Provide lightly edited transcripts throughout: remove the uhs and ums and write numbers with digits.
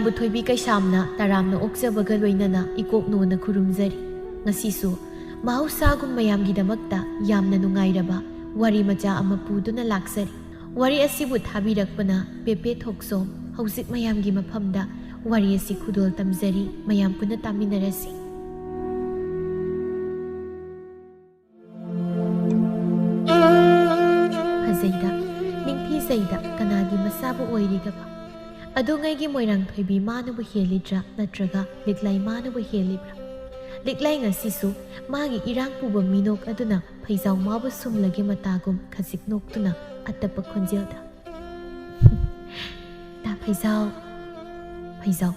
ꯅꯪꯕꯨ ꯊꯣꯏꯕꯤ ꯀꯩꯁꯥꯝꯅ ꯇꯔꯥꯝꯅ ꯑꯣꯛꯆꯕꯒ ꯂꯣꯏꯅꯅ ꯏꯀꯣꯛꯅꯣꯅ ꯈꯨꯔꯨꯝꯖꯔꯤ ꯉꯁꯤꯁꯨ ꯃꯍꯧꯁꯥꯒꯨꯝ ꯃꯌꯥꯝꯒꯤꯗꯃꯛꯇ ꯌꯥꯝꯅ ꯅꯨꯡꯉꯥꯏꯔꯕ ꯋꯥꯔꯤ ꯃꯆꯥ ꯑꯃ ꯄꯨꯗꯨꯅ ꯂꯥꯛꯆꯔꯤ ꯋꯥꯔꯤ ꯑꯁꯤꯕꯨ ꯊꯥꯕꯤꯔꯛꯄꯅ ꯄꯦꯄꯦ ꯊꯣꯛꯁꯣꯝ ꯍꯧꯖꯤꯛ ꯃꯌꯥꯝꯒꯤ ꯃꯐꯝꯗ ꯋꯥꯔꯤ ꯑꯁꯤ ꯈꯨꯗꯣꯜ ꯇꯝꯖꯔꯤ ꯃꯌꯥꯝ ꯄꯨꯟꯅ ꯇꯥꯃꯤꯟꯅꯔꯁꯤ ꯐꯖꯩꯗ ꯅꯤꯡꯊꯤꯖꯩꯗ ꯀꯅꯥꯒꯤ ꯃꯆꯥꯕꯨ ꯑꯣꯏꯔꯤꯒꯕ ꯑꯗꯨꯉꯩꯒꯤ ꯃꯣꯏꯔꯥꯡ ꯊꯣꯏꯕꯤ ꯃꯥꯅꯕꯨ ꯍꯦꯜꯂꯤꯗ꯭ꯔꯥ ꯅꯠꯇ꯭ꯔꯒ ꯂꯤꯛꯂꯥꯏ ꯃꯥꯅꯕꯨ ꯍꯦꯜꯂꯤꯕ꯭ꯔꯥ ꯂꯤꯛꯂꯥꯏ ꯉꯁꯤꯁꯨ ꯃꯥꯒꯤ ꯏꯔꯥꯡ ꯄꯨꯕ ꯃꯤꯅꯣꯛ ꯑꯗꯨꯅ ꯐꯩꯖꯥꯎ ꯃꯥꯕꯨ ꯁꯨꯝꯂꯒꯦ ꯃꯇꯥꯒꯨꯝ ꯈꯖꯤꯛ ꯅꯣꯛꯇꯨꯅ ꯑꯇꯞꯄ ꯈꯣꯟꯖꯦꯜꯗ ꯇꯥ ꯐꯩꯖꯥꯎ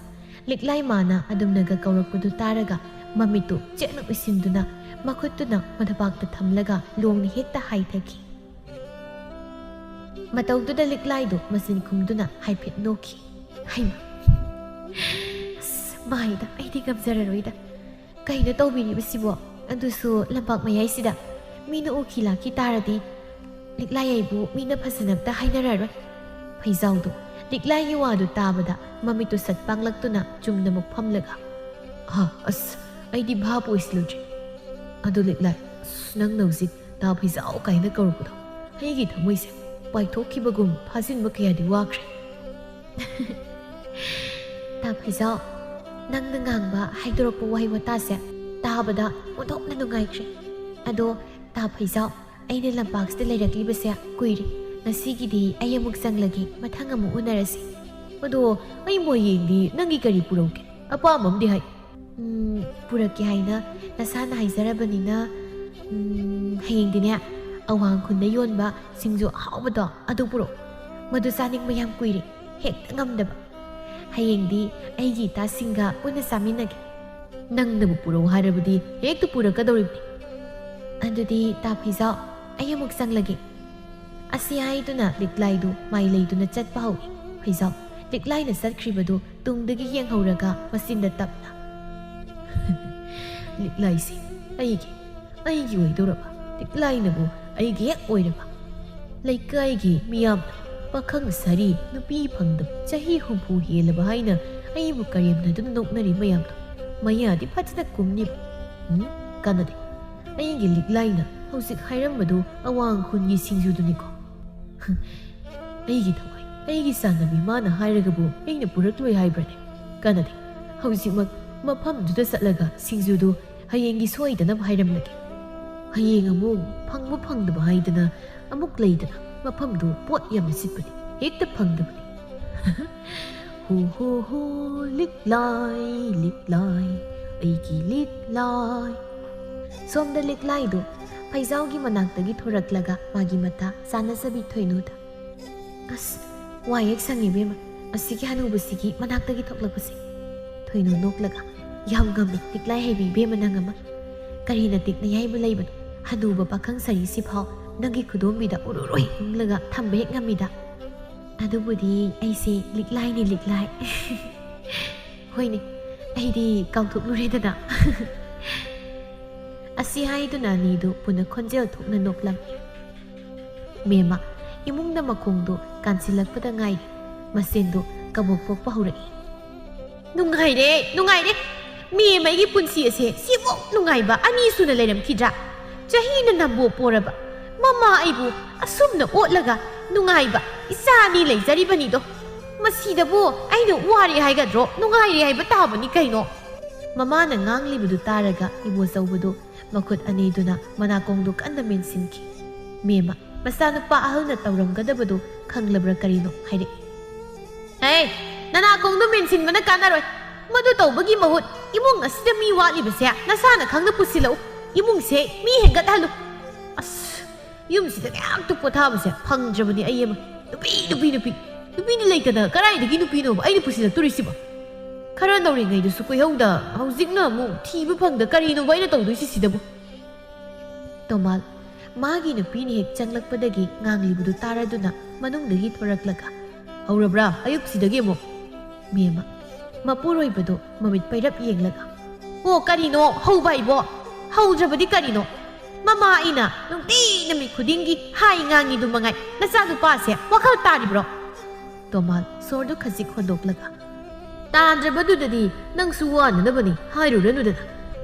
ꯂꯤꯛꯂꯥꯏ ꯃꯥꯅ ꯑꯗꯨꯝꯅꯒ ꯀꯧꯔꯛꯄꯗꯨ ꯇꯥꯔꯒ ꯃꯃꯤꯠꯇꯨ ꯆꯦꯠꯅ ꯎꯏꯁꯤꯟꯗꯨꯅ ꯃꯈꯨꯠꯇꯨꯅ ꯃꯊꯕꯥꯛꯇ ꯊꯝꯂꯒ ꯂꯣꯡꯅ ꯍꯦꯛꯇ ꯍꯥꯏꯊꯈꯤ ꯃꯇꯧꯗꯨꯗ ꯂꯤꯛꯂꯥꯏꯗꯨ ꯃꯆꯤꯟ ꯈꯨꯝꯗꯨꯅ ꯍꯥꯏꯐꯦꯠ ꯅꯣꯛꯈꯤ ꯍꯩꯃ ꯃꯥꯏꯗ ꯑꯩꯗꯤ ꯉꯝꯖꯔꯔꯣꯏꯗ ꯀꯩꯅꯣ ꯇꯧꯕꯤꯔꯤꯕꯁꯤꯕꯣ ꯑꯗꯨꯁꯨ ꯂꯝꯄꯥꯛ ꯃꯌꯥꯏꯁꯤꯗ ꯃꯤꯅ ꯎꯈꯤ ꯂꯥꯛꯈꯤ ꯇꯥꯔꯗꯤ ꯂꯤꯛꯂꯥꯏ ꯑꯩꯕꯨ ꯃꯤꯅ ꯐꯖꯅꯕꯇ ꯍꯥꯏꯅꯔꯔꯣꯏ ꯐꯩꯖꯥꯎꯗꯨ ꯂꯤꯛꯂꯥꯏꯒꯤ ꯋꯥꯗꯨ ꯇꯥꯕꯗ ꯃꯃꯤꯠꯇꯨ ꯁꯠ ꯄꯥꯡꯂꯛꯇꯨꯅ ꯆꯨꯝꯅꯃꯨꯛ ꯐꯝꯂꯒ ꯑꯁ ꯑꯩꯗꯤ ꯚꯥꯞ ꯑꯣꯏꯁꯤꯜꯂꯨꯗ꯭ꯔꯦ ꯑꯗꯨ ꯂꯤꯛꯂꯥꯏ ꯅꯪꯅ ꯍꯧꯖꯤꯛ ꯇꯥ ꯐꯩꯖꯥꯎ ꯀꯥꯏꯅ ꯀꯧꯔꯛꯄꯗꯣ ꯑꯩꯒꯤ ꯊꯃꯣꯏꯁꯦ ꯄꯥꯏꯊꯣꯛꯈꯤꯕꯒꯨꯝ ꯐꯥꯖꯤꯟꯕ ꯀꯌꯥꯗꯤ ꯋꯥꯈ꯭ꯔꯦ ꯇꯥ ꯐꯩꯖꯥꯎ ꯅꯪꯅ ꯉꯥꯡꯕ ꯍꯥꯏꯗꯣꯔꯛꯄ ꯋꯥꯍꯩ ꯋꯥꯇꯥꯁꯦ ꯇꯥꯕꯗ ꯑꯣꯟꯊꯣꯛꯅ ꯅꯨꯡꯉꯥꯏꯈ꯭ꯔꯦ ꯑꯗꯣ ꯇꯥ ꯐꯩꯖꯥꯎ ꯑꯩꯅ ꯂꯝꯄꯥꯛꯁꯤꯗ ꯂꯩꯔꯛꯂꯤꯕꯁꯦ ꯀꯨꯏꯔꯦ ꯉꯁꯤꯒꯤꯗꯤ ꯑꯩ ꯑꯃꯨꯛ ꯆꯪꯂꯒꯦ ꯃꯊꯪ ꯑꯃꯨꯛ ꯎꯅꯔꯁꯤ ꯑꯗꯣ ꯑꯩ ꯃꯣꯏꯌꯦꯡꯗꯤ ꯅꯪꯒꯤ ꯀꯔꯤ ꯄꯨꯔꯛꯀꯦ ꯑꯄꯥꯝꯕ ꯑꯃꯗꯤ ꯍꯥꯏ ꯄꯨꯔꯛꯀꯦ ꯍꯥꯏꯅ ꯅꯁꯥꯅ ꯍꯥꯏꯖꯔꯕꯅꯤꯅ ꯍꯌꯦꯡꯗꯤꯅꯦ ꯑꯋꯥꯡ ꯈꯨꯟꯗ ꯌꯣꯟꯕ ꯁꯤꯡꯖꯨ ꯑꯍꯥꯎꯕꯗꯣ ꯑꯗꯨ ꯄꯨꯔꯛꯑꯣ ꯃꯗꯨ ꯆꯥꯅꯤꯡꯕ ꯌꯥꯝ ꯀꯨꯏꯔꯦ ꯍꯦꯛꯇ ꯉꯝꯗꯕ ꯍꯌꯦꯡꯗꯤ ꯑꯩꯒꯤ ꯏꯇꯥꯁꯤꯡꯒ ꯄꯨꯟꯅ ꯆꯥꯃꯤꯟꯅꯒꯦ ꯅꯪꯅꯕꯨ ꯄꯨꯔꯛꯎ ꯍꯥꯏꯔꯕꯗꯤ ꯍꯦꯛꯇ ꯄꯨꯔꯛꯀꯗꯧꯔꯤꯕꯅꯤ ꯑꯗꯨꯗꯤ ꯇꯥ ꯐꯩꯖꯥꯎ ꯑꯩ ꯑꯃꯨꯛ ꯆꯪꯂꯒꯦ ꯑꯁꯤ ꯍꯥꯏꯗꯨꯅ ꯂꯤꯛꯂꯥꯏꯗꯨ ꯃꯥꯏ ꯂꯩꯗꯨꯅ ꯆꯠꯄ ꯍꯧꯏ ꯐꯩꯖꯥꯎ ꯂꯤꯛꯂꯥꯏꯅ ꯆꯠꯈ꯭ꯔꯤꯕꯗꯨ ꯇꯨꯡꯗꯒꯤ ꯌꯦꯡꯍꯧꯔꯒ ꯃꯆꯤꯟꯗ ꯇꯞꯅ ꯂꯤꯛꯂꯥꯏꯁꯦ ꯑꯩꯒꯤ ꯑꯣꯏꯗꯧꯔꯕ ꯂꯤꯛꯂꯥꯏꯅꯕꯨ ꯑꯩꯒꯤ ꯍꯦꯛ ꯑꯣꯏꯔꯕ ꯂꯩꯀꯥꯏꯒꯤ ꯃꯤꯌꯥꯝꯅ ꯄꯥꯈꯪ ꯁꯥꯔꯤ ꯅꯨꯄꯤ ꯐꯪꯗꯕ ꯆꯍꯤ 60 ꯍꯦꯜꯂꯕ ꯍꯥꯏꯅ ꯑꯩꯕꯨ ꯀꯔꯦꯝꯅꯗꯨꯅ ꯅꯣꯛꯅꯔꯤ ꯃꯌꯥꯝꯗꯣ ꯃꯌꯥꯗꯤ ꯐꯖꯅ ꯀꯨꯝꯅꯤꯕ ꯀꯥꯟꯅꯗꯦ ꯑꯩꯒꯤ ꯂꯤꯛꯂꯥꯏꯅ ꯍꯧꯖꯤꯛ ꯍꯥꯏꯔꯝꯕꯗꯨ ꯑꯋꯥꯡ ꯈꯨꯟꯒꯤ ꯁꯤꯡꯖꯨꯗꯨꯅꯤꯀꯣ ꯑꯩꯒꯤ ꯊꯋꯥꯏ ꯑꯩꯒꯤ ꯆꯥꯟꯅꯕꯤ ꯃꯥꯅ ꯍꯥꯏꯔꯒꯕꯨ ꯑꯩꯅ ꯄꯨꯔꯛꯂꯣꯏ ꯍꯥꯏꯕ꯭ꯔꯅꯦ ꯀꯥꯟꯅꯗꯦ ꯍꯧꯖꯤꯛꯃꯛ ꯃꯐꯝꯗꯨꯗ ꯆꯠꯂꯒ ꯁꯤꯡꯖꯨꯗꯨ ꯍꯌꯦꯡꯒꯤ ꯁꯣꯏꯗꯅꯕ ꯍꯥꯏꯔꯝꯂꯒꯦ ꯍꯌꯦꯡ ꯑꯃꯨꯛ ꯐꯪꯕ ꯐꯪꯗꯕ ꯍꯥꯏꯗꯅ ꯑꯃꯨꯛ ꯂꯩꯗꯅ ꯃꯐꯝꯗꯨ ꯄꯣꯠ ꯌꯥꯝꯅ ꯁꯤꯠꯄꯅꯤ ꯍꯦꯛꯇ ꯐꯪꯗꯕꯅꯤ ꯍꯣ ꯂꯤꯛꯂꯥꯏ ꯑꯩꯒꯤ ꯂꯤꯛꯂꯥꯏ ꯁꯣꯝꯗ ꯂꯤꯛꯂꯥꯏꯗꯨ ꯐꯩꯖꯥꯎꯒꯤ ꯃꯅꯥꯛꯇꯒꯤ ꯊꯣꯔꯛꯂꯒ ꯃꯥꯒꯤ ꯃꯇꯥ ꯆꯥꯟꯅꯖꯕꯤ ꯊꯣꯏꯅꯨꯗ ꯑꯁ ꯋꯥ ꯍꯦꯛ ꯁꯪꯉꯤꯕꯦꯝꯃ ꯑꯁꯤꯒꯤ ꯍꯅꯨꯕꯁꯤꯒꯤ ꯃꯅꯥꯛꯇꯒꯤ ꯊꯣꯛꯂꯛꯄꯁꯦ ꯊꯣꯏꯅꯨ ꯅꯣꯛꯂꯒ ꯌꯥꯝ ꯉꯝꯃꯤ ꯂꯤꯛꯂꯥꯏ ꯍꯩꯕꯤ ꯏꯕꯦꯝꯃ ꯅꯪ ꯑꯃ ꯀꯔꯤꯅ ꯇꯤꯛꯅ ꯌꯥꯏꯕ ꯂꯩꯕꯅꯣ ꯍꯅꯨꯕ ꯄꯥꯈꯪ ꯁꯥꯔꯤꯁꯤꯐꯥꯎ ꯅꯪꯒꯤ ꯈꯨꯗꯣꯝꯕꯤꯗ ꯎꯔꯨꯔꯣꯏ ꯎꯪꯂꯒ ꯊꯝꯕ ꯍꯦꯛ ꯉꯝꯃꯤꯗ ꯑꯗꯨꯕꯨꯗꯤ ꯑꯩꯁꯦ ꯂꯤꯛꯂꯥꯏꯅꯤ ꯂꯤꯛꯂꯥꯏ ꯍꯣꯏꯅꯦ ꯑꯩꯗꯤ ꯀꯥꯎꯊꯣꯛꯂꯨꯔꯦꯗꯅ ꯑꯁꯤ ꯍꯥꯏꯗꯨꯅ ꯑꯅꯤꯗꯨ ꯄꯨꯟꯅ ꯈꯣꯟꯖꯦꯜ ꯊꯣꯛꯅ ꯅꯣꯛꯂꯝꯃꯤ ꯃꯦꯝꯃ ꯏꯃꯨꯡꯗ ꯃꯈꯣꯡꯗꯨ ꯀꯥꯟꯁꯤꯜꯂꯛꯄꯗ ꯉꯥꯏꯔꯤ ꯃꯁꯦꯟꯗꯨ ꯀꯕꯣꯛ ꯄꯣꯛꯄ ꯍꯧꯔꯛꯏ ꯅꯨꯡꯉꯥꯏꯔꯦ ꯃꯦꯝ ꯑꯩꯒꯤ ꯄꯨꯟꯁꯤ ꯑꯁꯦ ꯁꯤꯃꯨꯛ ꯅꯨꯡꯉꯥꯏꯕ ꯑꯅꯤ ꯁꯨꯅ ꯂꯩꯔꯝꯈꯤꯗ꯭ꯔꯥ ꯆꯍꯤꯅ ꯅꯝꯕꯣ ꯄꯣꯔꯕ ꯃꯃꯥ ꯑꯩꯕꯨ ꯑꯁꯨꯝꯅ ꯑꯣꯠꯂꯒ ꯅꯨꯡꯉꯥꯏꯕ ꯏꯆꯥ ꯑꯅꯤ ꯂꯩꯖꯔꯤꯕꯅꯤꯗꯣ ꯃꯁꯤꯗꯕꯨ ꯑꯩꯅ ꯋꯥꯔꯦ ꯍꯥꯏꯒꯗ꯭ꯔꯣ ꯅꯨꯡꯉꯥꯏꯔꯦ ꯍꯥꯏꯕ ꯇꯥꯕꯅꯤ ꯀꯩꯅꯣ ꯃꯃꯥꯅ ꯉꯥꯡꯂꯤꯕꯗꯨ ꯇꯥꯔꯒ ꯏꯕꯣꯆꯧꯕꯗꯨ ꯃꯈꯨꯠ ꯑꯅꯤꯗꯨꯅ ꯃꯅꯥꯀꯣꯡꯗꯨ ꯀꯟꯅ ꯃꯦꯟꯁꯤꯟꯈꯤ ꯃꯦꯝꯃ ꯃꯆꯥꯅꯨꯄꯥ ꯑꯍꯜꯅ ꯇꯧꯔꯝꯒꯗꯕꯗꯨ ꯈꯪꯂꯕ꯭ꯔꯥ ꯀꯔꯤꯅꯣ ꯍꯥꯏꯔꯛꯏ ꯅꯅꯥꯀꯣꯡꯗꯨ ꯃꯦꯟꯁꯤꯟꯕꯅ ꯀꯥꯟꯅꯔꯣꯏ ꯃꯗꯨ ꯇꯧꯕꯒꯤ ꯃꯍꯨꯠ ꯏꯃꯨꯡ ꯑꯁꯤꯗ ꯃꯤ ꯋꯥꯠꯂꯤꯕꯁꯦ ꯅꯁꯥꯅ ꯈꯪꯅ ꯄꯨꯁꯤꯜꯂꯛꯎ ꯏꯃꯨꯡꯁꯦ ꯃꯤ ꯍꯦꯟꯒꯠꯍꯜꯂꯨ ꯑꯁ ꯌꯨꯝꯁꯤꯗ ꯀꯌꯥꯝꯇ ꯄꯣꯊꯥꯕꯁꯦ ꯐꯪꯗ꯭ꯔꯕꯅꯤ ꯑꯩ ꯑꯃ ꯅꯨꯄꯤꯅ ꯂꯩꯇꯅ ꯀꯗꯥꯏꯗꯒꯤ ꯅꯨꯄꯤꯅꯣꯕ ꯑꯩꯅ ꯄꯨꯁꯤꯜꯂꯛꯇꯣꯔꯤꯁꯤꯕꯣ ꯈꯔ ꯅꯧꯔꯤꯉꯩꯗꯁꯨ ꯀꯣꯏꯍꯧꯗ ꯍꯧꯖꯤꯛꯅ ꯑꯃꯨꯛ ꯊꯤꯕ ꯐꯪꯗ ꯀꯔꯤꯅꯣꯕ ꯑꯩꯅ ꯇꯧꯗꯣꯏꯁꯤ ꯁꯤꯗꯕꯨ ꯇꯣꯃꯥꯜ ꯃꯥꯒꯤ ꯅꯨꯄꯤꯅ ꯍꯦꯛ ꯆꯪꯂꯛꯄꯗꯒꯤ ꯉꯥꯡꯂꯤꯕꯗꯨ ꯇꯥꯔꯗꯨꯅ ꯃꯅꯨꯡꯗꯒꯤ ꯊꯣꯔꯛꯂꯒ ꯍꯧꯔꯕ꯭ꯔꯥ ꯑꯌꯨꯛꯁꯤꯗꯒꯤ ꯑꯃꯨꯛ ꯃꯦꯝꯃ ꯃꯄꯨꯔꯣꯏꯕꯗꯨ ꯃꯃꯤꯠ ꯄꯩꯔꯞ ꯌꯦꯡꯂꯒ ꯑꯣ ꯀꯔꯤꯅꯣ ꯍꯧꯕ ꯍꯥꯏꯕꯣ ꯍꯧꯗ꯭ꯔꯕꯗꯤ ꯀꯔꯤꯅꯣ ꯃꯃꯥ ꯑꯩꯅ ꯅꯨꯡꯇꯤ ꯅꯨꯃꯤꯠ ꯈꯨꯗꯤꯡꯒꯤ ꯍꯥꯏ ꯉꯥꯡꯉꯤꯗꯨ ꯃꯉꯥꯏ ꯅꯆꯥꯅꯨꯄꯥꯁꯦ ꯋꯥꯈꯜ ꯇꯥꯔꯤꯕ꯭ꯔꯣ ꯇꯣꯃꯥꯜ ꯁꯣꯔꯗꯨ ꯈꯖꯤꯛ ꯍꯣꯟꯗꯣꯛꯂꯒ ꯇꯥꯗ꯭ꯔꯕꯗꯨꯗꯗꯤ ꯅꯪꯁꯨ ꯋꯥꯅꯅꯕꯅꯤ ꯍꯥꯏꯔꯨꯔꯅꯨꯗꯅ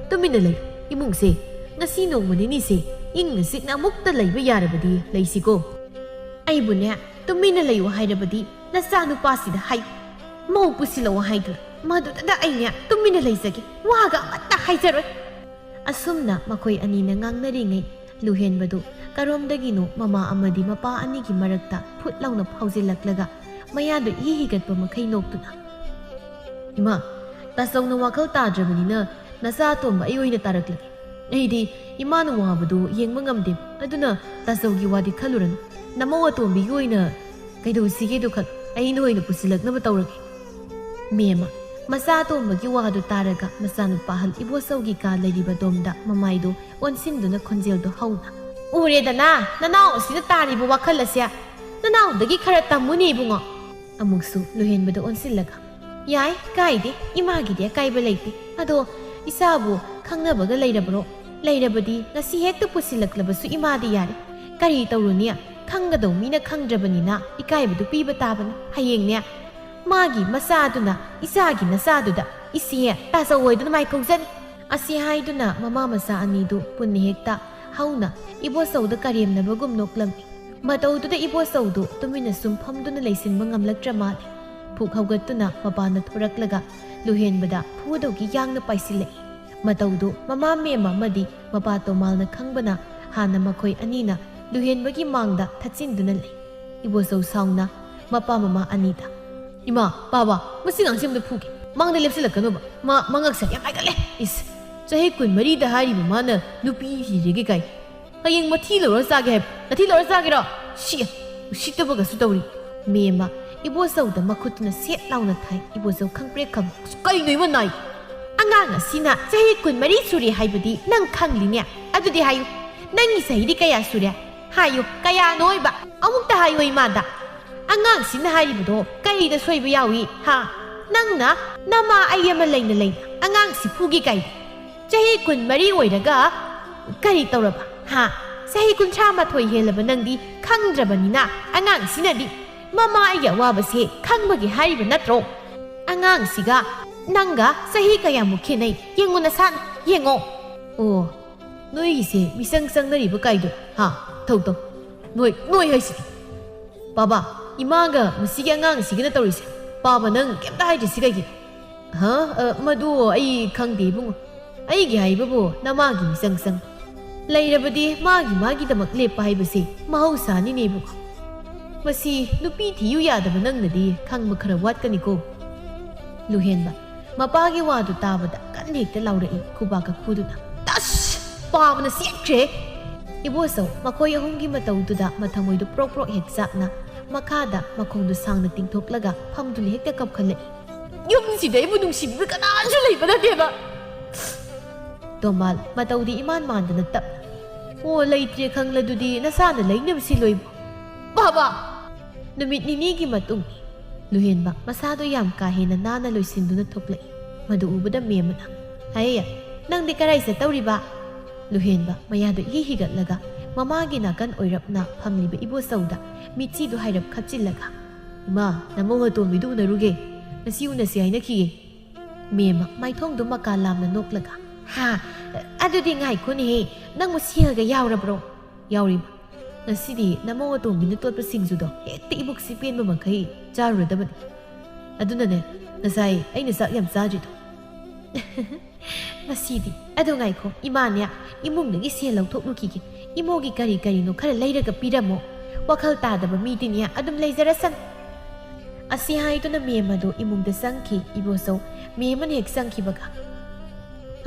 ꯇꯨꯃꯤꯟꯅ ꯂꯩ ꯏꯃꯨꯡꯁꯦ ꯉꯁꯤ ꯅꯣꯡꯃ ꯅꯤꯅꯤꯁꯦ ꯏꯪꯅ ꯆꯤꯛꯅ ꯑꯃꯨꯛꯇ ꯂꯩꯕ ꯌꯥꯔꯕꯗꯤ ꯂꯩꯁꯤꯀꯣ ꯑꯩꯕꯨꯅꯦ ꯇꯨꯃꯤꯟꯅ ꯂꯩꯌꯨ ꯍꯥꯏꯔꯕꯗꯤ ꯅꯆꯥꯅꯨꯄꯥꯁꯤꯗ ꯍꯥꯏ ꯃꯧ ꯄꯨꯁꯤꯜꯂꯛꯑꯣ ꯍꯥꯏꯗꯨꯅ ꯃꯗꯨꯗ ꯑꯩꯅꯦ ꯇꯨꯃꯤꯟꯅ ꯂꯩꯖꯒꯦ ꯋꯥꯒ ꯑꯃꯠꯇ ꯍꯥꯏꯖꯔꯣꯏ ꯑꯁꯨꯝꯅ ꯃꯈꯣꯏ ꯑꯅꯤꯅ ꯉꯥꯡꯅꯔꯤꯉꯩ ꯂꯨꯍꯦꯟꯕꯗꯨ ꯀꯔꯣꯝꯗꯒꯤꯅꯣ ꯃꯃꯥ ꯑꯃꯗꯤ ꯃꯄꯥ ꯑꯅꯤꯒꯤ ꯃꯔꯛꯇ ꯐꯨꯠ ꯂꯥꯎꯅ ꯐꯥꯎꯖꯤꯜꯂꯛꯂꯒ ꯃꯌꯥꯗꯨ ꯍꯤꯒꯠꯄ ꯃꯈꯩ ꯅꯣꯛꯇꯨꯅ ꯏꯃꯥ ꯇꯥꯆꯧꯅ ꯋꯥꯈꯜ ꯇꯥꯗ꯭ꯔꯕꯅꯤꯅ ꯅꯆꯥ ꯑꯇꯣꯝꯕ ꯑꯩ ꯑꯣꯏꯅ ꯇꯥꯔꯛꯂꯒꯦ ꯑꯩꯗꯤ ꯏꯃꯥꯅ ꯋꯥꯕꯗꯨ ꯌꯦꯡꯕ ꯉꯝꯗꯦ ꯑꯗꯨꯅ ꯇꯥꯆꯧꯒꯤ ꯋꯥꯗꯤ ꯈꯜꯂꯨꯔꯅꯨ ꯅꯃꯧ ꯑꯇꯣꯝꯕꯤꯒꯤ ꯑꯣꯏꯅ ꯀꯩꯗꯧꯁꯤꯒꯦꯗꯨ ꯈꯜ ꯑꯩꯅ ꯑꯣꯏꯅ ꯄꯨꯁꯤꯜꯂꯛꯅꯕ ꯇꯧꯔꯒꯦ ꯃꯦꯝꯃ ꯃꯆꯥ ꯑꯇꯣꯝꯕꯒꯤ ꯋꯥꯗꯨ ꯇꯥꯔꯒ ꯃꯆꯥꯅꯨꯄꯥ ꯑꯍꯜ ꯏꯕꯣꯆꯧꯒꯤ ꯀꯥ ꯂꯩꯔꯤꯕ ꯗꯣꯝꯗ ꯃꯃꯥꯏꯗꯨ ꯑꯣꯟꯁꯤꯟꯗꯨꯅ ꯈꯣꯟꯖꯦꯜꯗꯨ ꯍꯧꯅ ꯎꯔꯦꯗꯅ ꯅꯅꯥꯎ ꯑꯁꯤꯗ ꯇꯥꯔꯤꯕ ꯋꯥꯈꯜ ꯑꯁꯦ ꯅꯅꯥꯎꯗꯒꯤ ꯈꯔ ꯇꯝꯃꯨꯅꯦ ꯏꯕꯨꯡꯉꯣ ꯑꯃꯨꯛꯁꯨ ꯂꯨꯍꯦꯟꯕꯗ ꯑꯣꯟꯁꯤꯜꯂꯒ ꯌꯥꯏ ꯀꯥꯏꯗꯦ ꯏꯃꯥꯒꯤꯗꯤ ꯑꯀꯥꯏꯕ ꯂꯩꯇꯦ ꯑꯗꯣ ꯏꯆꯥꯕꯨ ꯈꯪꯅꯕꯒ ꯂꯩꯔꯕ꯭ꯔꯣ ꯂꯩꯔꯕꯗꯤ ꯉꯁꯤ ꯍꯦꯛꯇ ꯄꯨꯁꯤꯜꯂꯛꯂꯕꯁꯨ ꯏꯃꯥꯗꯤ ꯌꯥꯔꯦ ꯀꯔꯤ ꯇꯧꯔꯨꯅꯤ ꯈꯪꯒꯗꯧ ꯃꯤꯅ ꯈꯪꯗ꯭ꯔꯕꯅꯤ나 ꯏꯀꯥꯏꯕꯗꯨ ꯄꯤꯕ ꯇꯥꯕꯅꯤ ꯍꯌꯦꯡꯅꯦ 마기 마사두나 이사기 나사두다 이시에 따서 오이두나 마이콩전 아시 하이두나 마마 마사 아니두 분니 헥다 하우나 이보서우다 까리엠나버금 녹람이 마다우두다 이보서우두 tuminna sum phamduna leisinba ngamlaktra mali phuk haugatuna mapana thoraklaga luhenbada phudogi yangna paisilai mataudu mama mema madi mapato malna khangbana hana makhoi anina luhenbagi mangda thachinduna lei ibosau saungna mapa mama anida ima baba masing angsimda phugi mangda lepsilakanoba mangaksa yam aigale is chahe kun mari da hari mama nupi hirege kai hayeng mathi lora sage hai nathi lora sage ro shi ushitabaga su tawri mema ibosau da makhutna set launa thai ibosau khangpre kham kai noi ma nai angang asina chahe kun mari suri haibadi nang khangline adudi hayu nangi sahidi kaya surya hayu kaya noiba amukta hayu imada angang sina haibudo kai da soiba yawi ha nangna nama ayama leina leina angang si phugi kai chahe kun mari oiraga kari tawraba ha sahi kun chama thoi helaba nangdi khangdrabanina angang sinadi mama ayya wabase khangbagi hariba natro angang siga nanga sahi kaya mukhenai yenguna san yengo oh noi ise misang sang nari ba kaido ha thau to noi haisi baba imaga musigi angang sigina tawrise baba nang kemta haiji sigagi ha madu ai khangde bungo ai gi haibabu namagi misang sang leirabadi magi damak lepa haibase mahausa ni nebu masi nupi thiyu yadaba nangnadi khangma khara watkani ko luhenba mapagi wadu tabada kanhekta laurai kubaka khuduna tas pabna sekre iboso makoi ahumgi mataududa mathamoidu pro hek sakna makada makhongdu sangna tingthoklaga phamduni hekta kapkhalai yumsida ibu nungsibi kananju leibada deba tomal mataudi iman mandana tap o leitre khangladudi nasana leinabsi loibo baba numit nini gi matung luhenba masado yam ka hena nana loisinduna thoklai madu ubada memana haiya nangdi karai se tawriba luhenba mayado higatlaga mamagi nakan oirapna phamliba ibo sauda michi du hairap khachillaga ima namonga tombidu unaruge nasi unasi haina khige mema maithong du maka lamna noklaga ha adudi ngai khuni nang musiaga yaurabro yauriba nasidi namonga tombina totpa singjudo hekta ibuk sipen makai charuradabani adunane nasai aina sak yam chajido masidi adu ngai kho imanya imung nagi se lauthoknu kige imogi kari no khara leiraga piramo wakhal tadaba mitinya adum leijarasan asi haiduna memado imungda sangki iboso meman hek sangki baga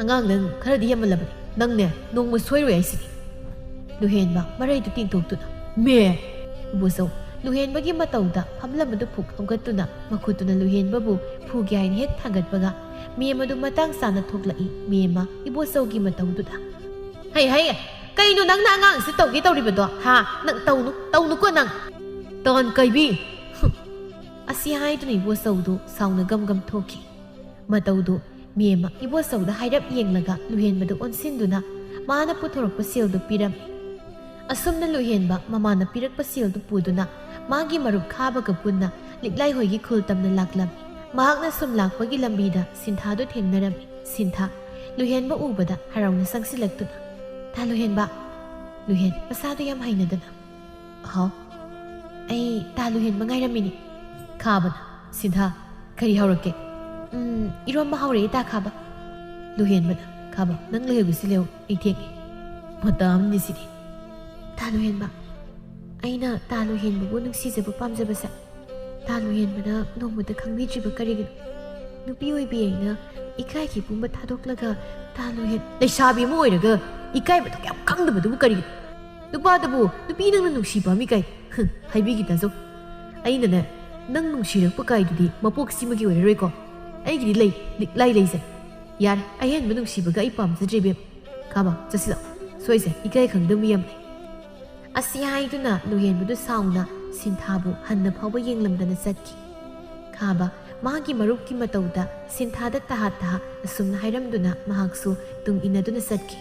angang nang khara di yamalabani nangne nongma soiroi aisini luhenba marai du tingthoktuna me iboso luhenbagi matauda phamlamadu phuk honggatuna makhutuna luhenbabu phugyain hek thagatbaga memadu matang sana thoklai mema ibosogi mataududa hai kaino nang na ngang si tawgi tawribado ha nang tawnu ko nang ton kaibi asi haiduni ibosaudu sauna gam thoki mataudu mema ibosauda hairap yenglaga luhenbadu onsinduna mana puthorokpa sildu piram asumna luhenba mamana pirakpa sildu puduna magi marup khabaga punna liklai hoigi khul tamna laklam ꯃꯍꯥꯛꯅ ꯁꯨꯝ ꯂꯥꯛꯄꯒꯤ ꯂꯝꯕꯤꯗ ꯁꯤꯟꯊꯥꯗꯨ ꯊꯦꯡꯅꯔꯝꯃꯤ꯫ ꯁꯤꯟꯊꯥ ꯂꯨꯍꯦꯟꯕ ꯎꯕꯗ ꯍꯔꯥꯎꯅ ꯆꯪꯁꯤꯜꯂꯛꯇꯨꯅ, ꯇꯥ ꯂꯨꯍꯦꯟꯕ, ꯂꯨꯍꯦꯟ ꯃꯁꯥꯗꯨ ꯌꯥꯝ ꯍꯩꯅꯗꯅ, ꯍꯥꯎ, ꯑꯩ ꯇꯥ ꯂꯨꯍꯦꯟꯕ ꯉꯥꯏꯔꯝꯃꯤꯅꯤ꯫ ꯈꯥꯕꯅ, ꯁꯤꯟꯊꯥ ꯀꯔꯤ ꯍꯧꯔꯛꯀꯦ? ꯏꯔꯣꯝꯕ ꯍꯧꯔꯛꯑꯦ ꯇꯥ ꯈꯥꯕ꯫ ꯂꯨꯍꯦꯟꯕꯅ, ꯈꯥꯕ ꯅꯪ ꯂꯩꯍꯧꯕꯁꯤ ꯂꯩꯍꯧ, ꯑꯩ ꯊꯦꯡꯉꯦ, ꯃꯇꯝ ꯑꯃꯅꯤ ꯁꯤꯗꯤ꯫ ꯇꯥ ꯂꯨꯍꯦꯟꯕ, ꯑꯩꯅ ꯇꯥ ꯂꯨꯍꯦꯟꯕꯕꯨ ꯅꯨꯡꯁꯤꯖꯕ ꯄꯥꯝꯖꯕꯁꯦ ꯇꯥ ꯂꯨꯍꯦꯟꯕꯅ ꯅꯣꯡꯃꯇ ꯈꯪꯕꯤꯗ꯭ꯔꯤꯕ ꯀꯔꯤꯒꯤꯅꯣ? ꯅꯨꯄꯤ ꯑꯣꯏꯕꯤ ꯑꯩꯅ ꯏꯀꯥꯏꯒꯤ ꯄꯨꯝꯕ ꯊꯥꯗꯣꯛꯂꯒ ꯇꯥ ꯂꯨꯍꯦꯟ ꯂꯩꯁꯥꯕꯤ ꯑꯃ ꯑꯣꯏꯔꯒ ꯏꯀꯥꯏꯕꯗꯨ ꯀꯌꯥꯝ ꯈꯪꯗꯕꯗꯨꯕꯨ ꯀꯔꯤꯒꯤꯅꯣ? ꯅꯨꯄꯥꯗꯕꯨ ꯅꯨꯄꯤ ꯅꯪꯅ ꯅꯨꯡꯁꯤ ꯄꯥꯝꯃꯤ ꯀꯥꯏ ꯍꯥꯏꯕꯤꯒꯤ ꯇꯥꯖꯧ꯫ ꯑꯩꯅꯅꯦ ꯅꯪ ꯅꯨꯡꯁꯤꯔꯛꯄ ꯀꯥꯏꯗꯨꯗꯤ ꯃꯄꯣꯛ ꯁꯤꯃꯒꯤ ꯑꯣꯏꯔꯔꯣꯏꯀꯣ꯫ ꯑꯩꯒꯤꯗꯤ ꯂꯩ, ꯂꯤꯛꯂꯥꯏ ꯂꯩꯖꯩ꯫ ꯌꯥꯔꯦ, ꯑꯍꯦꯟꯕ ꯅꯨꯡꯁꯤꯕꯒ ꯑꯩ ꯄꯥꯝꯖꯗ꯭ꯔꯦ ꯏꯕꯦꯝ꯫ ꯈꯥꯕ ꯆꯠꯁꯤꯜꯂꯣ, ꯁꯣꯏꯁꯦ ꯏꯀꯥꯏ ꯈꯪꯗꯕ ꯃꯤ ꯌꯥꯝ ꯂꯩ꯫ ꯑꯁꯤ ꯍꯥꯏꯗꯨꯅ ꯂꯨꯍꯦꯟꯕꯗꯨ ꯁꯥꯎꯅ ꯁꯤꯟꯊꯥꯕꯨ ꯍꯟꯅ ꯐꯥꯎꯕ ꯌꯦꯡꯂꯝꯗꯅ ꯆꯠꯈꯤ꯫ ꯈꯥꯕ ꯃꯥꯒꯤ ꯃꯔꯨꯞꯀꯤ ꯃꯇꯧꯗ ꯁꯤꯟꯊꯥꯗ ꯇꯍꯥ ꯇꯍꯥ ꯑꯁꯨꯝꯅ ꯍꯥꯏꯔꯝꯗꯨꯅ ꯃꯍꯥꯛꯁꯨ ꯇꯨꯡ ꯏꯟꯅꯗꯨꯅ ꯆꯠꯈꯤ꯫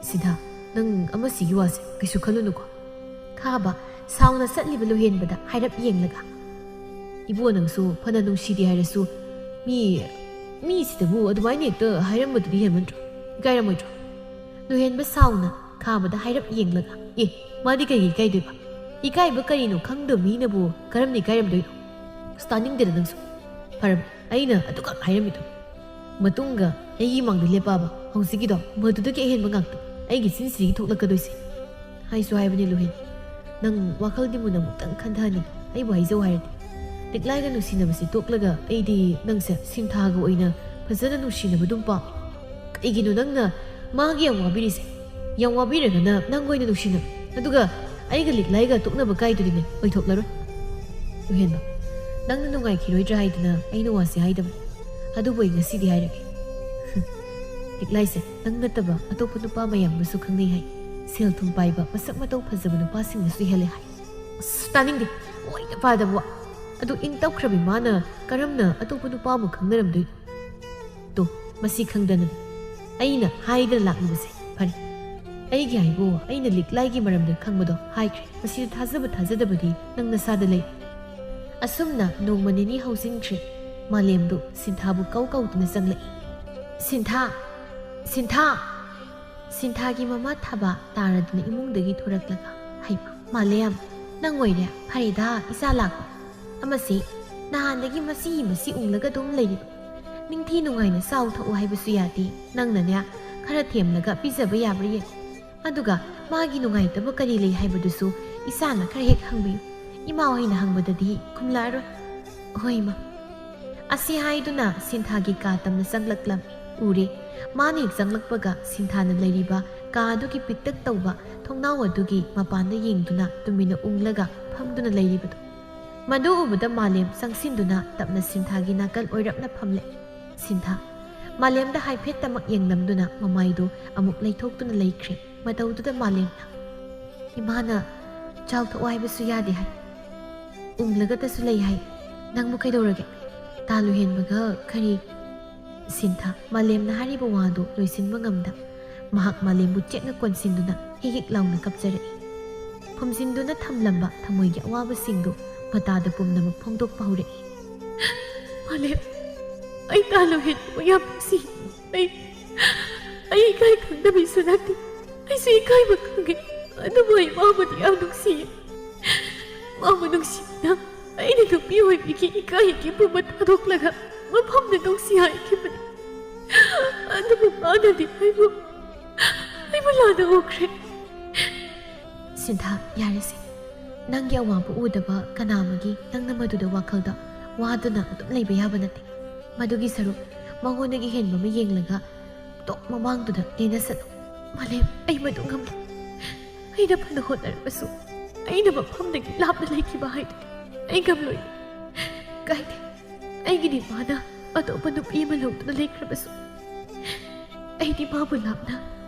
ꯁꯤꯟꯊꯥ, ꯅꯪ ꯑꯃꯁꯤꯒꯤ ꯋꯥꯁꯦ ꯀꯩꯁꯨ ꯈꯜꯂꯨꯅꯨꯀꯣ꯫ ꯈꯥꯕ ꯁꯥꯎꯅ ꯆꯠꯂꯤꯕ ꯂꯨꯍꯦꯟꯕꯗ ꯍꯥꯏꯔꯞ ꯌꯦꯡꯂꯒ, ꯏꯕꯣ ꯅꯪꯁꯨ ꯐꯅ ꯅꯨꯡꯁꯤꯗꯦ ꯍꯥꯏꯔꯁꯨ ꯃꯤꯁꯤꯗꯕꯨ ꯑꯗꯨꯃꯥꯏꯅ ꯍꯦꯛꯇ ꯍꯥꯏꯔꯝꯕꯗꯨꯗꯤ ꯍꯦꯟꯃꯟꯗ꯭ꯔꯣ? ꯏꯀꯥꯏꯔꯝꯃꯣꯏꯗ꯭ꯔꯣ? ꯂꯨꯍꯦꯟꯕ ꯁꯥꯎꯅ ꯈꯥꯕꯗ ꯍꯥꯏꯔꯞ ꯌꯦꯡꯂꯒ, ꯃꯥꯗꯤ ꯀꯩꯒꯤ ꯏꯀꯥꯏꯗꯣꯏꯕ? ꯏꯀꯥꯏꯕ ꯀꯔꯤꯅꯣ ꯈꯪꯗꯕ ꯃꯤꯅꯕꯨ ꯀꯔꯝꯅ ꯏꯀꯥꯏꯔꯝꯗꯣꯏꯅꯣ? ꯇꯥꯅꯤꯡꯗꯦꯗ ꯅꯪꯁꯨ꯫ ꯐꯔꯕ, ꯑꯩꯅ ꯑꯗꯨꯈꯛ ꯍꯥꯏꯔꯝꯃꯤꯗꯣ ꯃꯇꯨꯡꯒ ꯑꯩꯒꯤ ꯃꯥꯡꯗ ꯂꯦꯞꯄꯛꯑꯕ ꯍꯧꯖꯤꯛꯀꯤꯗꯣ ꯃꯗꯨꯗꯒꯤ ꯑꯍꯦꯟꯕ ꯉꯥꯛꯇ ꯑꯩꯒꯤ ꯆꯤꯟꯁꯤꯗꯒꯤ ꯊꯣꯛꯂꯛꯀꯗꯣꯏꯁꯦ꯫ ꯍꯥꯏꯁꯨ ꯍꯥꯏꯕꯅꯤ ꯂꯨꯍꯦꯟ, ꯅꯪ ꯋꯥꯈꯜꯗꯤ ꯃꯨꯟꯅ ꯑꯃꯨꯛꯇꯪ ꯈꯟꯊꯍꯟꯅꯤꯡꯉꯤ ꯑꯩꯕꯨ ꯍꯥꯏꯖꯧ ꯍꯥꯏꯔꯗꯤ꯫ ꯂꯤꯛꯂꯥꯏꯒ ꯅꯨꯡꯁꯤꯅꯕꯁꯤ ꯇꯣꯛꯂꯒ ꯑꯩꯗꯤ ꯅꯪꯁꯦ ꯁꯤꯟꯊꯥꯒ ꯑꯣꯏꯅ ꯐꯖꯅ ꯅꯨꯡꯁꯤꯅꯕ ꯑꯗꯨꯝ ꯄꯥꯝꯃꯤ꯫ ꯀꯩꯒꯤꯅꯣ ꯅꯪꯅ ꯃꯥꯒꯤ ꯌꯥꯝ ꯋꯥꯕꯤꯔꯤꯁꯦ? ꯌꯥꯝ ꯋꯥꯕꯤꯔꯒꯅ ꯅꯪ ꯑꯣꯏꯅ ꯅꯨꯡꯁꯤꯅꯕ, ꯑꯗꯨꯒ ꯑꯩꯒ ꯂꯤꯛꯂꯥꯏꯒ ꯇꯣꯛꯅꯕ ꯀꯥꯏꯗꯨꯗꯤꯅꯦ ꯑꯣꯏꯊꯣꯛꯂꯔꯣꯏ꯫ ꯂꯨꯍꯦꯟꯕ, ꯅꯪꯅ ꯅꯨꯡꯉꯥꯏꯈꯤꯔꯣꯏꯗ꯭ꯔꯥ ꯍꯥꯏꯗꯅ ꯑꯩꯅ ꯋꯥꯁꯦ ꯍꯥꯏꯗꯕꯅꯤ, ꯑꯗꯨꯕꯨ ꯑꯩ ꯉꯁꯤꯗꯤ ꯍꯥꯏꯔꯒꯦ꯫ ꯂꯤꯛꯂꯥꯏꯁꯦ ꯅꯪ ꯅꯠꯇꯕ ꯑꯇꯣꯞꯄ ꯅꯨꯄꯥ ꯃꯌꯥꯝꯅꯁꯨ ꯈꯪꯅꯩ ꯍꯥꯏ꯫ ꯁꯦꯜ ꯊꯨꯝ ꯄꯥꯏꯕ ꯃꯁꯛ ꯃꯇꯧ ꯐꯖꯕ ꯅꯨꯄꯥꯁꯤꯡꯅꯁꯨ ꯍꯦꯜꯂꯦ ꯍꯥꯏ꯫ ꯑꯁ ꯇꯥꯅꯤꯡꯗꯦ, ꯑꯣꯏꯗ ꯄꯥꯗꯕ ꯋꯥ꯫ ꯑꯗꯨ ꯏꯪ ꯇꯞꯈ꯭ꯔꯕꯤ ꯃꯥꯅ ꯀꯔꯝꯅ ꯑꯇꯣꯞꯄ ꯅꯨꯄꯥ ꯑꯃ ꯈꯪꯅꯔꯝꯗꯣꯏꯅꯣ? ꯇꯣ ꯃꯁꯤ ꯈꯪꯗꯅ ꯑꯩꯅ ꯍꯥꯏꯗꯅ ꯂꯥꯛꯂꯤꯕꯁꯦ ꯐꯔꯦ꯫ ꯑꯩꯒꯤ ꯍꯥꯏꯕꯨ ꯑꯩꯅ ꯂꯤꯛꯂꯥꯏꯒꯤ ꯃꯔꯝꯗ ꯈꯪꯕꯗꯣ ꯍꯥꯏꯈ꯭ꯔꯦ, ꯃꯁꯤꯗ ꯊꯥꯖꯕ ꯊꯥꯖꯗꯕꯗꯤ ꯅꯪ ꯅꯁꯥꯗ ꯂꯩ꯫ ꯑꯁꯨꯝꯅ ꯅꯣꯡꯃ ꯅꯤꯅꯤ ꯍꯧꯖꯤꯟꯈ꯭ꯔꯦ꯫ ꯃꯥꯂꯦꯝꯗꯨ ꯁꯤꯟꯊꯥꯕꯨ ꯀꯧꯗꯨꯅ ꯆꯪꯂꯛꯏ꯫ ꯁꯤꯟꯊꯥ, ꯁꯤꯟꯊꯥ! ꯁꯤꯟꯊꯥꯒꯤ ꯃꯃꯥ ꯊꯥꯕ ꯇꯥꯔꯗꯨꯅ ꯏꯃꯨꯡꯗꯒꯤ ꯊꯣꯔꯛꯂꯒ, ꯍꯩꯃꯥ ꯃꯥꯂꯦꯝ, ꯅꯪ ꯑꯣꯏꯔꯦ, ꯐꯔꯦꯗ ꯏꯆꯥ ꯂꯥꯛꯄ꯫ ꯑꯃꯁꯤ ꯅꯍꯥꯟꯗꯒꯤ ꯃꯁꯤ ꯎꯡꯂꯒ ꯑꯗꯨꯝ ꯂꯩꯔꯤꯕ, ꯅꯤꯡꯊꯤ ꯅꯨꯡꯉꯥꯏꯅ ꯆꯥꯎ ꯊꯛꯎ ꯍꯥꯏꯕꯁꯨ ꯌꯥꯗꯦ꯫ ꯅꯪꯅꯅꯦ ꯈꯔ ꯊꯦꯝꯂꯒ ꯄꯤꯖꯕ ꯌꯥꯕ꯭ꯔꯥ ꯌꯦꯡꯉꯨ, ꯑꯗꯨꯒ ꯃꯥꯒꯤ ꯅꯨꯡꯉꯥꯏꯇꯕ ꯀꯔꯤ ꯂꯩ ꯍꯥꯏꯕꯗꯨꯁꯨ ꯏꯆꯥꯅ ꯈꯔ ꯍꯦꯛ ꯍꯪꯕꯤꯌꯨ꯫ ꯏꯃꯥ ꯍꯣꯏꯅ ꯍꯪꯕꯗꯗꯤ ꯈꯨꯝꯂꯛꯑꯔꯣꯏ꯫ ꯍꯣꯏ ꯏꯃꯥ꯫ ꯑꯁꯤ ꯍꯥꯏꯗꯨꯅ ꯁꯤꯟꯊꯥꯒꯤ ꯀꯥ ꯇꯝꯅ ꯆꯪꯂꯛꯂꯝꯃꯤ꯫ ꯎꯔꯦ, ꯃꯥꯅ ꯍꯦꯛ ꯆꯪꯂꯛꯄꯒ ꯁꯤꯟꯊꯥꯅ ꯂꯩꯔꯤꯕ ꯀꯥ ꯑꯗꯨꯒꯤ ꯄꯤꯛꯇꯛ ꯇꯧꯕ ꯊꯣꯡꯅꯥꯎ ꯑꯗꯨꯒꯤ ꯃꯄꯥꯟꯗ ꯌꯦꯡꯗꯨꯅ ꯇꯨꯃꯤꯟꯅ ꯎꯡꯂꯒ ꯐꯝꯗꯨꯅ ꯂꯩꯔꯤꯕꯗꯣ꯫ ꯃꯗꯨ ꯎꯕꯗ ꯃꯥꯂꯦꯝ ꯆꯪꯁꯤꯟꯗꯨꯅ ꯇꯞꯅ ꯁꯤꯟꯊꯥꯒꯤ ꯅꯥꯀꯜ ꯑꯣꯏꯔꯞꯅ ꯐꯝꯂꯦ꯫ ꯁꯤꯟꯊꯥ ꯃꯥꯂꯦꯝꯗ ꯍꯥꯏꯐꯦꯠꯇꯃꯛ ꯌꯦꯡꯂꯝꯗꯨꯅ ꯃꯃꯥꯏꯗꯨ ꯑꯃꯨꯛ ꯂꯩꯊꯣꯛꯇꯨꯅ ꯂꯩꯈ꯭ꯔꯦ꯫ ꯃꯇꯧꯗꯨꯗ ꯃꯥꯂꯦꯝꯅ, ꯏꯃꯥꯅ ꯆꯥꯎꯊꯣꯛꯑꯣ ꯍꯥꯏꯕꯁꯨ ꯌꯥꯗꯦ ꯍꯥꯏ, ꯎꯡꯂꯒꯇꯁꯨ ꯂꯩ ꯍꯥꯏ, ꯅꯪꯕꯨ ꯀꯩꯗꯧꯔꯒꯦ? ꯇꯥ ꯂꯨꯍꯦꯟꯕꯒ ꯀꯔꯤ? ꯁꯤꯟꯊꯥ ꯃꯥꯂꯦꯝꯅ ꯍꯥꯏꯔꯤꯕ ꯋꯥꯗꯨ ꯂꯣꯏꯁꯤꯟꯕ ꯉꯝꯗ ꯃꯍꯥꯛ ꯃꯥꯂꯦꯝꯕꯨ ꯆꯦꯠꯅ ꯀꯣꯟꯁꯤꯟꯗꯨꯅ ꯍꯤꯛ ꯍꯤꯛ ꯂꯥꯎꯅ ꯀꯞꯆꯔꯛꯏ꯫ ꯐꯨꯝꯖꯤꯟꯗꯨꯅ ꯊꯝꯂꯝꯕ ꯊꯃꯣꯏꯒꯤ ꯑꯋꯥꯕꯁꯤꯡꯗꯨ ꯃꯇꯥꯗ ꯄꯨꯝꯅꯃꯛ ꯐꯣꯡꯗꯣꯛꯄ ꯍꯧꯔꯛꯏ꯫ ꯃꯥꯂꯦꯝ, ꯑꯩ ꯇꯥ ꯂꯨꯍꯦꯟꯕꯕꯨ ꯌꯥꯝ ꯅꯨꯡꯁꯤ꯫ ꯑꯩ ꯏꯀꯥꯏ ꯈꯪꯗꯕꯩꯁꯨ ꯅꯠꯇꯦ, ꯑꯩꯁꯨ ꯏꯀꯥꯏꯕ ꯈꯪꯉꯦ, ꯑꯗꯨꯕꯨ ꯑꯩ ꯃꯥꯕꯨꯗꯤ ꯌꯥꯝ ꯅꯨꯡꯁꯤꯌꯦ꯫ ꯃꯥꯕꯨ ꯅꯨꯡꯁꯤꯅ ꯑꯩꯅ ꯅꯨꯄꯤ ꯑꯣꯏꯕꯤꯒꯤ ꯏꯀꯥꯏꯒꯤ ꯄꯨꯝꯕ ꯊꯥꯗꯣꯛꯂꯒ ꯃꯐꯝꯗ ꯅꯨꯡꯁꯤ ꯍꯥꯏꯈꯤꯕꯅꯤ, ꯑꯗꯨꯕꯨ ꯃꯥꯅꯗꯤ ꯑꯩꯕꯨ ꯂꯥꯟꯅ ꯎꯈ꯭ꯔꯦ꯫ ꯁꯤꯟꯊꯥ ꯌꯥꯔꯦꯁꯦ, ꯅꯪꯒꯤ ꯑꯋꯥꯕ ꯎꯗꯕ ꯀꯅꯥ ꯑꯃꯒꯤ ꯅꯪꯅ ꯃꯗꯨꯗ ꯋꯥꯈꯜꯗ ꯋꯥꯗꯨꯅ ꯑꯗꯨꯝ ꯂꯩꯕ ꯌꯥꯕ ꯅꯠꯇꯦ꯫ ꯃꯗꯨꯒꯤ ꯁꯔꯨꯛ ꯃꯉꯣꯟꯗꯒꯤ ꯍꯦꯟꯕ ꯑꯃ ꯌꯦꯡꯂꯒ ꯇꯣꯛ ꯃꯃꯥꯡꯗꯨꯗ ꯂꯦꯟꯅꯁꯠꯂꯨ꯫ ꯃꯥꯂꯦꯝ, ꯑꯩ ꯃꯗꯨ ꯉꯝꯗꯦ꯫ ꯑꯩꯅ ꯐꯅ ꯍꯣꯠꯅꯔꯕꯁꯨ ꯑꯩꯅ ꯃꯐꯝꯗꯒꯤ ꯂꯥꯞꯅ ꯂꯩꯈꯤꯕ ꯍꯥꯏꯗꯨꯗꯤ ꯑꯩ ꯉꯝꯂꯣꯏ꯫ ꯀꯥꯏꯗꯦ, ꯑꯩꯒꯤꯗꯤ ꯃꯥꯅ ꯑꯇꯣꯞꯄ ꯅꯨꯄꯤ ꯑꯃ ꯂꯧꯗꯨꯅ ꯂꯩꯈ꯭ꯔꯕꯁꯨ ꯑꯩꯗꯤ ꯃꯥꯕꯨ ꯂꯥꯞꯅ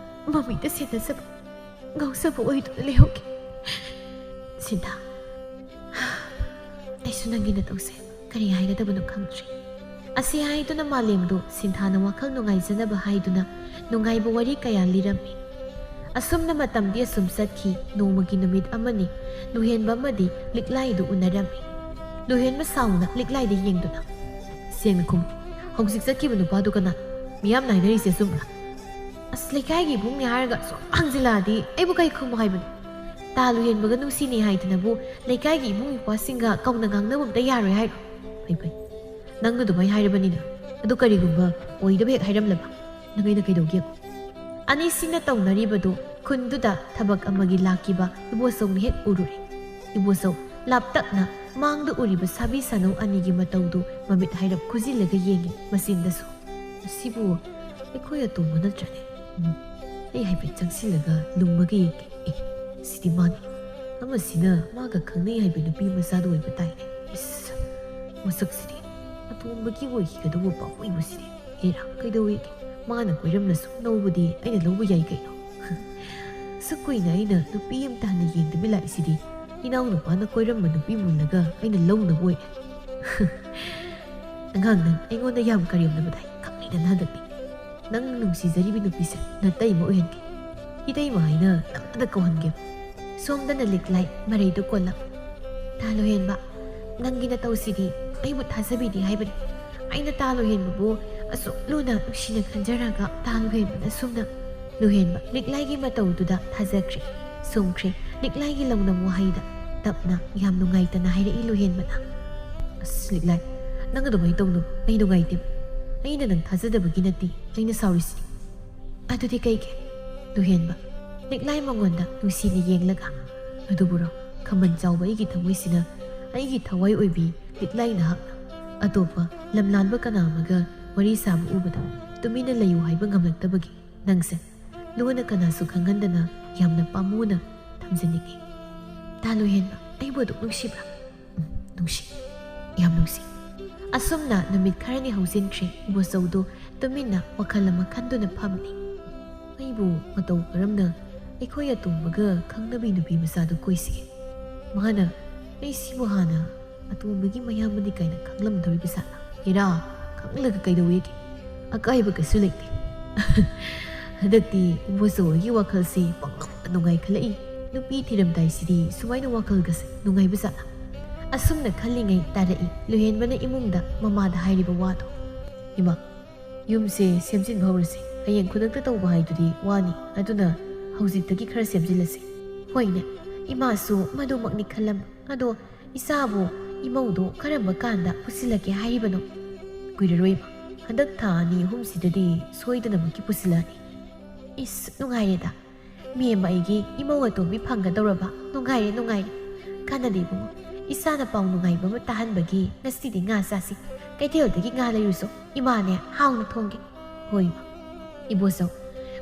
ꯃꯃꯤꯠꯇ ꯁꯦꯟꯅꯖꯕ ꯉꯥꯎꯖꯕ ꯑꯣꯏꯗꯨꯅ ꯂꯩꯍꯧꯒꯦ꯫ ꯁꯤꯟꯊꯥ, ꯑꯩꯁꯨ ꯅꯪꯒꯤ ꯅꯇꯧꯁꯦ ꯀꯔꯤ ꯍꯥꯏꯒꯗꯕꯅꯣ ꯈꯪꯗ꯭ꯔꯤ꯫ ꯑꯁꯤ ꯍꯥꯏꯗꯨꯅ ꯃꯥꯂꯦꯝꯗꯨ ꯁꯤꯟꯊꯥꯅ ꯋꯥꯈꯜ ꯅꯨꯡꯉꯥꯏꯖꯅꯕ ꯍꯥꯏꯗꯨꯅ ꯅꯨꯡꯉꯥꯏꯕ ꯋꯥꯔꯤ ꯀꯌꯥ ꯂꯤꯔꯝꯃꯤ꯫ ꯑꯁꯨꯝꯅ ꯃꯇꯝꯗꯤ ꯑꯁꯨꯝ ꯆꯠꯈꯤ꯫ ꯅꯣꯡꯃꯒꯤ ꯅꯨꯃꯤꯠ ꯑꯃꯅꯤ ꯂꯨꯍꯦꯟꯕ ꯑꯃꯗꯤ ꯂꯤꯛꯂꯥꯏꯗꯨ ꯎꯅꯔꯝꯃꯤ꯫ ꯂꯨꯍꯦꯟꯕ ꯁꯥꯎꯅ ꯂꯤꯛꯂꯥꯏꯗ ꯌꯦꯡꯗꯨꯅ, ꯁꯦꯡꯅ ꯈꯨꯝꯃꯨ ꯍꯧꯖꯤꯛ ꯆꯠꯈꯤꯕ ꯅꯨꯄꯥꯗꯨ ꯀꯅꯥ ꯃꯤꯌꯥꯝ ꯅꯥꯏꯅꯔꯤꯁꯦ ꯆꯨꯝꯕ꯭ꯔꯥ ꯑꯁ ꯂꯩꯀꯥꯏꯒꯤ ꯏꯕꯨꯡꯅꯤ ꯍꯥꯏꯔꯒ ꯁꯨꯝ ꯍꯪꯖꯤꯜꯂꯛꯑꯗꯤ ꯑꯩꯕꯨ ꯀꯩ ꯈꯨꯝꯃꯨ ꯍꯥꯏꯕꯅꯣ ꯇꯥꯂꯨ ꯍꯦꯟꯕꯒ ꯅꯨꯡꯁꯤꯅꯩ ꯍꯥꯏꯗꯅꯕꯨ ꯂꯩꯀꯥꯏꯒꯤ ꯏꯕꯨꯡ ꯏꯄ꯭ꯋꯥꯁꯤꯡꯒ ꯀꯧꯅ ꯉꯥꯡꯅꯕ ꯑꯝꯇ ꯌꯥꯔꯣꯏ ꯍꯥꯏꯔꯣ ꯐꯩ ꯅꯪ ꯑꯗꯨꯃꯥꯏ ꯍꯥꯏꯔꯕꯅꯤꯅ ꯑꯗꯨ ꯀꯔꯤꯒꯨꯝꯕ ꯑꯣꯏꯗꯕ ꯍꯦꯛ ꯍꯥꯏꯔꯝꯂꯕ ꯅꯪ ꯑꯩꯅ ꯀꯩꯗꯧꯒꯦ ꯑꯅꯤꯁꯤꯅ ꯇꯧꯅꯔꯤꯕꯗꯨ ꯈꯨꯟꯗꯨꯗ ꯊꯕꯛ ꯑꯃꯒꯤ ꯂꯥꯛꯈꯤꯕ ꯏꯕꯣꯆꯧꯅ ꯍꯦꯛ ꯎꯔꯨꯔꯦ ꯏꯕꯣꯆꯧ ꯂꯥꯞꯇꯛꯅ ꯃꯥꯡꯗ ꯎꯔꯤꯕ ꯁꯥꯕꯤ ꯁꯥꯅꯧ ꯑꯅꯤꯒꯤ ꯃꯇꯧꯗꯨ ꯃꯃꯤꯠ ꯍꯥꯏꯔꯞ ꯈꯨꯖꯤꯜꯂꯒ ꯌꯦꯡꯉꯤ ꯃꯆꯤꯟꯗꯁꯨ ꯁꯤꯕꯨ ꯑꯩꯈꯣꯏ ꯑꯇꯣꯝꯕ ꯅꯠꯇ꯭ꯔꯅꯦ ꯑꯩ ꯍꯥꯏꯐꯦꯠ ꯆꯪꯁꯤꯜꯂꯒ ꯂꯨꯝꯃꯒ ꯌꯦꯡꯒꯦ ꯁꯤꯗꯤ ꯃꯥꯅꯤ ꯑꯃꯁꯤꯅ ꯃꯥꯒ ꯈꯪꯅꯩ ꯍꯥꯏꯕ ꯅꯨꯄꯤ ꯃꯆꯥꯗꯨ ꯑꯣꯏꯕ ꯇꯥꯏꯅꯦ ꯏꯁ ꯃꯁꯛꯁꯤꯗꯤ ꯑꯇꯣꯝꯕꯒꯤ ꯑꯣꯏꯈꯤꯒꯗꯧꯕ ꯄꯥꯝꯃꯨꯏꯕꯁꯤꯗꯤ ꯑꯦꯔꯥ ꯀꯩꯗꯧꯋꯦꯒꯦ ꯃꯥꯅ ꯀꯣꯏꯔꯝꯂꯁꯨ ꯅꯧꯕꯗꯤ ꯑꯩꯅ ꯂꯧꯕ ꯌꯥꯏ ꯀꯩꯅꯣ ꯁꯨꯛ ꯀꯨꯏꯅ ꯑꯩꯅ ꯅꯨꯄꯤ ꯑꯃꯇ ꯍꯟꯅ ꯌꯦꯡꯗꯕꯤ ꯂꯥꯛꯏꯁꯤꯗꯤ ꯏꯅꯥꯎ ꯅꯨꯄꯥꯅ ꯀꯣꯏꯔꯝꯕ ꯅꯨꯄꯤ ꯃꯨꯜꯂꯒ ꯑꯩꯅ ꯂꯧꯅꯕ ꯑꯣꯏꯔꯦ ꯑꯉꯥꯡ ꯅꯪ ꯑꯩꯉꯣꯟꯗ ꯌꯥꯝ ꯀꯔꯦꯝꯅꯕꯗꯥꯏ ꯈꯪꯅꯤꯗꯅ ꯍꯟꯗꯛꯇꯤ ꯅꯪ ꯅꯨꯡꯁꯤꯖꯔꯤꯕ ꯅꯨꯄꯤꯁꯦ ꯅꯇꯩꯃ ꯑꯣꯏꯍꯟꯒꯦ ꯏꯇꯩꯃ ꯍꯥꯏꯅ ꯅꯝꯗ ꯀꯧꯍꯟꯒꯦ ꯁꯣꯝꯗꯅ ꯂꯤꯛꯂꯥꯏ ꯃꯔꯩꯗꯨ ꯀꯣꯜꯂꯝ ꯇꯥꯂꯨ ꯍꯦꯟꯕ ꯅꯪꯒꯤ ꯅꯇꯧꯁꯤꯗꯤ ꯑꯩꯕꯨ ꯊꯥꯖꯕꯤꯗꯦ ꯍꯥꯏꯕꯅꯤ ꯑꯩꯅ ꯇꯥꯂꯨ ꯍꯦꯟꯕꯕꯨ ꯑꯁꯨꯛ ꯂꯨꯅ ꯅꯨꯡꯁꯤꯅ ꯈꯟꯖꯔꯒ ꯇꯥꯂꯨ ꯍꯦꯟꯕꯅ ꯁꯨꯝꯅ ꯂꯨꯍꯦꯟꯕ ꯂꯤꯛꯂꯥꯏꯒꯤ ꯃꯇꯧꯗꯨꯗ ꯊꯥꯖꯈ꯭ꯔꯦ ꯁꯨꯝꯈ꯭ꯔꯦ ꯂꯤꯛꯂꯥꯏꯒꯤ ꯂꯧꯅꯝ ꯋꯥꯍꯩꯗ ꯇꯞꯅ ꯌꯥꯝ ꯅꯨꯡꯉꯥꯏꯇꯅ ꯍꯥꯏꯔꯛꯏ ꯂꯨꯍꯦꯟꯕꯅ ꯑꯁ ꯂꯤꯛꯂꯥꯏ ꯅꯪ ꯑꯗꯨꯃꯥꯏꯅ ꯇꯧꯅꯨ ꯑꯩ ꯅꯨꯡꯉꯥꯏꯇꯦꯕ ꯑꯩꯅ ꯅꯪ ꯊꯥꯖꯗꯕꯒꯤ ꯅꯠꯇꯦ ꯑꯩꯅ ꯁꯥꯎꯔꯤꯁꯤꯅꯤ ꯑꯗꯨꯗꯤ ꯀꯩꯒꯤ ꯂꯨꯍꯦꯟꯕ ꯂꯤꯛꯂꯥꯏ ꯃꯉꯣꯟꯗ ꯅꯨꯡꯁꯤꯅ ꯌꯦꯡꯂꯒ ꯑꯗꯨꯕꯨꯔꯣ ꯈꯃꯟ ꯆꯥꯎꯕ ꯑꯩꯒꯤ ꯊꯃꯣꯏꯁꯤꯅ ꯑꯩꯒꯤ ꯊꯋꯥꯏ ꯑꯣꯏꯕꯤ ꯂꯤꯛꯂꯥꯏ ꯅꯍꯥꯛꯅ ꯑꯇꯣꯞꯄ ꯂꯝꯂꯥꯟꯕ ꯀꯅꯥ ꯑꯃꯒ ꯋꯥꯔꯤ ꯁꯥꯕ ꯎꯕꯗ ꯇꯨꯃꯤꯟꯅ ꯂꯩꯌꯨ ꯍꯥꯏꯕ ꯉꯝꯂꯛꯇꯕꯒꯤ ꯅꯪꯁꯦ ꯂꯨꯅ ꯀꯅꯥꯁꯨ ꯈꯪꯍꯟꯗꯅ ꯌꯥꯝꯅ ꯄꯥꯝꯃꯨꯅ ꯊꯝꯖꯅꯤꯡꯉꯤ ꯇꯥꯂꯨ ꯍꯦꯟꯕ ꯑꯩꯕꯨ ꯑꯗꯨꯛ ꯅꯨꯡꯁꯤꯕ꯭ꯔꯥ ꯅꯨꯡꯁꯤ ꯌꯥꯝ ꯅꯨꯡꯁꯤ ꯑꯁꯨꯝꯅ ꯅꯨꯃꯤꯠ ꯈꯔꯅꯤ ꯍꯧꯖꯤꯟꯈ꯭ꯔꯦ ꯏꯕꯣꯆꯧꯗꯨ ꯇꯨꯃꯤꯟꯅ ꯋꯥꯈꯜ ꯑꯃ ꯈꯟꯗꯨꯅ ꯐꯝꯂꯤ ꯑꯩꯕꯨ ꯃꯇꯧ ꯀꯔꯝꯅ ꯑꯩꯈꯣꯏ ꯑꯇꯣꯝꯕꯒ ꯈꯪꯅꯕꯤ ꯅꯨꯄꯤ ꯃꯆꯥꯗꯨ ꯀꯣꯏꯁꯤꯒꯦ ꯃꯥꯅ ꯑꯩ ꯁꯤꯕꯨ ꯍꯥꯟꯅ ꯑꯇꯣꯝꯕꯒꯤ ꯃꯌꯥꯝꯕꯅꯤ ꯀꯥꯏꯅ ꯈꯪꯂꯝꯗꯧꯔꯤꯕ ꯖꯥꯠꯂꯥ ꯍꯦꯔꯥ ꯈꯪꯂꯒ ꯀꯩꯗꯧꯋꯦꯒꯦ ꯑꯀꯥꯏꯕ ꯀꯩꯁꯨ ꯂꯩꯇꯦ ꯍꯟꯗꯛꯇꯤ ꯏꯕꯣꯆꯧꯒꯤ ꯋꯥꯈꯜꯁꯤ ꯄꯪꯅꯨꯡꯗ ꯅꯨꯡꯉꯥꯏꯈꯠꯂꯛꯏ ꯅꯨꯄꯤ ꯊꯤꯔꯝꯗꯥꯏꯁꯤꯗꯤ ꯁꯨꯃꯥꯏꯅ ꯋꯥꯈꯜꯒꯁꯦ ꯅꯨꯡꯉꯥꯏꯕ ꯖꯥꯠꯂꯥ ꯑꯁꯨꯝꯅ ꯈꯜꯂꯤꯉꯩ ꯇꯥꯔꯛꯏ ꯂꯨꯍꯦꯟꯕꯅ ꯏꯃꯨꯡꯗ ꯃꯃꯥꯗ ꯍꯥꯏꯔꯤꯕ ꯋꯥꯗꯣ ꯏꯃꯥ ꯌꯨꯝꯁꯦ ꯁꯦꯝꯖꯤꯟꯕ ꯍꯧꯔꯁꯤ ꯍꯌꯦꯡ ꯈꯨꯗꯛꯇ ꯇꯧꯕ ꯍꯥꯏꯗꯨꯗꯤ ꯋꯥꯅꯤ ꯑꯗꯨꯅ ꯍꯧꯖꯤꯛꯇꯒꯤ ꯈꯔ ꯁꯦꯝꯖꯤꯜꯂꯁꯤ ꯍꯣꯏꯅꯦ ꯏꯃꯥꯁꯨ ꯃꯗꯨꯃꯛꯅꯤ ꯈꯜꯂꯝꯕ ꯑꯗꯣ ꯏꯆꯥꯕꯨ ꯏꯃꯧꯗꯣ ꯀꯔꯝꯕ ꯀꯥꯟꯗ ꯄꯨꯁꯤꯜꯂꯛꯀꯦ ꯍꯥꯏꯔꯤꯕꯅꯣ ꯀꯨꯏꯔꯔꯣꯏ ꯍꯟꯗꯛ ꯊꯥ 2-3 ꯁꯣꯏꯗꯅꯃꯛꯀꯤ ꯄꯨꯁꯤꯜꯂꯛꯑꯅꯤ ꯏꯁ ꯅꯨꯡꯉꯥꯏꯔꯦꯗ ꯃꯦꯝ ꯑꯩꯒꯤ ꯏꯃꯧ ꯑꯇꯣꯝꯕꯤ ꯐꯪꯒꯗꯧꯔꯕ ꯅꯨꯡꯉꯥꯏꯔꯦ ꯀꯥꯟꯅꯗꯦ ꯏꯕꯨꯡꯉꯣ ꯏꯆꯥꯅ ꯄꯥꯎ ꯅꯨꯡꯉꯥꯏꯕ ꯑꯃ ꯇꯥꯍꯟꯕꯒꯤ ꯉꯁꯤꯗꯤ ꯉꯥ ꯆꯥꯁꯤ ꯀꯩꯊꯦꯜꯗꯒꯤ ꯉꯥ ꯂꯩꯔꯨꯁꯨ ꯏꯃꯥꯅꯦ ꯍꯥꯎꯅ ꯊꯣꯡꯒꯦ ꯍꯣꯏ ꯏꯃꯥ ꯏꯕꯣꯆꯧ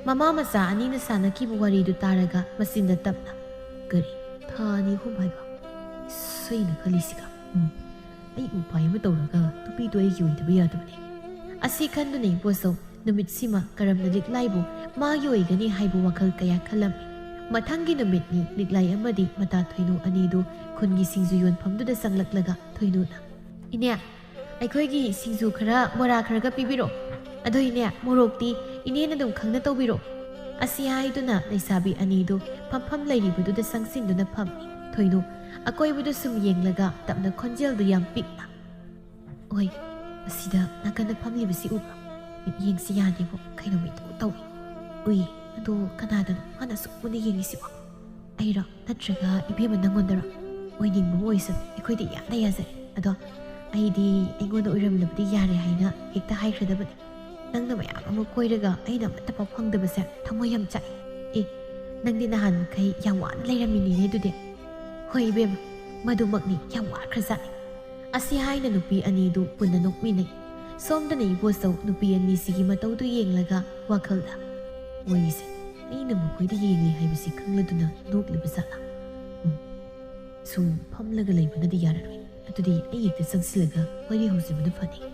ꯃꯃꯥ ꯃꯆꯥ ꯑꯅꯤꯅ ꯁꯥꯟꯅꯈꯤꯕ ꯋꯥꯔꯤꯗꯨ ꯇꯥꯔꯒ ꯃꯆꯤꯟꯗ ꯇꯞꯅ ꯀꯔꯤ ꯊꯥ 2 ꯍꯥꯏꯕ ꯑꯩꯅ ꯈꯜꯂꯤꯁꯤꯒ ꯑꯩ ꯎꯄꯥꯏ ꯑꯃ ꯇꯧꯔꯒ ꯅꯨꯄꯤꯗꯣ ꯑꯩꯒꯤ ꯑꯣꯏꯗꯕ ꯌꯥꯗꯕꯅꯤ ꯑꯁꯤ ꯈꯟꯗꯨꯅ ꯏꯕꯣꯆꯧ ꯅꯨꯃꯤꯠꯁꯤꯃ ꯀꯔꯝꯅ ꯂꯤꯛꯂꯥꯏꯕꯨ ꯃꯥꯒꯤ ꯑꯣꯏꯒꯅꯤ ꯍꯥꯏꯕ ꯋꯥꯈꯜ ꯀꯌా ꯈꯜꯂꯝꯃꯤ ꯃꯊꯪꯒꯤ ꯅꯨꯃꯤꯠꯅꯤ ꯂꯤꯛꯂꯥꯏ ꯑꯃꯗꯤ ꯃꯇꯥ ꯊꯣꯏꯅꯨ ꯑꯅꯤꯗꯨ ꯈꯨꯟꯒꯤ ꯁꯤꯡꯖꯨ ꯌꯣꯟꯐꯝꯗꯨꯗ ꯆꯪꯂꯛꯂꯒ ꯊꯣꯏꯅꯨꯅ ꯏꯅꯦ ꯑꯩꯈꯣꯏꯒꯤ ꯁꯤꯡꯖꯨ ꯈꯔ ꯕꯣꯔꯥ ꯈꯔꯒ ꯄꯤꯕꯤꯔꯛꯑꯣ ꯑꯗꯣ ꯏꯅꯦ ꯃꯣꯔꯣꯛꯇꯤ ꯏꯅꯦꯅ ꯑꯗꯨꯝ ꯈꯪꯅ ꯇꯧꯕꯤꯔꯣ ꯑꯁꯤ ꯍꯥꯏꯗꯨꯅ ꯂꯩꯁꯥꯕꯤ ꯑꯅꯤꯗꯨ ꯐꯝꯐꯝ ꯂꯩꯔꯤꯕꯗꯨꯗ ꯆꯪꯁꯤꯟꯗꯨꯅ ꯐꯝꯃꯤ ꯊꯣꯏꯅꯨ ꯑꯀꯣꯏꯕꯗꯨ ꯁꯨꯝ ꯌꯦꯡꯂꯒ ꯇꯞꯅ ꯈꯣꯟꯖꯦꯜꯗꯨ ꯌꯥꯝ ꯄꯤꯛꯅ ꯍꯣꯏ ꯑꯁꯤꯗ ꯅꯥꯀꯟꯗ ꯐꯝꯂꯤꯕꯁꯤ ꯎꯕ꯭ꯔꯣ ꯃꯤꯠꯌꯦꯡꯁꯤ ꯌꯥꯗꯦꯕꯣ ꯀꯩꯅꯣꯃꯤꯇ ꯇꯧꯏ ꯎꯏ ꯑꯗꯣ ꯀꯅꯥꯗꯅꯣ ꯃꯥꯅ ꯑꯁꯨꯛ ꯃꯨꯟꯅ ꯌꯦꯡꯉꯤꯁꯤꯕꯣ ꯑꯩꯔꯣ ꯅꯠꯇ꯭ꯔꯒ ꯏꯕꯦꯝꯃ ꯅꯪꯉꯣꯟꯗꯔꯣ ꯑꯣꯏꯅꯤꯡꯕ ꯑꯃ ꯑꯣꯏꯁꯅꯨ ꯑꯩꯈꯣꯏꯗꯤ ꯌꯥꯝꯅ ꯌꯥꯖꯔꯦ ꯑꯗꯣ ꯑꯩꯗꯤ ꯑꯩꯉꯣꯟꯗ ꯑꯣꯏꯔꯝꯂꯕꯗꯤ ꯌꯥꯔꯦ ꯍꯥꯏꯅ ꯍꯦꯛꯇ ꯍꯥꯏꯈ꯭ꯔꯗꯕꯅꯤ ꯅꯪꯅ ꯃꯌꯥꯝ ꯑꯃ ꯀꯣꯏꯔꯒ ꯑꯩꯅ ꯑꯃꯠꯇ ꯄꯥꯎ ꯐꯪꯗꯕꯁꯦ ꯊꯃꯣꯏ ꯌꯥꯝ ꯆꯥꯛꯏ ꯅꯪꯗꯤ ꯅꯍꯥꯟ ꯃꯈꯩ ꯌꯥꯝ ꯋꯥꯅ ꯂꯩꯔꯝꯃꯤꯅꯤꯅꯦ ꯑꯗꯨꯗꯤ ꯍꯣꯏ ꯏꯕꯦꯝꯃ ꯃꯗꯨꯃꯛꯅꯤ ꯌꯥꯝ ꯋꯥꯈ꯭ꯔꯖꯥꯠꯅꯤ ꯑꯁꯤ ꯍꯥꯏꯅ ꯅꯨꯄꯤ ꯑꯅꯤꯗꯨ ꯄꯨꯟꯅ ꯅꯣꯛꯃꯤꯟꯅꯩ ꯁꯣꯝꯗꯅ ꯏꯕꯣꯆꯧ ꯅꯨꯄꯤ ꯑꯅꯤꯁꯤꯒꯤ ꯃꯇꯧꯗꯨ ꯌꯦꯡꯂꯒ ꯋꯥꯈꯜꯗ ꯃꯣꯏꯒꯤꯁꯦ ꯑꯩꯅ ꯃꯈꯣꯏꯗ ꯌꯦꯡꯂꯤ ꯍꯥꯏꯕꯁꯤ ꯈꯪꯂꯗꯨꯅ ꯅꯣꯛꯂꯤꯕ ꯖꯥꯠꯂꯥ ꯁꯨꯝ ꯐꯝꯂꯒ ꯂꯩꯕꯅꯗꯤ ꯌꯥꯔꯔꯣꯏ ꯑꯗꯨꯗꯤ ꯑꯩ ꯍꯦꯛꯇ ꯆꯪꯁꯤꯜꯂꯒ ꯋꯥꯔꯤ ꯍꯧꯖꯕꯅ ꯐꯅꯤ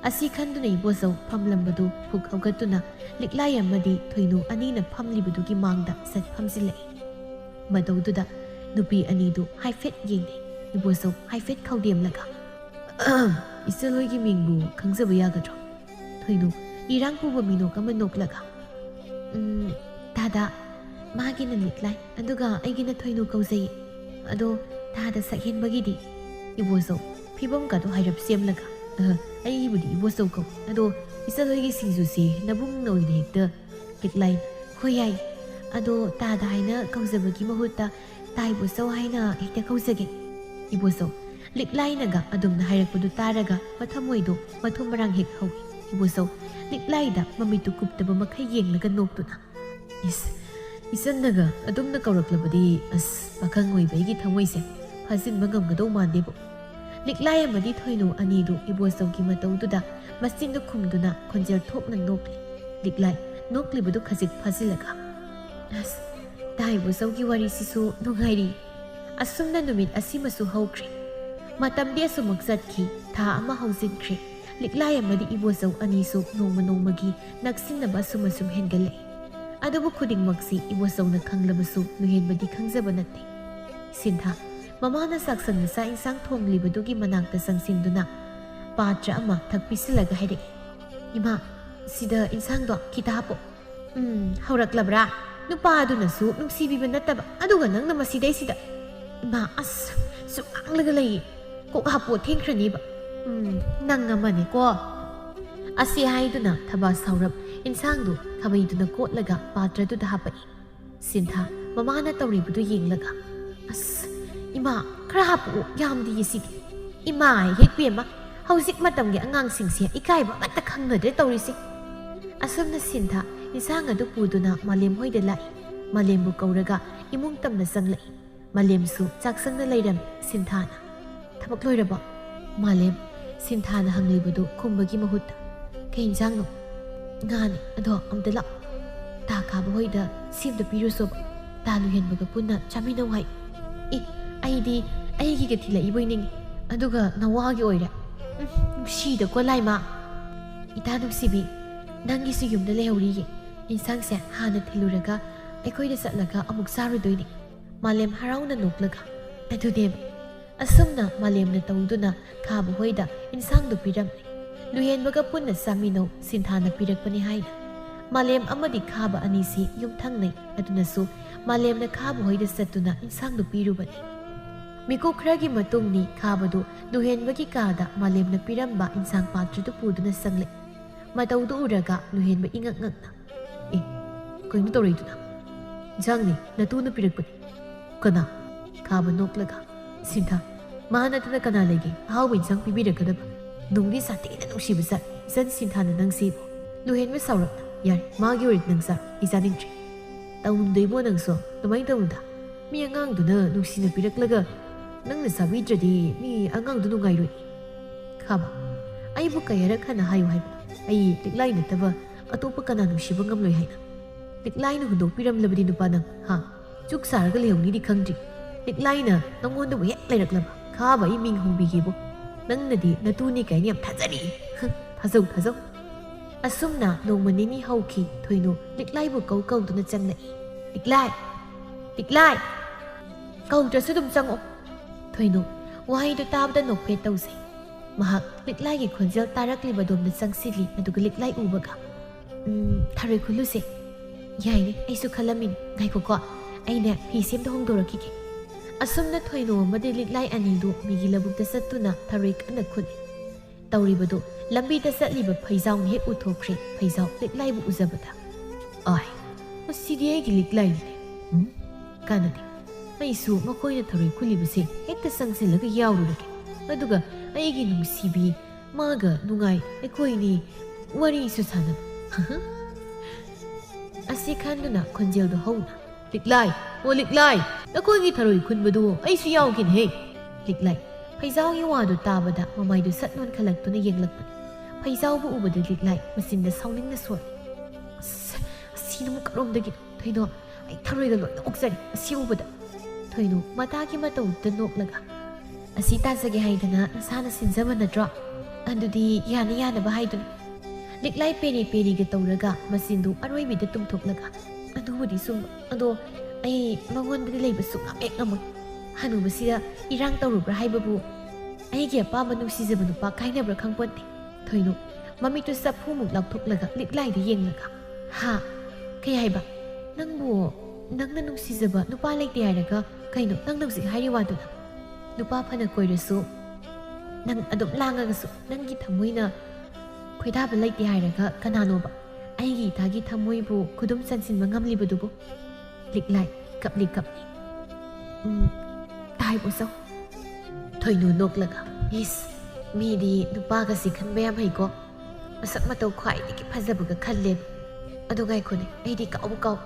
ꯑꯁꯤ ꯈꯟꯗꯨꯅ ꯏꯕꯣꯆꯧ ꯐꯝꯂꯝꯕꯗꯨ ꯐꯨꯛ ꯍꯧꯒꯠꯇꯨꯅ ꯂꯤꯛꯂꯥꯏ ꯑꯃꯗꯤ ꯊꯣꯏꯅꯨ ꯑꯅꯤꯅ ꯐꯝꯂꯤꯕꯗꯨꯒꯤ ꯃꯥꯡꯗ ꯁꯠ ꯐꯝꯖꯤꯜꯂꯛꯏ ꯃꯇꯧꯗꯨꯗ ꯅꯨꯄꯤ ꯑꯅꯤꯗꯨ ꯍꯥꯏꯐꯦꯠ ꯌꯦꯡꯅꯩ ꯏꯕꯣꯆꯧ ꯍꯥꯏꯐꯦꯠ ꯈꯧꯗꯦꯝꯂꯒ ꯏꯆꯜꯍꯣꯏꯒꯤ ꯃꯤꯡꯕꯨ ꯈꯪꯖꯕ ꯌꯥꯒꯗ꯭ꯔꯣ ꯊꯣꯏꯅꯨ ꯏꯔꯥꯡ ꯄꯨꯕ ꯃꯤꯅꯣꯛ ꯑꯃ ꯅꯣꯛꯂꯒ ꯗꯥꯗꯥ ꯃꯥꯒꯤꯅ ꯂꯤꯛꯂꯥꯏ ꯑꯗꯨꯒ ꯑꯩꯒꯤꯅ ꯊꯣꯏꯅꯨ ꯀꯧꯖꯩ ꯑꯗꯣ ꯗꯥꯗꯥ ꯁꯛꯍꯦꯟꯕꯒꯤꯗꯤ ꯏꯕꯣꯆꯧ ꯐꯤꯕꯝꯒꯗꯣ ꯍꯥꯏꯔꯞ ꯁꯦꯝꯂꯒ ꯑꯩꯕꯨꯗꯤ ꯏꯕꯣꯆꯧ ꯀꯧ ꯑꯗꯣ ꯏꯆꯜꯍꯣꯏꯒꯤ ꯁꯤꯡꯖꯨꯁꯤ ꯅꯕꯨꯡꯅ ꯑꯣꯏꯅ ꯍꯦꯛꯇ ꯂꯤꯛꯂꯥꯏꯅ ꯍꯣꯏ ꯌꯥꯏ ꯑꯗꯣ ꯇꯥꯗ ꯍꯥꯏꯅ ꯀꯧꯖꯕꯒꯤ ꯃꯍꯨꯠꯇ ꯇꯥ ꯏꯕꯣꯆꯧ ꯍꯥꯏꯅ ꯍꯦꯛꯇ ꯀꯧꯖꯒꯦ ꯏꯕꯣꯆꯧ ꯂꯤꯛꯂꯥꯏꯅꯒ ꯑꯗꯨꯝꯅ ꯍꯥꯏꯔꯛꯄꯗꯨ ꯇꯥꯔꯒ ꯃꯊꯃꯣꯏꯗꯣ ꯃꯊꯨꯝ ꯃꯔꯥꯡ ꯍꯦꯛ ꯍꯧꯏ ꯏꯕꯣꯆꯧ ꯂꯤꯛꯂꯥꯏꯗ ꯃꯃꯤꯠꯇꯨ ꯀꯨꯞꯇꯕ ꯃꯈꯩ ꯌꯦꯡꯂꯒ ꯅꯣꯛꯇꯨꯅ ꯏꯁ ꯏꯆꯟꯅꯒ ꯑꯗꯨꯝꯅ ꯀꯧꯔꯛꯂꯕꯗꯤ ꯄꯥꯈꯪ ꯑꯣꯏꯕ ꯑꯩꯒꯤ ꯊꯃꯣꯏꯁꯦ ꯐꯥꯖꯤꯟꯕ ꯉꯝꯒꯗꯧ ꯃꯥꯟꯗꯦꯕꯣ ꯂꯤꯛꯂꯥꯏ ꯑꯃꯗꯤ ꯊꯣꯏꯅꯨ ꯑꯅꯤꯗꯨ ꯏꯕꯣꯆꯧꯒꯤ ꯃꯇꯧꯗꯨꯗ ꯃꯆꯤꯟꯗꯨ ꯈꯨꯝꯗꯨꯅ ꯈꯣꯟꯖꯦꯜ ꯊꯣꯛꯅ ꯅꯣꯛꯂꯤ ꯂꯤꯛꯂꯥꯏ ꯅꯣꯛꯂꯤꯕꯗꯨ ꯈꯖꯤꯛ ꯐꯥꯖꯤꯜꯂꯒ ꯇꯥ ꯏꯕꯣꯆꯧꯒꯤ ꯋꯥꯔꯤꯁꯤꯁꯨ ꯅꯨꯡꯉꯥꯏꯔꯤ ꯑꯁꯨꯝꯅ ꯅꯨꯃꯤꯠ ꯑꯁꯤꯃꯁꯨ ꯍꯧꯈ꯭ꯔꯦ ꯃꯇꯝꯗꯤ ꯑꯁꯨꯃꯛ ꯆꯠꯈꯤ ꯊꯥ ꯑꯃ ꯍꯧꯖꯤꯟꯈ꯭ꯔꯦ ꯂꯤꯛꯂꯥꯏ ꯑꯃꯗꯤ ꯏꯕꯣꯆꯧ ꯑꯅꯤꯁꯨ ꯅꯣꯡꯃ ꯅꯣꯡꯃꯒꯤ ꯅꯛꯁꯤꯟꯅꯕ ꯑꯁꯨꯝ ꯍꯦꯟꯒꯠꯂꯛꯏ ꯑꯗꯨꯕꯨ ꯈꯨꯗꯤꯡꯃꯛꯁꯤ ꯏꯕꯣꯆꯧꯅ ꯈꯪꯂꯕꯁꯨ ꯂꯨꯍꯦꯟꯕꯗꯤ ꯈꯪꯖꯕ ꯅꯠꯇꯦ ꯁꯤꯟꯊꯥ ꯃꯃꯥꯅ ꯆꯥꯛꯁꯪꯗ ꯆꯥꯛ ꯏꯟꯁꯥꯡ ꯊꯣꯡꯂꯤꯕꯗꯨꯒꯤ ꯃꯅꯥꯛꯇ ꯆꯪꯁꯤꯟꯗꯨꯅ ꯄꯥꯇ꯭ꯔ ꯑꯃ ꯊꯛ ꯄꯤꯁꯤꯜꯂꯒ ꯍꯥꯏꯔꯛꯏ ꯏꯃꯥ ꯁꯤꯗ ꯏꯟꯁꯥꯡꯗꯣ ꯈꯤꯇ ꯍꯥꯞꯄꯣ ꯍꯧꯔꯛꯂꯕ꯭ꯔꯥ ꯅꯨꯄꯥꯗꯨꯅꯁꯨ ꯅꯨꯡꯁꯤꯕꯤꯕ ꯅꯠꯇꯕ ꯑꯗꯨꯒ ꯅꯪꯅ ꯃꯁꯤꯗꯩꯁꯤꯗ ꯏꯃꯥ ꯁꯨꯝ ꯉꯥꯡꯂꯒ ꯂꯩꯌꯦ ꯀꯣꯛ ꯍꯥꯞꯄꯣ ꯊꯦꯡꯈ꯭ꯔꯅꯤꯕ ꯅꯪ ꯑꯃꯅꯦꯀꯣ ꯑꯁꯤ ꯍꯥꯏꯗꯨꯅ ꯊꯕꯥ ꯁꯥꯎꯔꯞ ꯏꯟꯁꯥꯡꯗꯨ ꯈꯥꯕꯩꯗꯨꯅ ꯀꯣꯠꯂꯒ ꯄꯥꯇ꯭ꯔꯗꯨꯗ ꯍꯥꯞꯄꯛꯏ ꯁꯤꯟꯊꯥ ꯃꯃꯥꯅ ꯇꯧꯔꯤꯕꯗꯨ ꯌꯦꯡꯂꯒ ꯏꯃꯥ ꯈꯔ ꯍꯥꯞꯄꯛꯑꯣ ꯌꯥꯝꯗꯤꯌꯦ ꯁꯤꯗꯤ ꯏꯃꯥ ꯍꯦꯛ ꯄꯦꯝꯃ ꯍꯧꯖꯤꯛ ꯃꯇꯝꯒꯤ ꯑꯉꯥꯡꯁꯤꯡꯁꯦ ꯏꯀꯥꯏꯕ ꯑꯃꯠꯇ ꯈꯪꯅꯗ꯭ꯔꯦ ꯇꯧꯔꯤꯁꯦ ꯑꯁꯨꯝꯅ ꯁꯤꯟꯊꯥ ꯏꯟꯁꯥꯡ ꯑꯗꯨ ꯄꯨꯗꯨꯅ ꯃꯥꯂꯦꯝ ꯍꯣꯏꯗ ꯂꯥꯛꯏ ꯃꯥꯂꯦꯝꯕꯨ ꯀꯧꯔꯒ ꯏꯃꯨꯡ ꯇꯝꯅ ꯆꯪꯂꯛꯏ ꯃꯥꯂꯦꯝꯁꯨ ꯆꯥꯛꯁꯪꯗ ꯂꯩꯔꯝꯃꯤ ꯁꯤꯟꯊꯥꯅ ꯊꯕꯛ ꯂꯣꯏꯔꯕꯣ ꯃꯥꯂꯦꯝ ꯁꯤꯟꯊꯥꯅ ꯍꯪꯂꯤꯕꯗꯨ ꯈꯨꯝꯕꯒꯤ ꯃꯍꯨꯠꯇ ꯀꯩ ꯏꯟꯁꯥꯡꯅꯣ ꯉꯥꯅꯤ ꯑꯗꯣ ꯑꯝꯇ ꯂꯥꯛꯑꯣ ꯇꯥ ꯈꯥꯕ ꯍꯣꯏꯗ ꯁꯦꯝꯗ ꯄꯤꯔꯨꯁꯣꯕ ꯇꯥ ꯂꯨꯍꯦꯟꯕꯒ ꯄꯨꯟꯅ ꯆꯥꯃꯤꯟꯅꯧ ꯍꯥꯏ ꯑꯩꯗꯤ ꯑꯩꯒꯤꯒ ꯊꯤꯜꯂꯛꯏꯕꯣꯏ ꯅꯤꯡꯉꯤ ꯑꯗꯨꯒ ꯅꯋꯥꯒꯤ ꯑꯣꯏꯔꯦ ꯅꯨꯡꯁꯤꯗꯀꯣ ꯂꯥꯏꯃꯥ ꯏꯇꯥ ꯅꯨꯡꯁꯤꯕꯤ ꯅꯪꯒꯤꯁꯨ ꯌꯨꯝꯗ ꯂꯩꯍꯧꯔꯤꯌꯦ ꯏꯟꯁꯥꯡꯁꯦ ꯍꯥꯟꯅ ꯊꯤꯜꯂꯨꯔꯒ ꯑꯩꯈꯣꯏꯗ ꯆꯠꯂꯒ ꯑꯃꯨꯛ ꯆꯥꯔꯨꯗꯣꯏꯅꯤ ꯃꯥꯂꯦꯝ ꯍꯔꯥꯎꯅ ꯅꯣꯛꯂꯒ ꯑꯗꯨꯅꯦꯕ ꯑꯁꯨꯝꯅ ꯃꯥꯂꯦꯝꯅ ꯇꯧꯗꯨꯅ ꯈꯥꯕ ꯍꯣꯏꯗ ꯏꯟꯁꯥꯡꯗꯨ ꯄꯤꯔꯝꯃꯤ ꯂꯨꯍꯦꯟꯕꯒ ꯄꯨꯟꯅ ꯆꯥꯃꯤꯟꯅꯧ ꯁꯤꯟꯊꯥꯅ ꯄꯤꯔꯛꯄꯅꯤ ꯍꯥꯏꯅ ꯃꯥꯂꯦꯝ ꯑꯃꯗꯤ ꯈꯥꯕ ꯑꯅꯤꯁꯤ ꯌꯨꯝꯊꯪꯅꯩ ꯑꯗꯨꯅꯁꯨ ꯃꯥꯂꯦꯝꯅ ꯈꯥꯕ ꯍꯣꯏꯗ ꯆꯠꯇꯨꯅ ꯏꯟꯁꯥꯡꯗꯨ ꯄꯤꯔꯨꯕꯅꯤ ꯃꯤꯀꯨꯞ ꯈꯔꯒꯤ ꯃꯇꯨꯡꯅꯤ ꯈꯥꯕꯗꯨ ꯂꯨꯍꯦꯟꯕꯒꯤ ꯀꯥꯗ ꯃꯥꯂꯦꯝꯅ ꯄꯤꯔꯝꯕ ꯏꯟꯁꯥꯡ ꯄꯥꯇ꯭ꯔꯗꯨ ꯄꯨꯗꯨꯅ ꯆꯪꯂꯛꯏ ꯃꯇꯧꯗꯨ ꯎꯔꯒ ꯂꯨꯍꯦꯟꯕ ꯏꯉꯛ ꯉꯛꯅ ꯀꯩꯅꯣ ꯇꯧꯔꯛꯏꯗꯨꯅ ꯏꯟꯁꯥꯡꯅꯤ ꯅꯇꯨꯅ ꯄꯤꯔꯛꯄꯅꯤ ꯀꯅꯥ ꯈꯥꯕ ꯅꯣꯛꯂꯒ ꯁꯤꯟꯊꯥ ꯃꯥ ꯅꯠꯇꯅ ꯀꯅꯥ ꯂꯩꯒꯦ ꯑꯍꯥꯎꯕ ꯏꯟꯁꯥꯡ ꯄꯤꯕꯤꯔꯛꯀꯗꯕ ꯅꯨꯡꯗꯤ ꯁꯥꯊꯤꯅ ꯅꯨꯡꯁꯤꯕ ꯆꯥꯏ ꯏꯆꯟ ꯁꯤꯟꯊꯥꯅ ꯅꯪꯁꯤꯕꯨ ꯂꯨꯍꯦꯟꯕ ꯁꯥꯎꯔꯛꯅ ꯌꯥꯔꯦ ꯃꯥꯒꯤ ꯑꯣꯏꯔꯗꯤ ꯅꯪ ꯆꯥꯔꯣ ꯑꯩ ꯆꯥꯅꯤꯡꯗ꯭ꯔꯦ ꯇꯧꯅꯨꯗꯩꯕꯣ ꯅꯪꯁꯨ ꯑꯗꯨꯃꯥꯏꯅ ꯇꯧꯅꯨꯗ ꯃꯤ ꯑꯉꯥꯡꯗꯨꯅ ꯅꯨꯡꯁꯤꯅ ꯄꯤꯔꯛꯂꯒ ꯅꯪꯅ ꯆꯥꯕꯤꯗ꯭ꯔꯗꯤ ꯃꯤ ꯑꯉꯥꯡꯗꯨ ꯅꯨꯡꯉꯥꯏꯔꯣꯏ ꯈꯥꯕ ꯑꯩꯕꯨ ꯀꯌꯥꯔꯛ ꯍꯟꯅ ꯍꯥꯏꯌꯨ ꯍꯥꯏꯕꯅꯣ ꯑꯩ ꯂꯤꯛꯂꯥꯏ ꯅꯠꯇꯕ ꯑꯇꯣꯞꯄ ꯀꯅꯥ ꯅꯨꯡꯁꯤꯕ ꯉꯝꯂꯣꯏ ꯍꯥꯏꯅ ꯂꯤꯛꯂꯥꯏꯅ ꯍꯨꯟꯗꯣꯛꯄꯤꯔꯝꯂꯕꯗꯤ ꯅꯨꯄꯥ ꯅꯪ ꯆꯨꯛ ꯁꯥꯔꯒ ꯂꯩꯍꯧꯅꯤꯗꯤ ꯈꯪꯗ꯭ꯔꯤ ꯂꯤꯛꯂꯥꯏꯅ ꯅꯪꯉꯣꯟꯗꯕꯨ ꯍꯦꯛ ꯂꯩꯔꯛꯂꯕ ꯈꯥꯕ ꯑꯩ ꯃꯤꯡ ꯍꯣꯡꯕꯤꯒꯦꯕꯨ ꯅꯪꯅꯗꯤ ꯅꯇꯨꯅꯤ ꯀꯥꯏꯅ ꯌꯥꯝ ꯊꯥꯖꯔꯤ ꯊꯥꯖꯧ ꯑꯁꯨꯝꯅ ꯅꯣꯡꯃ ꯅꯤꯅꯤ ꯍꯧꯈꯤ ꯊꯣꯏꯅꯨ ꯂꯤꯛꯂꯥꯏꯕꯨ ꯀꯧꯗꯨꯅ ꯆꯪꯂꯛꯏ ꯂꯤꯛꯂꯥꯏ ꯀꯧꯗ꯭ꯔꯁꯨ ꯑꯗꯨꯝ ꯆꯪꯉꯛꯑꯣ ꯊꯣꯏꯅꯨ ꯋꯥꯍꯩꯗꯨ ꯇꯥꯕꯗ ꯅꯣꯛꯐꯦꯠ ꯇꯧꯖꯩ ꯃꯍꯥꯛ ꯂꯤꯛꯂꯥꯏꯒꯤ ꯈꯣꯟꯖꯦꯜ ꯇꯥꯔꯛꯂꯤꯕꯗꯣꯝꯗ ꯆꯪꯁꯤꯜꯂꯤ ꯑꯗꯨꯒ ꯂꯤꯛꯂꯥꯏ ꯎꯕꯒ ꯊꯔꯣꯏ ꯈꯨꯜꯂꯨꯁꯦ ꯌꯥꯏꯅꯦ ꯑꯩꯁꯨ ꯈꯜꯂꯝꯃꯤꯅꯤ ꯉꯥꯏꯈꯣꯀꯣ ꯑꯩꯅ ꯐꯤ ꯁꯦꯝꯗ ꯍꯣꯡꯗꯣꯔꯛꯈꯤꯒꯦ ꯑꯁꯨꯝꯅ ꯊꯣꯏꯅꯨ ꯑꯃꯗꯤ ꯂꯤꯛꯂꯥꯏ ꯑꯅꯤꯗꯨ ꯃꯤꯒꯤ ꯂꯧꯕꯨꯛꯇ ꯆꯠꯇꯨꯅ ꯊꯔꯣꯏ ꯀꯟꯅ ꯈꯨꯜꯂꯤ ꯇꯧꯔꯤꯕꯗꯨ ꯂꯝꯕꯤꯗ ꯆꯠꯂꯤꯕ ꯐꯩꯖꯥꯎꯅ ꯍꯦꯛ ꯎꯊꯣꯛꯈ꯭ꯔꯦ ꯐꯩꯖꯥꯎ ꯂꯤꯛꯂꯥꯏꯕꯨ ꯎꯖꯕꯗ ꯃꯁꯤꯗꯤ ꯑꯩꯒꯤ ꯂꯤꯛꯂꯥꯏꯅꯤꯅꯦ ꯀꯥꯟꯅꯗꯦ ꯑꯩꯁꯨ ꯃꯈꯣꯏꯅ ꯊꯔꯣꯏ ꯈꯨꯜꯂꯤꯕꯁꯦ ꯍꯦꯛꯇ ꯆꯪꯁꯤꯜꯂꯒ ꯌꯥꯎꯔꯨꯔꯒꯦ ꯑꯗꯨꯒ ꯑꯩꯒꯤ ꯅꯨꯡꯁꯤꯕꯤ ꯃꯥꯒ ꯅꯨꯡꯉꯥꯏ ꯑꯩꯈꯣꯏꯅꯤ ꯋꯥꯔꯤꯁꯨ ꯁꯥꯟꯅꯕ ꯑꯁꯤ ꯈꯟꯗꯨꯅ ꯈꯣꯟꯖꯦꯜꯗꯨ ꯍꯧꯅ ꯂꯤꯛꯂꯥꯏ ꯅꯈꯣꯏꯒꯤ ꯊꯔꯣꯏ ꯈꯨꯟꯕꯗꯨ ꯑꯩꯁꯨ ꯌꯥꯎꯒꯦꯅꯦꯍꯦ ꯂꯤꯛꯂꯥꯏ ꯐꯩꯖꯥꯎꯒꯤ ꯋꯥꯗꯨ ꯇꯥꯕꯗ ꯃꯃꯥꯏꯗꯨ ꯁꯠ ꯅꯣꯟꯈꯠꯂꯛꯇꯨꯅ ꯌꯦꯡꯂꯛꯄꯅꯤ ꯐꯩꯖꯥꯎꯕꯨ ꯎꯕꯗ ꯂꯤꯛꯂꯥꯏ ꯃꯆꯤꯟꯗ ꯁꯥꯎꯅꯤꯡꯅ ꯁꯣꯜꯂꯤ ꯑꯁꯤꯅ ꯀꯔꯣꯝꯗꯒꯤꯅꯣ ꯊꯣꯏꯅꯣ ꯑꯩ ꯊꯔꯣꯏꯒ ꯂꯣꯏꯅ ꯑꯣꯛꯆꯔꯤ ꯑꯁꯤ ꯎꯕꯗ ꯊꯣꯏꯅꯨ ꯃꯇꯥꯒꯤ ꯃꯇꯧꯗ ꯅꯣꯛꯂꯒ ꯑꯁꯤ ꯇꯥꯖꯒꯦ ꯍꯥꯏꯗꯅ ꯅꯁꯥꯅ ꯁꯤꯟꯖꯕ ꯅꯠꯇ꯭ꯔꯣ ꯑꯗꯨꯗꯤ ꯌꯥꯅꯕ ꯍꯥꯏꯗꯨꯅ ꯂꯤꯛꯂꯥꯏ ꯄꯦꯔꯤ ꯄꯦꯔꯤꯒ ꯇꯧꯔꯒ ꯃꯆꯤꯟꯗꯨ ꯑꯔꯣꯏꯕꯤꯗ ꯇꯨꯝꯊꯣꯛꯂꯒ ꯑꯗꯨꯕꯨꯗꯤ ꯁꯨꯝꯕ ꯑꯗꯣ ꯑꯩ ꯃꯉꯣꯟꯗꯗꯤ ꯂꯩꯕ ꯁꯨꯡꯉꯝ ꯍꯦꯛ ꯉꯝꯃꯣꯏ ꯍꯅꯨꯕꯁꯤꯗ ꯏꯔꯥꯡ ꯇꯧꯔꯨꯕ꯭ꯔꯥ ꯍꯥꯏꯕꯕꯨ ꯑꯩꯒꯤ ꯑꯄꯥꯝꯕ ꯅꯨꯡꯁꯤꯖꯕ ꯅꯨꯄꯥ ꯀꯥꯏꯅꯕ꯭ꯔꯥ ꯈꯪꯄꯣꯟꯇꯦ ꯊꯣꯏꯅꯨ ꯃꯃꯤꯠꯇꯨ ꯆꯐꯨꯃꯨꯛ ꯂꯥꯎꯊꯣꯛꯂꯒ ꯂꯤꯛꯂꯥꯏꯗ ꯌꯦꯡꯂꯒ ꯀꯩ ꯍꯥꯏꯕ ꯅꯪꯅ ꯅꯨꯡꯁꯤꯖꯕ ꯅꯨꯄꯥ ꯂꯩꯇꯦ ꯍꯥꯏꯔꯒ ꯀꯩꯅꯣ ꯅꯪꯅ ꯍꯧꯖꯤꯛ ꯍꯥꯏꯔꯤ ꯋꯥꯗꯨꯅ ꯅꯨꯄꯥ ꯐꯅ ꯀꯣꯏꯔꯁꯨ Nang adum langagasу nanggi thamoina khoidaba leite hairaga kananoba aigi thagi thamoibu khudum sansinba ngamlibadubu liklai kapli tai boso thoinu noklaga is midi nupaga si khanba yam haiko masak matau khwai diki phajabaga khalle adugai khone aidi kau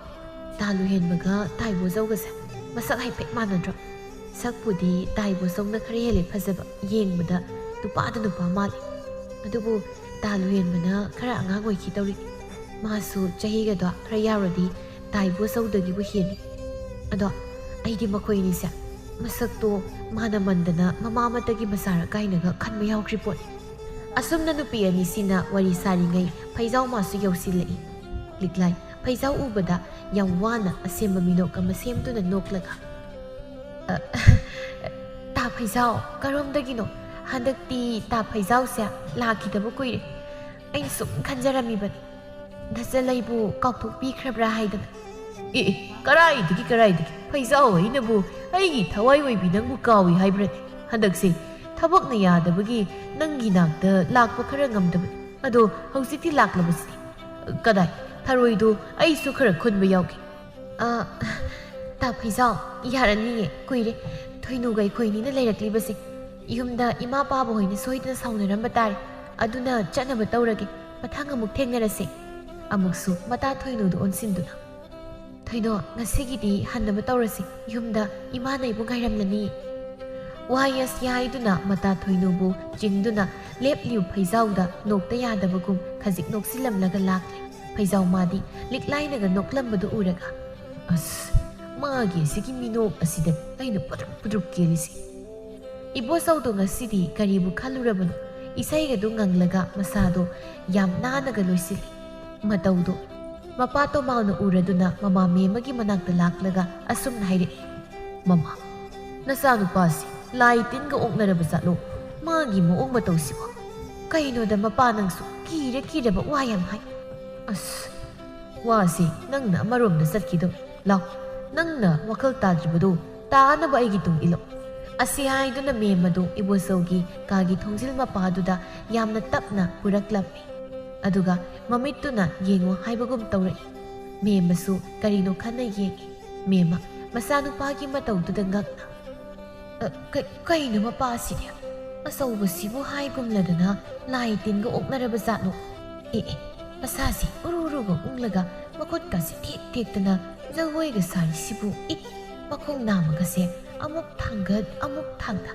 talu henbaga tai bozauga sa masak haipet manadro sakpudi tai bozong na khare hele phajaba yengbada nupa mali adubu talu henbana khara angang oi ki tawri masu chahiga do khara yarodi tai bozawdagi bu heni ado aidi makoi ni sa masak to mana mandana mama matagi masara kainaga khanma yaukri pot asumna nupi ani sina wari sari ngai phaijau masu yausilai liklai phaijau ubada yam wana asemba minok ama semtuna noklaga ta phaijau karomdagino handakti ta phaijau se lakidaba kuire ai sum khanjarami bani nasalaibu kaupthokpi khrabra haidana karaidagi phaijau ainabu aigi thawai oibi nangbu kawi haibrani handakse ꯊꯕꯛꯅ ꯌꯥꯗꯕꯒꯤ ꯅꯪꯒꯤ ꯅꯥꯛꯇ ꯂꯥꯛꯄ ꯈꯔ ꯉꯝꯗꯕꯅꯤ ꯑꯗꯣ ꯍꯧꯖꯤꯛꯇꯤ ꯂꯥꯛꯂꯕꯁꯤꯗꯤ ꯀꯗꯥꯏ ꯊꯔꯣꯏꯗꯣ ꯑꯩꯁꯨ ꯈꯔ ꯈꯨꯟꯕ ꯌꯥꯎꯒꯦ ꯇꯥ ꯐꯩꯖꯥꯎ ꯌꯥꯔꯅꯤꯌꯦ ꯀꯨꯏꯔꯦ ꯊꯣꯏꯅꯨꯒ ꯑꯩꯈꯣꯏꯅꯤꯅ ꯂꯩꯔꯛꯂꯤꯕꯁꯦ ꯌꯨꯝꯗ ꯏꯃꯥ ꯄꯥꯕ ꯍꯣꯏꯅ ꯁꯣꯏꯗꯅ ꯁꯥꯎꯅꯔꯝꯕ ꯇꯥꯔꯦ ꯑꯗꯨꯅ ꯆꯠꯅꯕ ꯇꯧꯔꯒꯦ ꯃꯊꯪ ꯑꯃꯨꯛ ꯊꯦꯡꯅꯔꯁꯦ ꯑꯃꯨꯛꯁꯨ ꯃꯇꯥ ꯊꯣꯏꯅꯨꯗ ꯑꯣꯟꯁꯤꯟꯗꯨꯅ ꯊꯣꯏꯅꯣ ꯉꯁꯤꯒꯤꯗꯤ ꯍꯟꯅꯕ ꯇꯧꯔꯁꯤ ꯌꯨꯝꯗ ꯏꯃꯥꯅ ꯑꯩꯕꯨ ꯉꯥꯏꯔꯝꯂꯅꯤ ꯋꯥꯌꯁ ꯌꯥꯏꯗꯨꯅ ꯃꯇꯥ ꯊꯣꯏꯅꯨꯕꯨ ꯆꯤꯡꯗꯨꯅ ꯂꯦꯞꯂꯤꯕ ꯐꯩꯖꯥꯎꯗ ꯅꯣꯛꯇ ꯌꯥꯗꯕꯒꯨꯝ ꯈꯖꯤꯛ ꯅꯣꯛꯁꯤꯜꯂꯝꯂꯒ ꯂꯥꯛꯂꯦ ꯐꯩꯖꯥꯎ ꯃꯥꯗꯤ ꯂꯤꯛꯂꯥꯏꯅꯒ ꯅꯣꯛꯂꯝꯕꯗꯨ ꯎꯔꯒ ꯑꯁ ꯃꯥꯒꯤ ꯑꯁꯤꯒꯤ ꯃꯤꯅꯣꯛ ꯑꯁꯤꯗ ꯑꯩꯅ ꯄꯨꯗ꯭ꯔꯨꯞ ꯀꯦꯜꯂꯤꯁꯤ ꯏꯕꯣꯆꯧꯗꯣ ꯉꯁꯤꯗꯤ ꯀꯔꯤꯕꯨ ꯈꯜꯂꯨꯔꯕꯅꯣ ꯏꯁꯩꯒꯗꯨ ꯉꯪꯂꯒ ꯃꯁꯥꯗꯣ ꯌꯥꯝ ꯅꯥꯟꯅꯒ ꯂꯣꯏꯁꯤꯜꯂꯤ ꯃꯇꯧꯗꯣ ꯃꯄꯥ ꯇꯣꯃꯥꯎꯅ ꯎꯔꯗꯨꯅ ꯃꯃꯥ ꯃꯦꯝꯃꯒꯤ ꯃꯅꯥꯛꯇ ꯂꯥꯛꯂꯒ ꯑꯁꯨꯝꯅ ꯍꯥꯏꯔꯛꯏ ꯃꯃꯥ ꯅꯆꯥꯅꯨꯄꯥꯁꯤ ꯂꯥꯏ ꯇꯤꯟꯒ ꯑꯣꯛꯅꯔꯕ ꯆꯠꯂꯣ ꯃꯥꯒꯤ ꯃꯑꯣꯡ ꯃꯇꯧꯁꯤꯕꯣ ꯀꯩꯅꯣꯗ ꯃꯄꯥ ꯅꯪꯁꯨ ꯀꯤꯔꯕ ꯋꯥ ꯌꯥꯝ ꯍꯥꯏ ꯑꯁ ꯋꯥꯁꯤ ꯅꯪꯅ ꯑꯃꯔꯣꯝꯗ ꯆꯠꯈꯤꯗꯧ ꯂꯥꯎ ꯅꯪꯅ ꯋꯥꯈꯜ ꯇꯥꯗ꯭ꯔꯤꯕꯗꯣ ꯇꯥꯅꯕ ꯑꯩꯒꯤ ꯇꯨꯡ ꯏꯜꯂꯣ ꯑꯁꯤ ꯍꯥꯏꯗꯨꯅ ꯃꯦꯝꯃꯗꯨ ꯏꯕꯣꯆꯧꯒꯤ ꯀꯥꯒꯤ ꯊꯣꯡꯖꯤꯜ ꯃꯄꯥꯗꯨꯗ ꯌꯥꯝꯅ ꯇꯞꯅ ꯄꯨꯔꯛꯂꯝꯃꯤ ꯑꯗꯨꯒ ꯃꯃꯤꯠꯇꯨꯅ ꯌꯦꯡꯉꯣ ꯍꯥꯏꯕꯒꯨꯝ ꯇꯧꯔꯛꯏ ꯃꯦꯝꯃꯁꯨ ꯀꯔꯤꯅꯣ ꯈꯟꯅ ꯌꯦꯡꯉꯤ ꯃꯦꯝꯃ ꯃꯆꯥꯅꯨꯄꯥꯒꯤ ꯃꯇꯧꯗꯨꯗ ꯉꯛꯅ ꯀꯩꯅꯣ ꯃꯄꯥꯁꯤꯗꯤ ꯑꯆꯧꯕꯁꯤꯕꯨ ꯍꯥꯏꯒꯨꯝꯂꯗꯅ ꯂꯥꯏ ꯇꯤꯟꯒ ꯑꯣꯛꯅꯔꯕ ꯖꯥꯠꯅꯣ ꯃꯁꯥꯁꯤ ꯎꯔꯨꯒ ꯎꯪꯂꯒ ꯃꯈꯨꯠꯀꯁꯤ ꯊꯦꯛꯇꯅ ꯖꯒꯣꯏꯒ ꯁꯥꯔꯤꯁꯤꯕꯨ ꯃꯈꯣꯡ ꯅꯥꯝꯃꯒꯁꯦ ꯑꯃꯨꯛ ꯊꯥꯡꯒꯠ ꯑꯃꯨꯛ ꯊꯥꯡꯗ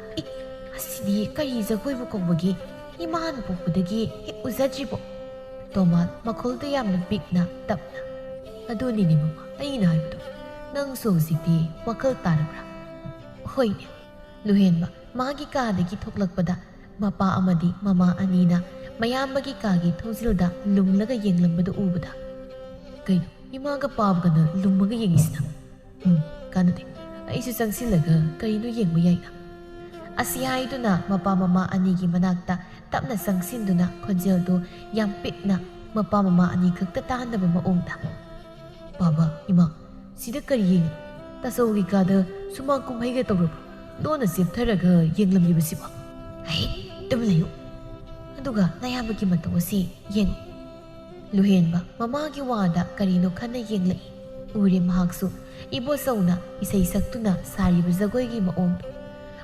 ꯑꯁꯤꯗꯤ ꯀꯔꯤ ꯖꯒꯣꯏꯕꯨ ꯀꯧꯕꯒꯤ ꯏꯃꯥꯅ ꯄꯣꯛꯄꯗꯒꯤ ꯍꯦꯛ ꯎꯖꯗ꯭ꯔꯤꯕꯣ ꯇꯣꯃꯥꯟ ꯃꯈꯣꯜꯗ ꯌꯥꯝꯅ ꯄꯤꯛꯅ ꯇꯞꯅ ꯑꯗꯨꯅꯤꯅꯦ ꯃꯃꯥ ꯑꯩꯅ ꯍꯥꯏꯕꯗꯣ ꯅꯪꯁꯨ ꯍꯧꯖꯤꯛꯇꯤ ꯋꯥꯈꯜ ꯇꯥꯔꯕ꯭ꯔꯥ ꯍꯣꯏꯅꯦ ꯂꯨꯍꯦꯟꯕ ꯃꯥꯒꯤ ꯀꯥꯗꯒꯤ ꯊꯣꯛꯂꯛꯄꯗ ꯃꯄꯥ ꯑꯃꯗꯤ ꯃꯃꯥ ꯑꯅꯤꯅ ꯃꯌꯥꯝꯕꯒꯤ ꯀꯥꯒꯤ ꯊꯣꯡꯖꯤꯜꯗ ꯂꯨꯝꯂꯒ ꯌꯦꯡꯂꯝꯕꯗꯨ ꯎꯕꯗ ꯀꯩꯅꯣ ꯏꯃꯥꯒ ꯄꯥꯕꯒꯅ ꯂꯨꯝꯃꯒ ꯌꯦꯡꯉꯤꯁꯤꯅ ꯀꯥꯟꯅꯗꯦ ꯑꯩꯁꯨ ꯆꯪꯁꯤꯜꯂꯒ ꯀꯔꯤꯅꯣ ꯌꯦꯡꯕ ꯌꯥꯏꯅ ꯑꯁꯤ ꯍꯥꯏꯗꯨꯅ ꯃꯄꯥ ꯃꯃꯥ ꯑꯅꯤꯒꯤ ꯃꯅꯥꯛꯇ ꯇꯞꯅ ꯆꯪꯁꯤꯟꯗꯨꯅ ꯈꯣꯟꯖꯦꯜꯗꯨ ꯌꯥꯝ ꯄꯤꯛꯅ ꯃꯄꯥ ꯃꯃꯥ ꯑꯅꯤ ꯈꯛꯇ ꯇꯥꯍꯟꯗꯕ ꯃꯑꯣꯡꯗ ꯕꯥꯕꯥ ꯏꯃꯥ ꯁꯤꯗ ꯀꯔꯤ ꯌꯦꯡꯉꯤꯅꯣ ꯇꯥꯆꯧꯒꯤ ꯀꯥꯗ ꯁꯨꯃꯥꯡ ꯀꯨꯝꯍꯩꯒ ꯇꯧꯔꯕ꯭ꯔꯣ ꯂꯣꯟꯅ ꯆꯦꯞꯊꯔꯒ ꯌꯦꯡꯂꯝꯂꯤꯕꯁꯤꯕꯣ ꯇꯨꯝ ꯂꯩꯌꯨ ꯑꯗꯨꯒ ꯅꯌꯥꯝꯕꯒꯤ ꯃꯇꯧ ꯑꯁꯤ ꯌꯦꯡꯉꯨ ꯂꯨꯍꯦꯟꯕ ꯃꯃꯥꯒꯤ ꯋꯥꯗ ꯀꯔꯤꯅꯣ ꯈꯟꯅ ꯌꯦꯡꯂꯛꯏ ꯎꯔꯦ ꯃꯍꯥꯛꯁꯨ ꯏꯕꯣꯆꯧꯅ ꯏꯁꯩ ꯁꯛꯇꯨꯅ ꯁꯥꯔꯤꯕ ꯖꯒꯣꯏꯒꯤ ꯃꯑꯣꯡꯗꯣ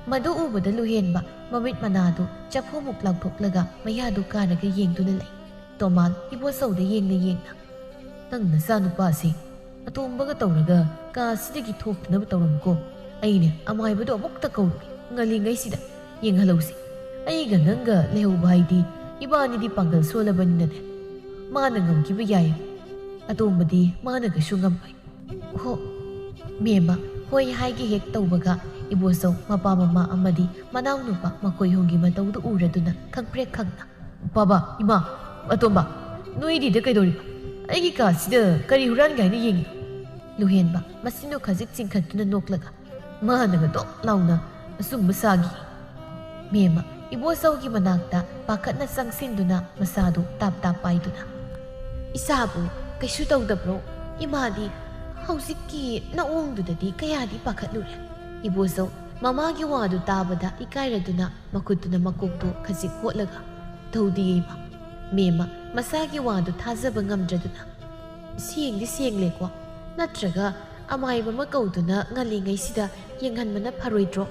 ꯃꯗꯨ ꯎꯕꯗ ꯂꯨꯍꯦꯟꯕ ꯃꯃꯤꯠ ꯃꯅꯥꯗꯨ ꯆꯐꯨꯃꯨꯛ ꯂꯥꯎꯊꯣꯛꯂꯒ ꯃꯌꯥꯗꯨ ꯀꯥꯔꯒ ꯌꯦꯡꯗꯨꯅ ꯂꯩ ꯇꯣꯃꯥꯟ ꯏꯕꯣꯆꯧꯗ ꯌꯦꯡꯅ ꯅꯪ ꯅꯆꯥꯅꯨꯄꯥꯁꯤ ꯑꯇꯣꯝꯕꯒ ꯇꯧꯔꯒ ꯀꯥꯁꯤꯗꯒꯤ ꯊꯣꯛꯇꯅꯕ ꯇꯧꯔꯝꯃꯨꯀꯣ ꯑꯩꯅ ꯑꯃꯥꯏꯕꯗꯣ ꯑꯃꯨꯛꯇ ꯀꯧꯔꯨꯏ ꯉꯜꯂꯤꯉꯩꯁꯤꯗ ꯌꯦꯡꯍꯜꯂꯧꯁꯤ ꯑꯩꯒ ꯅꯪꯒ ꯂꯩꯍꯧꯕ ꯍꯥꯏꯗꯤ ꯏꯕꯥꯅꯤꯗꯤ ꯄꯥꯡꯒꯜ ꯁꯣꯜꯂꯕꯅꯤꯅꯅꯦ ꯃꯥꯅ ꯉꯝꯈꯤꯕ ꯌꯥꯏ ꯑꯇꯣꯝꯕꯗꯤ ꯃꯥꯅ ꯀꯩꯁꯨ ꯉꯝꯃꯣꯏ ꯍꯣ ꯃꯦꯝꯃ ꯍꯣꯏ ꯍꯥꯏꯒꯦ ꯍꯦꯛ ꯇꯧꯕꯒ ꯏꯕꯣꯆꯧ ꯃꯄꯥ ꯃꯃꯥ ꯑꯃꯗꯤ ꯃꯅꯥꯎꯅꯨꯄꯥ ꯃꯈꯣꯏꯍꯨꯝꯒꯤ ꯃꯇꯧꯗꯨ ꯎꯔꯗꯨꯅ ꯈꯪꯄ꯭ꯔꯦꯛ ꯈꯪꯅ ꯕꯥꯕꯥ ꯏꯃꯥ ꯑꯇꯣꯝꯕ ꯅꯣꯏꯗꯤꯗ ꯀꯩꯗꯧꯔꯤꯕ ꯑꯩꯒꯤ ꯀꯥꯁꯤꯗ ꯀꯔꯤ ꯍꯨꯔꯥꯟꯒꯦ ꯍꯥꯏꯅ ꯌꯦꯡꯉꯤꯅꯣ ꯂꯨꯍꯦꯟꯕ ꯃꯆꯤꯟꯗꯨ ꯈꯖꯤꯛ ꯆꯤꯡꯈꯠꯇꯨꯅ ꯅꯣꯛꯂꯒ ꯃꯥꯅꯒ ꯗꯣꯛ ꯂꯥꯎꯅ ꯑꯆꯨꯝꯕ ꯁꯥꯈꯤ ꯃꯦꯝꯃ ꯏꯕꯣꯆꯧꯒꯤ ꯃꯅꯥꯛꯇ ꯄꯥꯈꯠꯅ ꯆꯪꯁꯤꯟꯗꯨꯅ ꯃꯁꯥꯗꯨ ꯇꯥꯞ ꯄꯥꯏꯗꯨꯅ ꯏꯆꯥꯕꯨ ꯀꯩꯁꯨ ꯇꯧꯗꯕ꯭ꯔꯣ ꯏꯃꯥꯗꯤ ꯍꯧꯖꯤꯛꯀꯤ ꯅꯑꯣꯡꯗꯨꯗꯗꯤ ꯀꯌꯥꯗꯤ ꯄꯥꯈꯠꯂꯨꯔꯦ ꯏꯕꯣꯆꯧ ꯃꯃꯥꯒꯤ ꯋꯥꯗꯨ ꯇꯥꯕꯗ ꯏꯀꯥꯏꯔꯗꯨꯅ ꯃꯈꯨꯠꯇꯨꯅ ꯃꯀꯣꯛꯇꯨ ꯈꯖꯤꯛ ꯍꯣꯠꯂꯒ ꯇꯧꯗꯤꯌꯦ ꯏꯃꯥ ꯃꯦꯝꯃ ꯃꯁꯥꯒꯤ ꯋꯥꯗꯨ ꯊꯥꯖꯕ ꯉꯝꯗ꯭ꯔꯗꯨꯅ ꯁꯦꯡꯗꯤ ꯁꯦꯡꯂꯦꯀꯣ ꯅꯠꯇ꯭ꯔꯒ ꯑꯃꯥꯏꯕ ꯑꯃ ꯀꯧꯗꯨꯅ ꯉꯜꯂꯤꯉꯩꯁꯤꯗ ꯌꯦꯡꯍꯟꯕꯅ ꯐꯔꯣꯏꯗ꯭ꯔꯣ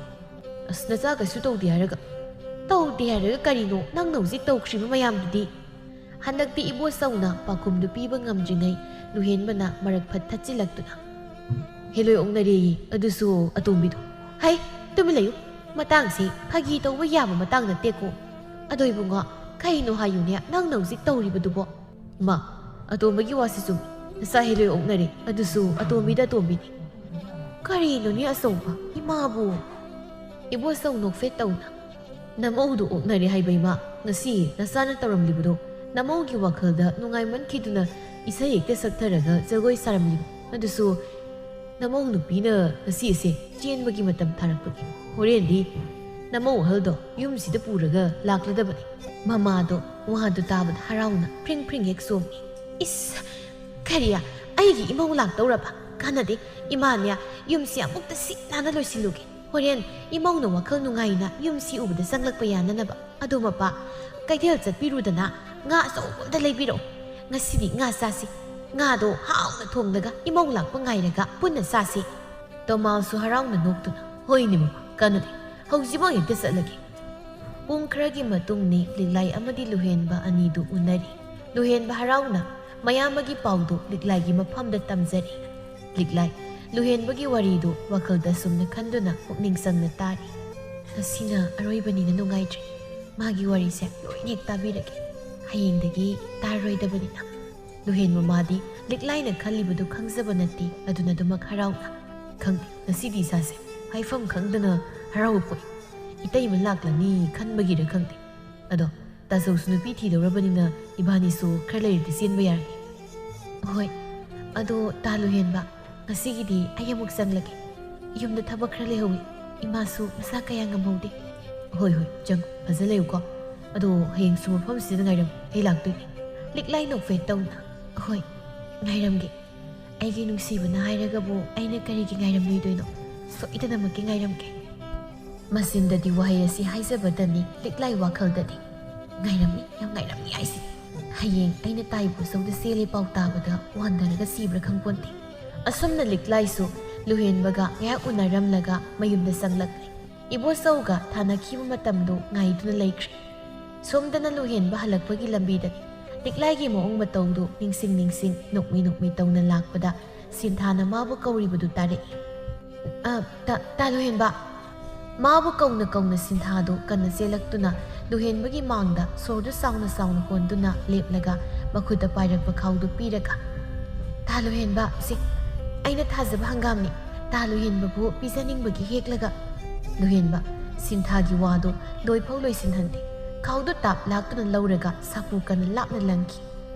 ꯑꯁ ꯅꯆꯥ ꯀꯩꯁꯨ ꯇꯧꯗꯦ ꯍꯥꯏꯔꯒ ꯀꯔꯤꯅꯣ ꯅꯪꯅ ꯍꯧꯖꯤꯛ ꯇꯧꯈ꯭ꯔꯤꯕ ꯃꯌꯥꯝꯗꯨꯗꯤ ꯍꯟꯗꯛꯇꯤ ꯏꯕꯣꯆꯧꯅ ꯄꯥꯎꯈꯨꯝꯗꯨ ꯄꯤꯕ ꯉꯝꯗ꯭ꯔꯤꯉꯩ ꯂꯨꯍꯦꯟꯕꯅ ꯃꯔꯛ ꯐꯠ ꯊꯠꯆꯤꯜꯂꯛꯇꯨꯅ ꯍꯦꯂꯣꯏ ꯑꯣꯛꯅꯔꯦꯌꯦ ꯑꯗꯨꯁꯨ ꯑꯇꯣꯝꯕꯤꯗꯣ ꯍꯩ ꯇꯨꯃꯤꯟ ꯂꯩꯌꯨ ꯃꯇꯥꯡꯁꯤ ꯐꯥꯒꯤ ꯇꯧꯕ ꯌꯥꯕ ꯃꯇꯥꯡ ꯅꯠꯇꯦꯀꯣ ꯑꯗꯣ ꯏꯕꯨꯡꯉꯣ ꯀꯩꯅꯣ ꯍꯥꯏꯌꯨꯅꯦ ꯅꯪꯅ ꯍꯧꯖꯤꯛ ꯇꯧꯔꯤꯕꯗꯨꯕꯣ ꯃꯥ ꯑꯇꯣꯝꯕꯒꯤ ꯋꯥꯁꯤ ꯆꯨꯝꯃꯤ ꯅꯆꯥ ꯍꯦꯂꯣꯏ ꯑꯣꯛꯅꯔꯦ ꯑꯗꯨꯁꯨ ꯑꯇꯣꯝꯕꯤꯅꯤ ꯀꯔꯤꯅꯣꯅꯦ ꯑꯆꯧꯕ ꯏꯃꯥꯕꯨ ꯏꯕꯣꯆꯧ ꯅꯣꯛꯐꯦꯠ ꯇꯧꯅ ꯅꯃꯧꯗꯨ ꯑꯣꯛꯅꯔꯦ ꯍꯥꯏꯕ ꯏꯃꯥ ꯉꯁꯤ ꯅꯆꯥꯅ ꯇꯧꯔꯝꯂꯤꯕꯗꯣ ꯅꯃꯧꯒꯤ ꯋꯥꯈꯜꯗ ꯅꯨꯡꯉꯥꯏꯃꯟꯈꯤꯗꯨꯅ ꯏꯁꯩ ꯍꯦꯛꯇ ꯁꯛꯊꯔꯒ ꯖꯒꯣꯏ ꯁꯥꯔꯝꯂꯤꯕ ꯑꯗꯨꯁꯨ ꯅꯃꯧ ꯅꯨꯄꯤꯅ ꯉꯁꯤꯁꯦ ꯆꯦꯟꯕꯒꯤ ꯃꯇꯝ ꯊꯥꯔꯛꯄꯒꯤ ꯍꯣꯔꯦꯟꯗꯤ ꯅꯃꯧ ꯑꯍꯜꯗꯣ ꯌꯨꯝꯁꯤꯗ ꯄꯨꯔꯒ ꯂꯥꯛꯂꯗꯕꯅꯤ ꯃꯃꯥꯗꯣ ꯋꯥꯗꯨ ꯇꯥꯕꯗ ꯍꯔꯥꯎꯅ ꯐ꯭ꯔꯤꯡ ꯐ꯭ꯔꯤꯡ ꯍꯦꯛ ꯆꯣꯡꯉꯤ ꯏꯁ ꯀꯔꯤ ꯑꯩꯒꯤ ꯏꯃꯧ ꯂꯥꯛꯇꯧꯔꯕ ꯀꯥꯟꯅꯗꯦ ꯏꯃꯥꯅꯦ ꯌꯨꯝꯁꯤ ꯑꯃꯨꯛꯇ ꯁꯤꯠ ꯅꯥꯟꯅ ꯂꯣꯏꯁꯤꯜꯂꯨꯒꯦ ꯍꯣꯔꯦꯟ ꯏꯃꯧꯅ ꯋꯥꯈꯜ ꯅꯨꯡꯉꯥꯏꯅ ꯌꯨꯝꯁꯤ ꯎꯕꯗ ꯆꯪꯂꯛꯄ ꯌꯥꯅꯅꯕ ꯑꯗꯣ ꯃꯄꯥ ꯀꯩꯊꯦꯜ ꯆꯠꯄꯤꯔꯨꯗꯅ ꯉꯥ ꯑꯆꯧꯕ ꯑꯝꯇ ꯂꯩꯕꯤꯔꯛꯑꯣ ꯉꯁꯤꯗꯤ ꯉꯥ ꯆꯥꯁꯤ ꯉꯥꯗꯣ ꯍꯥꯎꯅ ꯊꯣꯡꯂꯒ ꯏꯃꯧ ꯂꯥꯛꯄ ꯉꯥꯏꯔꯒ ꯄꯨꯟꯅ ꯆꯥꯁꯤ ꯇꯣꯃꯥꯜꯁꯨ ꯍꯔꯥꯎꯅ ꯅꯣꯛꯇꯨꯅ ꯍꯣꯏꯅꯦ ꯃꯃꯥ ꯀꯥꯟꯅꯗꯦ ꯍꯧꯖꯤꯛꯃꯛ ꯍꯦꯛꯇ ꯆꯠꯂꯒꯦ ꯄꯨꯡ ꯈꯔꯒꯤ ꯃꯇꯨꯡꯅꯤ ꯂꯤꯛꯂꯥꯏ ꯑꯃꯗꯤ ꯂꯨꯍꯦꯟꯕ ꯑꯅꯤꯗꯨ ꯎꯅꯔꯤ ꯂꯨꯍꯦꯟꯕ ꯍꯔꯥꯎꯅ ꯃꯌꯥꯝꯕꯒꯤ ꯄꯥꯎꯗꯨ ꯂꯤꯛꯂꯥꯏꯒꯤ ꯃꯐꯝꯗ ꯇꯝꯖꯔꯤ ꯂꯤꯛꯂꯥꯏ ꯂꯨꯍꯦꯟꯕꯒꯤ ꯋꯥꯔꯤꯗꯨ ꯋꯥꯈꯜꯗ ꯁꯨꯝꯅ ꯈꯟꯗꯨꯅ ꯄꯨꯛꯅꯤꯡ ꯆꯪꯅ ꯇꯥꯔꯤ ꯉꯁꯤꯅ ꯑꯔꯣꯏꯕꯅꯤꯅ ꯅꯨꯡꯉꯥꯏꯇ꯭ꯔꯦ ꯃꯥꯒꯤ ꯋꯥꯔꯤꯁꯦ ꯂꯣꯏꯅ ꯍꯦꯛ ꯇꯥꯕꯤꯔꯒꯦ ꯍꯌꯦꯡꯗꯒꯤ ꯇꯥꯔꯔꯣꯏꯗꯕꯅꯤꯅ ꯂꯨꯍꯦꯟꯕ ꯃꯥꯗꯤ ꯂꯤꯛꯂꯥꯏꯅ ꯈꯜꯂꯤꯕꯗꯨ ꯈꯪꯖꯕ ꯅꯠꯇꯦ ꯑꯗꯨꯅ ꯑꯗꯨꯃꯛ ꯍꯔꯥꯎꯅ ꯈꯪꯗꯦ ꯉꯁꯤꯗꯤ ꯏꯁꯥꯁꯦ ꯍꯥꯏꯐꯝ ꯈꯪꯗꯅ ꯍꯔꯥꯎꯕ ꯄꯣꯛꯏ ꯏꯇꯩꯃ ꯂꯥꯛꯂꯅꯤ ꯈꯟꯕꯒꯤꯔ ꯈꯪꯗꯦ ꯑꯗꯣ ꯇꯥꯆꯧꯁꯨ ꯅꯨꯄꯤ ꯊꯤꯗꯧꯔꯕꯅꯤꯅ ꯏꯕꯥꯅꯤꯁꯨ ꯈꯔ ꯂꯩꯔꯗꯤ ꯆꯦꯟꯕ ꯌꯥꯔꯅꯤ ꯍꯣꯏ ꯑꯗꯣ ꯇꯥ ꯂꯨꯍꯦꯟꯕ ꯉꯁꯤꯒꯤꯗꯤ ꯑꯩ ꯑꯃꯨꯛ ꯆꯪꯂꯒꯦ ꯌꯨꯝꯗ ꯊꯕꯛ ꯈꯔ ꯂꯩꯍꯧꯏ ꯏꯃꯥꯁꯨ ꯃꯁꯥ ꯀꯌꯥ ꯉꯝꯍꯧꯗꯦ ꯍꯣꯏ ꯆꯪ ꯐꯖ ꯂꯩꯌꯨꯀꯣ ꯑꯗꯣ ꯍꯌꯦꯡꯁꯨ ꯃꯐꯝꯁꯤꯗ ꯉꯥꯏꯔꯝꯃꯨ ꯑꯩ ꯂꯥꯛꯇꯣꯏꯅꯦ ꯂꯤꯛꯂꯥꯏ ꯅꯣꯛꯐꯦꯠ ꯇꯧꯅ ꯍꯣꯏ ꯉꯥꯏꯔꯝꯒꯦ ꯑꯩꯒꯤ ꯅꯨꯡꯁꯤꯕꯅ ꯍꯥꯏꯔꯒꯕꯨ ꯑꯩꯅ ꯀꯔꯤꯒꯤ ꯉꯥꯏꯔꯝꯂꯣꯏꯗꯣꯏꯅꯣ ꯁꯣꯏꯗꯅꯃꯛꯀꯤ ꯉꯥꯏꯔꯝꯒꯦ ꯃꯆꯤꯟꯗꯗꯤ ꯋꯥꯍꯩ ꯑꯁꯤ ꯍꯥꯏꯖꯕꯗꯅꯤ ꯂꯤꯛꯂꯥꯏ ꯋꯥꯈꯜꯗꯗꯤ ꯉꯥꯏꯔꯝꯅꯤ ꯌꯥꯝ ꯉꯥꯏꯔꯝꯅꯤ ꯍꯥꯏꯁꯤ ꯍꯌꯦꯡ ꯑꯩꯅ ꯇꯥꯏꯕꯨꯆꯧꯗ ꯆꯦꯜꯂꯦ ꯄꯥꯎ ꯇꯥꯕꯗ ꯋꯥꯟꯗꯔꯒ ꯁꯤꯕ꯭ꯔꯥ ꯈꯪꯄꯣꯟꯇꯦ ꯑꯁꯨꯝꯅ ꯂꯤꯛꯂꯥꯏꯁꯨ ꯂꯨꯍꯦꯟꯕꯒ ꯉꯥꯏꯍꯥꯛ ꯎꯅꯔꯝꯂꯒ ꯃꯌꯨꯝꯗ ꯆꯪꯂꯛꯂꯦ ꯏꯕꯣꯆꯧꯒ ꯊꯥꯅꯈꯤꯕ ꯃꯇꯝꯗꯨ ꯉꯥꯏꯗꯨꯅ ꯂꯩꯈ꯭ꯔꯦ ꯁꯣꯝꯗꯅ ꯂꯨꯍꯦꯟꯕ ꯍꯜꯂꯛꯄꯒꯤ ꯂꯝꯕꯤꯗꯅꯤ ꯂꯤꯛꯂꯥꯏꯒꯤ ꯃꯑꯣꯡ ꯃꯇꯧꯗꯨ ꯅꯤꯡꯁꯤꯡ ꯅꯣꯛꯃꯤ ꯇꯧꯅ ꯂꯥꯛꯄꯗ ꯁꯤꯟꯊꯥꯅ ꯃꯥꯕꯨ ꯀꯧꯔꯤꯕꯗꯨ ꯇꯥꯔꯛꯏ ꯇꯥ ꯂꯨꯍꯦꯟꯕ ꯃꯥꯕꯨ ꯀꯧꯅ ꯁꯤꯟꯊꯥꯗꯨ ꯀꯟꯅ ꯆꯦꯜꯂꯛꯇꯨꯅ ꯂꯨꯍꯦꯟꯕꯒꯤ ꯃꯥꯡꯗ ꯁꯣꯔꯗꯨ ꯆꯥꯎꯅ ꯍꯣꯟꯗꯨꯅ ꯂꯦꯞꯂꯒ ꯃꯈꯨꯠꯇ ꯄꯥꯏꯔꯛꯄ ꯈꯥꯎꯗꯨ ꯄꯤꯔꯒ ꯇꯥ ꯂꯨꯍꯦꯟꯕ ꯁꯤ ꯑꯩꯅ ꯊꯥꯖꯕ ꯍꯪꯒꯥꯝꯅꯤ ꯇꯥ ꯂꯨꯍꯦꯟꯕꯕꯨ ꯄꯤꯖꯅꯤꯡꯕꯒꯤ ꯍꯦꯛꯂꯒ ꯂꯨꯍꯦꯟꯕ ꯁꯤꯟꯊꯥꯒꯤ ꯋꯥꯗꯨ ꯂꯣꯏꯐꯥꯎ ꯂꯣꯏꯁꯤꯟꯍꯟꯗꯦ ꯈꯥꯎꯗꯨ ꯇꯥꯞ ꯂꯥꯛꯇꯨꯅ ꯂꯧꯔꯒ ꯁꯥꯄꯨ ꯀꯟꯅ ꯂꯥꯞꯅ ꯂꯪꯈꯤ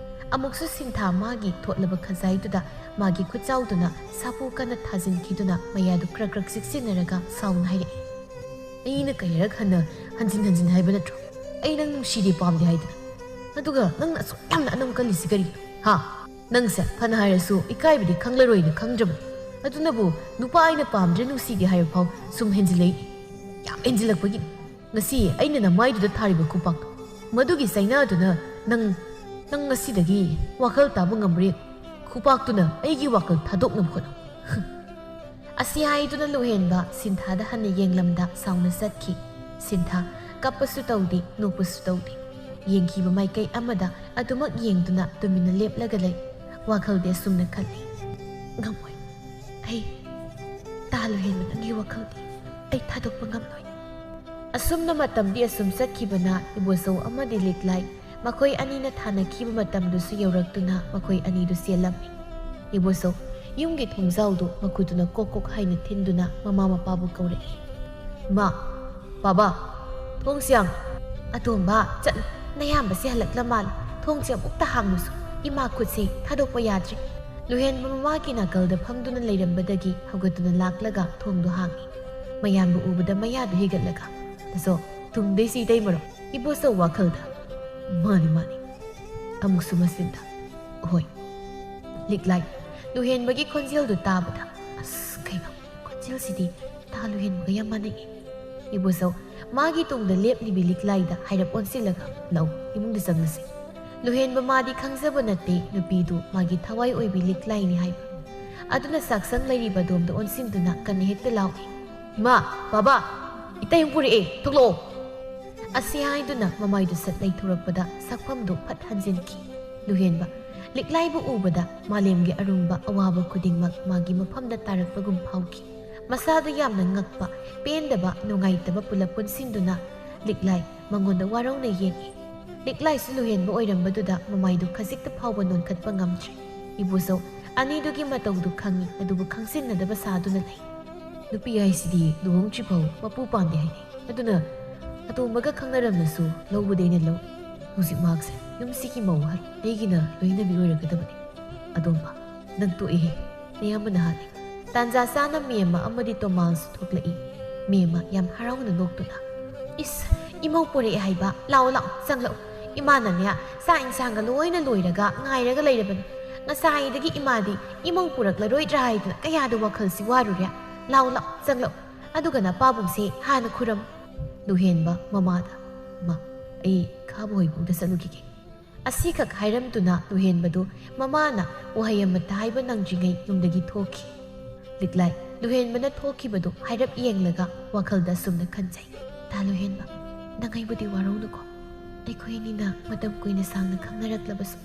ꯑꯃꯨꯛꯁꯨ ꯁꯤꯟꯊꯥ ꯃꯥꯒꯤ ꯊꯣꯠꯂꯕ ꯈꯖꯥꯏꯗꯨꯗ ꯃꯥꯒꯤ ꯈꯨꯠꯆꯥꯎꯗꯨꯅ ꯁꯥꯄꯨ ꯀꯟꯅ ꯊꯥꯖꯤꯟꯈꯤꯗꯨꯅ ꯃꯌꯥꯗꯨ ꯈ꯭ꯔꯛ ꯆꯤꯛꯁꯤꯟꯅꯔꯒ ꯁꯥꯎꯅ ꯍꯥꯏꯔꯛꯏ ꯑꯩꯅ ꯀꯩꯔꯛ ꯍꯟꯖꯤꯟ ꯍꯥꯏꯕ ꯅꯠꯇ꯭ꯔꯣ ꯑꯩ ꯅꯪ ꯅꯨꯡꯁꯤꯗꯦ ꯄꯥꯝꯗꯦ ꯍꯥꯏꯗꯅ ꯑꯗꯨꯒ ꯅꯪꯅ ꯑꯁꯨꯛ ꯌꯥꯝꯅ ꯑꯅꯝ ꯀꯜꯂꯤꯁꯤ ꯀꯔꯤꯒꯤꯅꯣ ꯍꯥ ꯅꯪꯁꯦ ꯐꯅ ꯍꯥꯏꯔꯁꯨ ꯏꯀꯥꯏꯕꯗꯤ ꯈꯪꯂꯔꯣꯏꯅ ꯈꯪꯗ꯭ꯔꯕꯅꯤ ꯑꯗꯨꯅꯕꯨ ꯅꯨꯄꯥ ꯑꯩꯅ ꯄꯥꯝꯗ꯭ꯔꯦ ꯅꯨꯡꯁꯤꯗꯦ ꯍꯥꯏꯕ ꯐꯥꯎ ꯁꯨꯝ ꯍꯦꯟꯖꯤꯜꯂꯛꯏ ꯌꯥꯝ ꯍꯦꯟꯖꯤꯜꯂꯛꯄꯒꯤꯅꯤ ꯉꯁꯤ ꯑꯩꯅ ꯅꯃꯥꯏꯗꯨꯗ ꯊꯥꯔꯤꯕ ꯈꯨꯄꯥꯛꯇꯣ ꯃꯗꯨꯒꯤ ꯆꯩꯅꯥꯗꯨꯅ ꯅꯪ ꯉꯁꯤꯗꯒꯤ ꯋꯥꯈꯜ ꯇꯥꯕ ꯉꯝꯕ꯭ꯔꯦ ꯈꯨꯄꯥꯛꯇꯨꯅ ꯑꯩꯒꯤ ꯋꯥꯈꯜ ꯊꯥꯗꯣꯛꯅꯕ ꯍꯣꯠꯅꯧ ꯑꯁꯤ ꯍꯥꯏꯗꯨꯅ ꯂꯨꯍꯦꯟꯕ ꯁꯤꯟꯊꯥꯗ ꯍꯟꯅ ꯌꯦꯡꯂꯝꯗ ꯁꯥꯎꯅ ꯆꯠꯈꯤ ꯁꯤꯟꯊꯥ ꯀꯞꯄꯁꯨ ꯇꯧꯗꯦ ꯅꯣꯛꯄꯁꯨ ꯇꯧꯗꯦ ꯌꯦꯡꯈꯤꯕ ꯃꯥꯏꯀꯩ ꯑꯃꯗ ꯑꯗꯨꯃꯛ ꯌꯦꯡꯗꯨꯅ ꯇꯨꯃꯤꯟꯅ ꯂꯦꯞꯂꯒ ꯂꯩ ꯋꯥꯈꯜꯗꯤ ꯑꯁꯨꯝꯅ ꯈꯜꯂꯤ ꯉꯝꯃꯣꯏ ꯑꯩ ꯇꯥ ꯂꯨꯍꯦꯟꯕ ꯅꯪꯒꯤ ꯋꯥꯈꯜꯗꯤ ꯑꯩ ꯊꯥꯗꯣꯛꯄ ꯉꯝꯂꯣꯏ ꯑꯁꯨꯝꯅ ꯃꯇꯝꯗꯤ ꯑꯁꯨꯝ ꯆꯠꯈꯤꯕꯅ ꯏꯕꯣꯆꯧ ꯑꯃꯗꯤ ꯂꯤꯛꯂꯥꯏ ꯃꯈꯣꯏ ꯑꯅꯤꯅ ꯊꯥꯅꯈꯤꯕ ꯃꯇꯝꯗꯨꯁꯨ ꯌꯧꯔꯛꯇꯨꯅ ꯃꯈꯣꯏ ꯑꯅꯤꯗꯨ ꯆꯦꯜꯂꯝꯃꯤ ꯏꯕꯣꯆꯧ ꯌꯨꯝꯒꯤ ꯊꯣꯡꯖꯥꯎꯗꯨ ꯃꯈꯨꯠꯇꯨꯅ ꯀꯣꯛ ꯍꯥꯏꯅ ꯊꯤꯟꯗꯨꯅ ꯃꯃꯥ ꯃꯄꯥꯕꯨ ꯀꯧꯔꯛꯏ ꯃꯥ ꯕꯥꯕꯥ ꯊꯣꯡꯁ꯭ꯌꯥꯡ ꯑꯇꯣꯝꯕ ꯆꯠꯂꯨ ꯅꯌꯥꯝꯕꯁꯦ ꯍꯜꯂꯛꯂ ꯃꯥꯜꯂꯦ ꯊꯣꯡꯁꯦ ꯑꯃꯨꯛꯇ ꯍꯥꯡꯂꯨꯁꯨ ꯏꯃꯥ ꯈꯨꯠꯁꯦ ꯊꯥꯗꯣꯛꯄ ꯌꯥꯗ꯭ꯔꯤ ꯂꯨꯍꯦꯟꯕ ꯃꯃꯥꯒꯤ ꯅꯥꯀꯜꯗ ꯐꯝꯗꯨꯅ ꯂꯩꯔꯝꯕꯗꯒꯤ ꯍꯧꯒꯠꯇꯨꯅ ꯂꯥꯛꯂꯒ ꯊꯣꯡꯗꯨ ꯍꯥꯡꯉꯤ ꯃꯌꯥꯝꯕꯨ ꯎꯕꯗ ꯃꯌꯥꯗꯨ ꯍꯤꯒꯠꯂꯒ ꯇꯥꯆꯧ ꯊꯨꯡꯗꯩꯁꯤ ꯏꯇꯩꯃꯔꯣ ꯏꯕꯣꯆꯧ ꯋꯥꯈꯜꯗ ꯃꯥꯅꯤ ꯑꯃꯨꯛꯁꯨ ꯃꯆꯤꯟꯗ ꯍꯣꯏ ꯂꯤꯛꯂꯥꯏ ꯂꯨꯍꯦꯟꯕꯒꯤ ꯈꯣꯟꯖꯦꯜꯗꯨ ꯇꯥꯕꯗ ꯑꯁ ꯀꯩꯅꯣ ꯈꯣꯟꯖꯦꯜꯁꯤꯗꯤ ꯇꯥꯂꯨꯍꯦꯟꯕꯒ ꯌꯥꯝ ꯃꯥꯟꯅꯩ ꯏꯕꯣꯆꯧ ꯃꯥꯒꯤ ꯇꯨꯡꯗ ꯂꯦꯞꯂꯤꯕꯤ ꯂꯤꯛꯂꯥꯏꯗ ꯍꯥꯏꯔꯞ ꯑꯣꯟꯁꯤꯜꯂꯒ ꯂꯧ ꯏꯃꯨꯡꯗ ꯆꯪꯂꯁꯤ ꯂꯨꯍꯦꯟꯕ ꯃꯥꯗꯤ ꯈꯪꯖꯕ ꯅꯠꯇꯦ ꯅꯨꯄꯤꯗꯨ ꯃꯥꯒꯤ ꯊꯋꯥꯏ ꯑꯣꯏꯕꯤ ꯂꯤꯛꯂꯥꯏꯅꯤ ꯍꯥꯏꯕ ꯑꯗꯨꯅ ꯆꯥꯛꯁꯪ ꯂꯩꯔꯤꯕ ꯗꯣꯝꯗ ꯑꯣꯟꯁꯤꯟꯗꯨꯅ ꯀꯟꯅ ꯍꯦꯛꯇ ꯂꯥꯎꯏ ꯏꯃꯥ ꯕꯥꯕꯥ ꯏꯇꯩ ꯄꯨꯔꯛꯑꯦ ꯊꯣꯛꯂꯛꯑꯣ ꯑꯁꯤ ꯍꯥꯏꯗꯨꯅ ꯃꯃꯥꯏꯗꯨ ꯁꯠ ꯂꯩꯊꯣꯔꯛꯄꯗ ꯁꯛꯐꯝꯗꯨ ꯐꯠ ꯍꯟꯖꯤꯟꯈꯤ ꯂꯨꯍꯦꯟꯕ ꯂꯤꯛꯂꯥꯏꯕꯨ ꯎꯕꯗ ꯃꯥꯂꯦꯝꯒꯤ ꯑꯔꯨꯝꯕ ꯑꯋꯥꯕ ꯈꯨꯗꯤꯡꯃꯛ ꯃꯥꯒꯤ ꯃꯐꯝꯗ ꯇꯥꯔꯛꯄꯒꯨꯝ ꯐꯥꯎꯈꯤ ꯃꯁꯥꯗꯨ ꯌꯥꯝꯅ ꯉꯛꯄ ꯄꯦꯟꯗꯕ ꯅꯨꯡꯉꯥꯏꯇꯕ ꯄꯨꯂꯞ ꯄꯨꯟꯁꯤꯟꯗꯨꯅ ꯂꯤꯛꯂꯥꯏ ꯃꯉꯣꯟꯗ ꯋꯥꯔꯧꯅ ꯌꯦꯡꯉꯤ ꯂꯤꯛꯂꯥꯏꯁꯨ ꯂꯨꯍꯦꯟꯕ ꯑꯣꯏꯔꯝꯕꯗꯨꯗ ꯃꯃꯥꯏꯗꯨ ꯈꯖꯤꯛꯇ ꯐꯥꯎꯕ ꯅꯣꯟꯈꯠꯄ ꯉꯝꯗ꯭ꯔꯤ ꯏꯕꯣꯆꯧ ꯑꯅꯤꯗꯨꯒꯤ ꯃꯇꯧꯗꯨ ꯈꯪꯉꯤ ꯑꯗꯨꯕꯨ ꯈꯪꯁꯤꯟꯅꯗꯕ ꯁꯥꯗꯨꯅ ꯂꯩ ꯅꯨꯄꯤ ꯍꯥꯏꯁꯤꯗꯤ ꯂꯨꯍꯣꯡꯗ꯭ꯔꯤꯐꯥꯎ ꯃꯄꯨ ꯄꯥꯝꯗꯦ ꯍꯥꯏꯅꯩ ꯑꯗꯨꯅ ꯑꯇꯣꯝꯕꯒ ꯈꯪꯅꯔꯝꯂꯁꯨ ꯂꯧꯕꯗꯤ ꯑꯩꯅ ꯂꯧ ꯍꯧꯖꯤꯛ ꯃꯍꯥꯛꯁꯦ ꯌꯨꯝꯁꯤꯒꯤ ꯃꯧ ꯑꯩꯒꯤꯅ ꯂꯣꯏꯅꯕꯤ ꯑꯣꯏꯔꯒꯗꯕꯅꯤ ꯑꯗꯣꯝꯕ ꯅꯪ ꯇꯣꯛꯏꯍꯦ ꯑꯌꯥꯝꯕꯅ ꯍꯥꯟꯅꯤ ꯇꯥꯟꯖꯥ ꯆꯥꯅ ꯃꯦꯝꯃ ꯑꯃꯗꯤ ꯇꯣꯃꯥꯁ ꯊꯣꯛꯂꯛꯏ ꯃꯦꯝꯃ ꯌꯥꯝ ꯍꯔꯥꯎꯅ ꯅꯣꯛꯇꯨꯅ ꯏꯁ ꯏꯃꯧ ꯄꯣꯔꯛꯑꯦ ꯍꯥꯏꯕ ꯂꯥꯛꯑꯣ ꯂꯥꯛꯑꯣ ꯆꯪꯂꯛꯑꯣ ꯏꯃꯥꯅꯅꯦ ꯆꯥꯛ ꯏꯟꯁꯥꯡꯒ ꯂꯣꯏꯅ ꯂꯣꯏꯔꯒ ꯉꯥꯏꯔꯒ ꯂꯩꯔꯕꯅꯤ ꯉꯁꯥꯏꯗꯒꯤ ꯏꯃꯥꯗꯤ ꯏꯃꯧ ꯄꯨꯔꯛꯂꯔꯣꯏꯗ꯭ꯔꯥ ꯍꯥꯏꯗꯨꯅ ꯀꯌꯥꯗ ꯋꯥꯈꯜꯁꯤ ꯋꯥꯔꯨꯔꯦ ꯂꯥꯛꯑꯣ ꯂꯥꯛꯑꯣ ꯆꯪꯂꯛꯑꯣ ꯑꯗꯨꯒ ꯅꯄꯥꯕꯨꯡꯁꯦ ꯍꯥꯟꯅ ꯈꯨꯔꯝ ꯂꯨꯍꯦꯟꯕ ꯃꯃꯥꯗ ꯃꯥ ꯑꯩ ꯈꯥꯕ ꯍꯣꯏꯕꯨꯡꯗ ꯆꯠꯂꯨꯈꯤꯒꯦ ꯑꯁꯤꯈꯛ ꯍꯥꯏꯔꯝꯗꯨꯅ ꯂꯨꯍꯦꯟꯕꯗꯨ ꯃꯃꯥꯅ ꯋꯥꯍꯩ ꯑꯃꯠꯇ ꯍꯥꯏꯕ ꯅꯪꯗ꯭ꯔꯤꯉꯩ ꯌꯨꯝꯗꯒꯤ ꯊꯣꯛꯈꯤ ꯂꯤꯛꯂꯥꯏ ꯂꯨꯍꯦꯟꯕꯅ ꯊꯣꯛꯈꯤꯕꯗꯨ ꯍꯥꯏꯔꯞ ꯌꯦꯡꯂꯒ ꯋꯥꯈꯜꯗ ꯑꯁꯨꯝꯅ ꯈꯟꯖꯩ ꯇꯥ ꯂꯨꯍꯦꯟꯕ ꯅꯪ ꯑꯩꯕꯨꯗꯤ ꯋꯥꯔꯧꯅꯨꯀꯣ ꯑꯩꯈꯣꯏ ꯑꯅꯤꯅ ꯃꯇꯝ ꯀꯨꯏꯅ ꯁꯥꯡꯅ ꯈꯪꯅꯔꯛꯂꯕꯁꯨ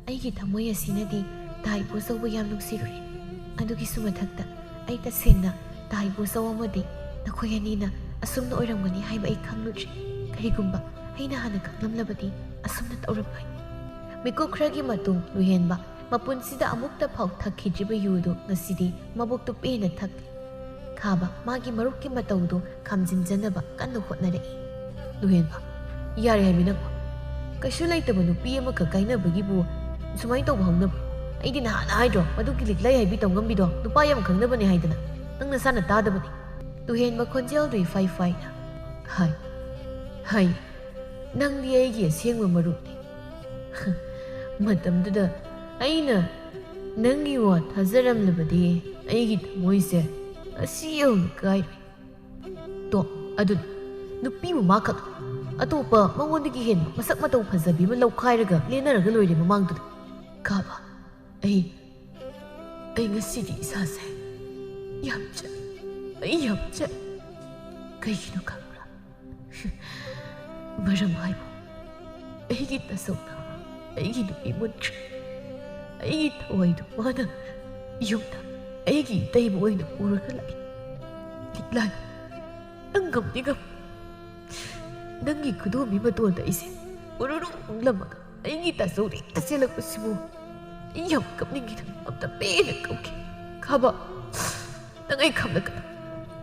ꯑꯩꯒꯤ ꯊꯃꯣꯏ ꯑꯁꯤꯅꯗꯤ ꯇꯥ ꯏꯕꯣꯆꯧꯕꯨ ꯌꯥꯝ ꯅꯨꯡꯁꯤꯔꯨꯔꯦ ꯑꯗꯨꯒꯤꯁꯨ ꯃꯊꯛꯇ ꯑꯩ ꯇꯁꯦꯡꯅ ꯇꯥ ꯏꯕꯣꯆꯧ ꯑꯃꯗꯤ ꯅꯈꯣꯏ ꯑꯅꯤꯅ ꯑꯁꯨꯝꯅ ꯑꯣꯏꯔꯝꯒꯅꯤ ꯍꯥꯏꯕ ꯑꯩ ꯈꯪꯂꯨꯗ꯭ꯔꯤ ꯀꯔꯤꯒꯨꯝꯕ ꯑꯩꯅ ꯍꯥꯟꯅ ꯈꯪꯂꯝꯂꯕꯗꯤ ꯑꯁꯨꯝꯅ ꯇꯧꯔꯝꯂꯣꯏ ꯃꯤꯀꯨꯞ ꯈꯔꯒꯤ ꯃꯇꯨꯡ ꯂꯨꯍꯦꯟꯕ ꯃꯄꯨꯟꯁꯤꯗ ꯑꯃꯨꯛꯇ ꯐꯥꯎ ꯊꯛꯈꯤꯗ꯭ꯔꯤꯕ ꯌꯨꯗꯨ ꯉꯁꯤꯗꯤ ꯃꯕꯨꯛꯇꯨ ꯄꯦꯟꯅ ꯊꯛꯂꯤ ꯈꯥꯕ ꯃꯥꯒꯤ ꯃꯔꯨꯞꯀꯤ ꯃꯇꯧꯗꯨ ꯈꯥꯝꯖꯤꯟꯖꯅꯕ ꯀꯟꯅ ꯍꯣꯠꯅꯔꯛꯏ ꯂꯨꯍꯦꯟꯕ ꯌꯥꯔꯦ ꯍꯥꯏꯕꯤ ꯅꯪ ꯀꯩꯁꯨ ꯂꯩꯇꯕ ꯅꯨꯄꯤ ꯑꯃꯈꯛ ꯀꯥꯏꯅꯕꯒꯤꯕꯨ ꯁꯨꯃꯥꯏꯅ ꯇꯧꯕ ꯍꯧꯅꯕ꯭ꯔꯣ ꯑꯩꯗꯤ ꯅꯍꯥꯟꯅ ꯍꯥꯏꯗ꯭ꯔꯣ ꯃꯗꯨꯒꯤ ꯂꯤꯛꯂꯥꯏ ꯍꯥꯏꯕꯤ ꯇꯧꯉꯝꯕꯤꯗꯣ ꯅꯨꯄꯥ ꯌꯥꯝ ꯈꯪꯅꯕꯅꯦ ꯍꯥꯏꯗꯅ ꯅꯪ ꯅꯁꯥꯅ ꯇꯥꯗꯕꯅꯤ ꯂꯨꯍꯦꯟꯕ ꯈꯣꯟꯖꯦꯜꯗꯨ ꯏꯐꯥꯏ ꯐꯥꯏꯅ ꯍꯥꯏ ꯅꯪꯗꯤ ꯑꯩꯒꯤ ꯑꯁꯦꯡꯕ ꯃꯔꯨꯞꯅꯤ ꯃꯇꯝꯗꯨꯗ ꯑꯩꯅ ꯅꯪꯒꯤ ꯋꯥ ꯊꯥꯖꯔꯝꯂꯕꯗꯤ ꯑꯩꯒꯤ ꯊꯃꯣꯏꯁꯦ ꯑꯁꯤ ꯌꯧꯅ ꯀꯥꯏꯔꯣꯏ ꯇꯣ ꯑꯗꯨꯅ ꯅꯨꯄꯤꯕꯨ ꯃꯥꯈꯛ ꯑꯇꯣꯞꯄ ꯃꯉꯣꯟꯗꯒꯤ ꯍꯦꯟꯕ ꯃꯁꯛ ꯃꯇꯧ ꯐꯖꯕꯤ ꯑꯃ ꯂꯧꯈꯥꯏꯔꯒ ꯂꯦꯟꯅꯔꯒ ꯂꯣꯏꯔꯦ ꯃꯃꯥꯡꯗꯨꯗ ꯈꯥꯕ ꯑꯩ ꯉꯁꯤꯗꯤ ꯏꯁꯥꯁꯦ ꯌꯥꯝ ꯆꯠ ꯑꯩ ꯌꯥꯝ ꯆꯠ ꯀꯩꯒꯤꯅꯣ ꯈꯪꯕ꯭ꯔꯥ ꯃꯔꯝ ꯍꯥꯏꯕꯨ ꯑꯩꯒꯤ ꯇꯁꯧꯅ ꯑꯩꯒꯤ ꯅꯨꯄꯤ ꯃꯨꯟꯈ꯭ꯔꯦ ꯑꯩꯒꯤ ꯊꯋꯥꯏꯗꯨ ꯃꯥꯅ ꯌꯨꯝꯗ ꯑꯩꯒꯤ ꯏꯇꯩꯕꯨ ꯑꯣꯏꯅ ꯄꯨꯔꯒ ꯂꯥꯛꯏ ꯂꯤꯛꯂꯥꯏ ꯅꯪ ꯉꯝꯗꯤ ꯅꯪꯒꯤ ꯈꯨꯗꯣꯝꯕꯤ ꯃꯇꯣꯟꯗ ꯑꯩꯁꯦ ꯎꯔꯨꯔꯨ ꯎꯪꯂꯝꯃꯒ ꯑꯩꯒꯤ ꯇꯥꯆꯧꯗ ꯍꯦꯛꯇ ꯆꯦꯜꯂꯛꯄꯁꯤꯕꯨ ꯑꯩ ꯌꯥꯝ ꯀꯞꯅꯤꯡꯈꯤꯗ ꯑꯝꯇ ꯄꯦꯟꯅ ꯀꯞꯈꯤ ꯈꯥꯕ ꯅꯪ ꯑꯩ ꯈꯝꯂꯛꯀꯅꯨ